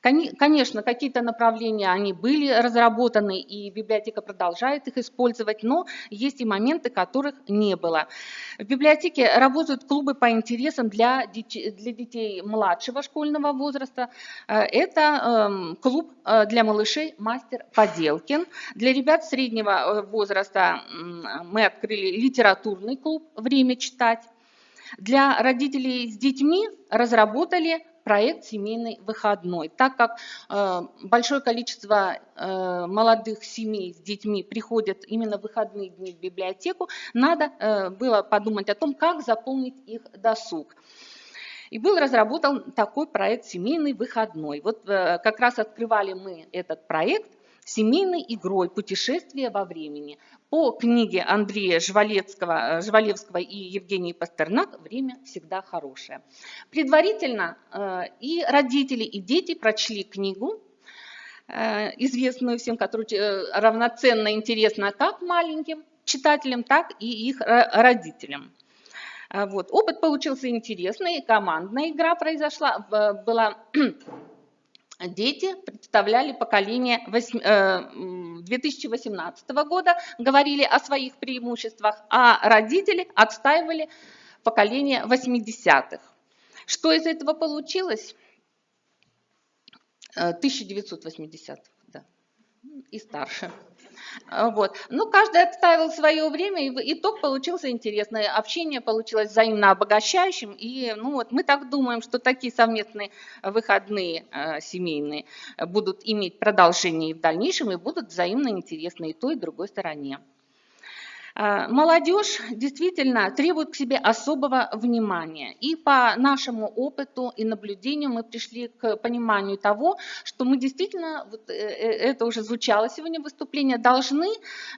Конечно, какие-то направления, они были разработаны, и библиотека продолжает их использовать, но есть и моменты, которых не было. В библиотеке работают клубы по интересам для детей младшего школьного возраста. Это клуб для малышей «Мастер Поделкин». Для ребят среднего возраста мы открыли литературный клуб «Время читать». Для родителей с детьми разработали проект «Семейный выходной». Так как большое количество молодых семей с детьми приходят именно в выходные дни в библиотеку, надо было подумать о том, как заполнить их досуг. И был разработан такой проект «Семейный выходной». Вот как раз открывали мы этот проект семейной игрой «Путешествие во времени» по книге Андрея Жвалевского и Евгении Пастернак «Время всегда хорошее». Предварительно и родители, и дети прочли книгу, известную всем, которая равноценно интересна как маленьким читателям, так и их родителям. Вот. Опыт получился интересный, командная игра произошла, была... Дети представляли поколение 2018 года, говорили о своих преимуществах, а родители отстаивали поколение 80-х. Что из этого получилось? 1980-х, да, и старше. Вот. Ну, каждый отстаивал свое время, и итог получился интересный. Общение получилось взаимно обогащающим. И ну, вот, мы так думаем, что такие совместные выходные семейные будут иметь продолжение и в дальнейшем, и будут взаимно интересны и той, и другой стороне. Молодежь действительно требует к себе особого внимания. И по нашему опыту и наблюдению мы пришли к пониманию того, что мы действительно, вот это уже звучало сегодня в выступлении, должны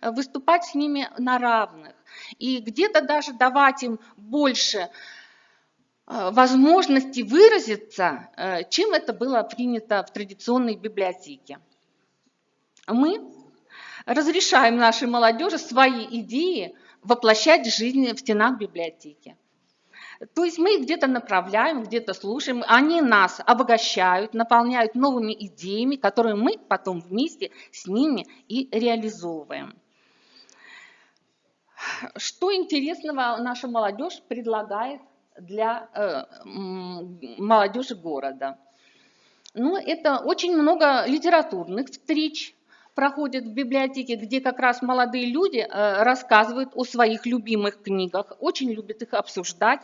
выступать с ними на равных. И где-то даже давать им больше возможности выразиться, чем это было принято в традиционной библиотеке. Мы разрешаем нашей молодежи свои идеи воплощать в жизнь в стенах библиотеки. То есть мы их где-то направляем, где-то слушаем, они нас обогащают, наполняют новыми идеями, которые мы потом вместе с ними и реализовываем. Что интересного наша молодежь предлагает для молодежи города? Ну, это очень много литературных встреч проходят в библиотеке, где как раз молодые люди рассказывают о своих любимых книгах, очень любят их обсуждать.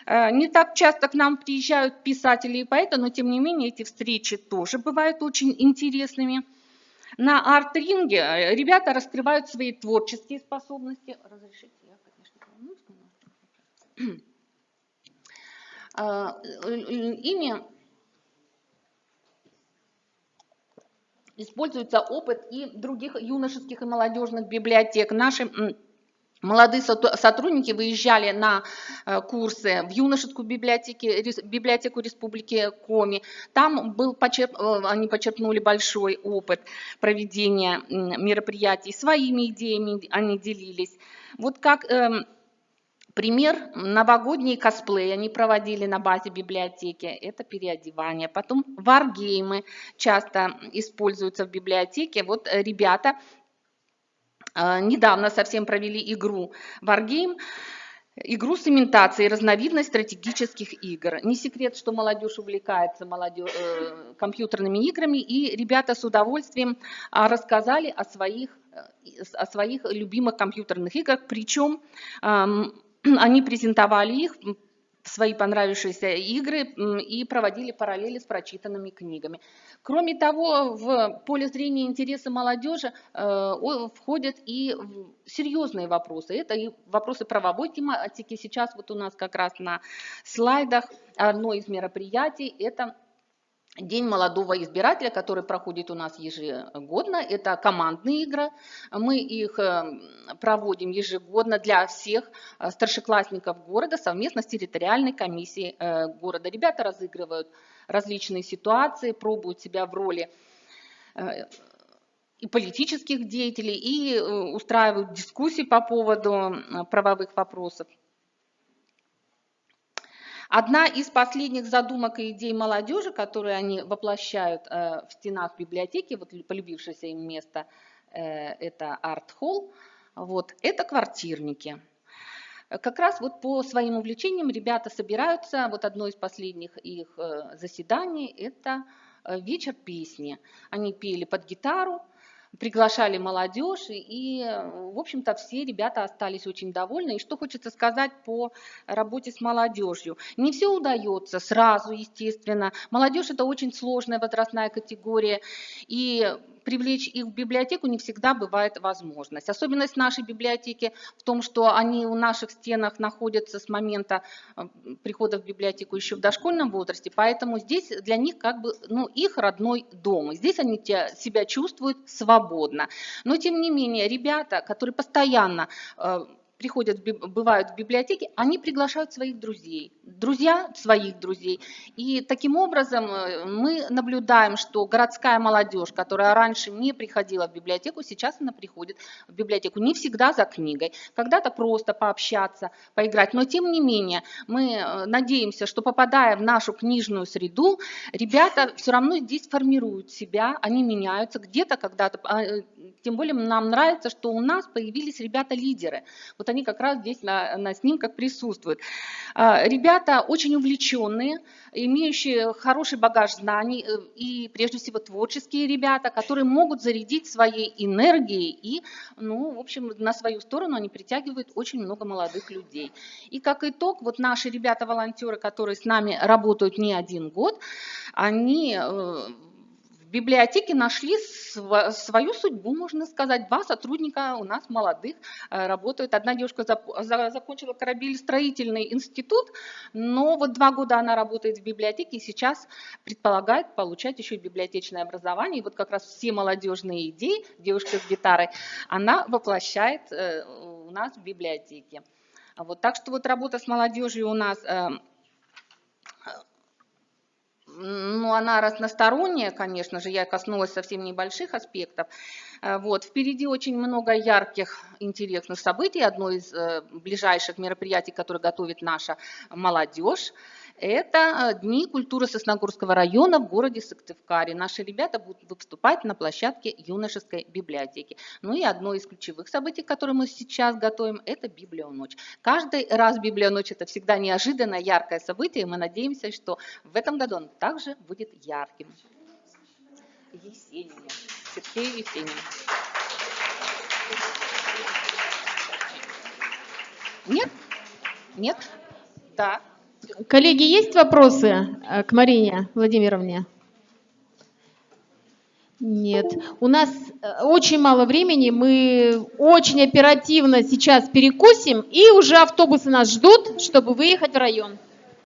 Не так часто к нам приезжают писатели и поэты, но тем не менее эти встречи тоже бывают очень интересными. На арт-ринге ребята раскрывают свои творческие способности. Разрешите, я, конечно, ими используется опыт и других юношеских и молодежных библиотек. Наши молодые сотрудники выезжали на курсы в юношескую библиотеку Республики Коми. Там они почерпнули большой опыт проведения мероприятий, своими идеями они делились. Вот как пример, новогодние косплеи они проводили на базе библиотеки, это переодевание. Потом варгеймы часто используются в библиотеке. Вот ребята недавно совсем провели игру варгейм, игру с имитацией, разновидность стратегических игр. Не секрет, что молодежь увлекается компьютерными играми, и ребята с удовольствием рассказали о своих любимых компьютерных играх, причем они презентовали их, свои понравившиеся игры, и проводили параллели с прочитанными книгами. Кроме того, в поле зрения интереса молодежи входят и серьезные вопросы. Это и вопросы правовой тематики. Сейчас вот у нас как раз на слайдах одно из мероприятий – это День молодого избирателя, который проходит у нас ежегодно. Это командные игры. Мы их проводим ежегодно для всех старшеклассников города совместно с территориальной комиссией города. Ребята разыгрывают различные ситуации, пробуют себя в роли и политических деятелей, и устраивают дискуссии по поводу правовых вопросов. Одна из последних задумок и идей молодежи, которые они воплощают в стенах библиотеки, вот полюбившееся им место, это арт-холл, вот, это квартирники. Как раз вот по своим увлечениям ребята собираются, вот одно из последних их заседаний – это вечер песни. Они пели под гитару, приглашали молодежь, и, в общем-то, все ребята остались очень довольны. И что хочется сказать по работе с молодежью. Не все удается сразу, естественно. Молодежь – это очень сложная возрастная категория, и привлечь их в библиотеку не всегда бывает возможность. Особенность нашей библиотеки в том, что они в наших стенах находятся с момента прихода в библиотеку еще в дошкольном возрасте, поэтому здесь для них как бы, ну, их родной дом. И здесь они себя чувствуют свободно. Но тем не менее, ребята, которые постоянно приходят, бывают в библиотеке, они приглашают своих друзей, друзья своих друзей. И таким образом мы наблюдаем, что городская молодежь, которая раньше не приходила в библиотеку, сейчас она приходит в библиотеку. Не всегда за книгой, когда-то просто пообщаться, поиграть. Но тем не менее мы надеемся, что попадая в нашу книжную среду, ребята все равно здесь формируют себя, они меняются где-то, когда-то. Тем более нам нравится, что у нас появились ребята-лидеры. Вот они как раз здесь на снимках присутствуют. Ребята очень увлеченные, имеющие хороший багаж знаний и, прежде всего, творческие ребята, которые могут зарядить своей энергией и, ну, в общем, на свою сторону они притягивают очень много молодых людей. И как итог, вот наши ребята-волонтеры, которые с нами работают не один год, они в библиотеке нашли свою судьбу, можно сказать. 2 сотрудника у нас молодых работают. Одна девушка закончила корабелестроительный институт, но вот 2 года она работает в библиотеке и сейчас предполагает получать еще и библиотечное образование. И вот как раз все молодежные идеи, девушка с гитарой, она воплощает у нас в библиотеке. Вот, так что вот работа с молодежью у нас... Ну, она разносторонняя, конечно же, я коснулась совсем небольших аспектов. Вот. Впереди очень много ярких, интересных событий. Одно из ближайших мероприятий, которое готовит наша молодежь, это Дни культуры Сосногорского района в городе Сыктывкаре. Наши ребята будут выступать на площадке юношеской библиотеки. Ну и одно из ключевых событий, которые мы сейчас готовим, это Библионочь. Каждый раз Библионочь – это всегда неожиданное, яркое событие, и мы надеемся, что в этом году он также будет ярким. Есенин. Сергей Есенин. Нет? Нет? Да. Коллеги, есть вопросы к Марине Владимировне? Нет. У нас очень мало времени, мы очень оперативно сейчас перекусим, и уже автобусы нас ждут, чтобы выехать в район.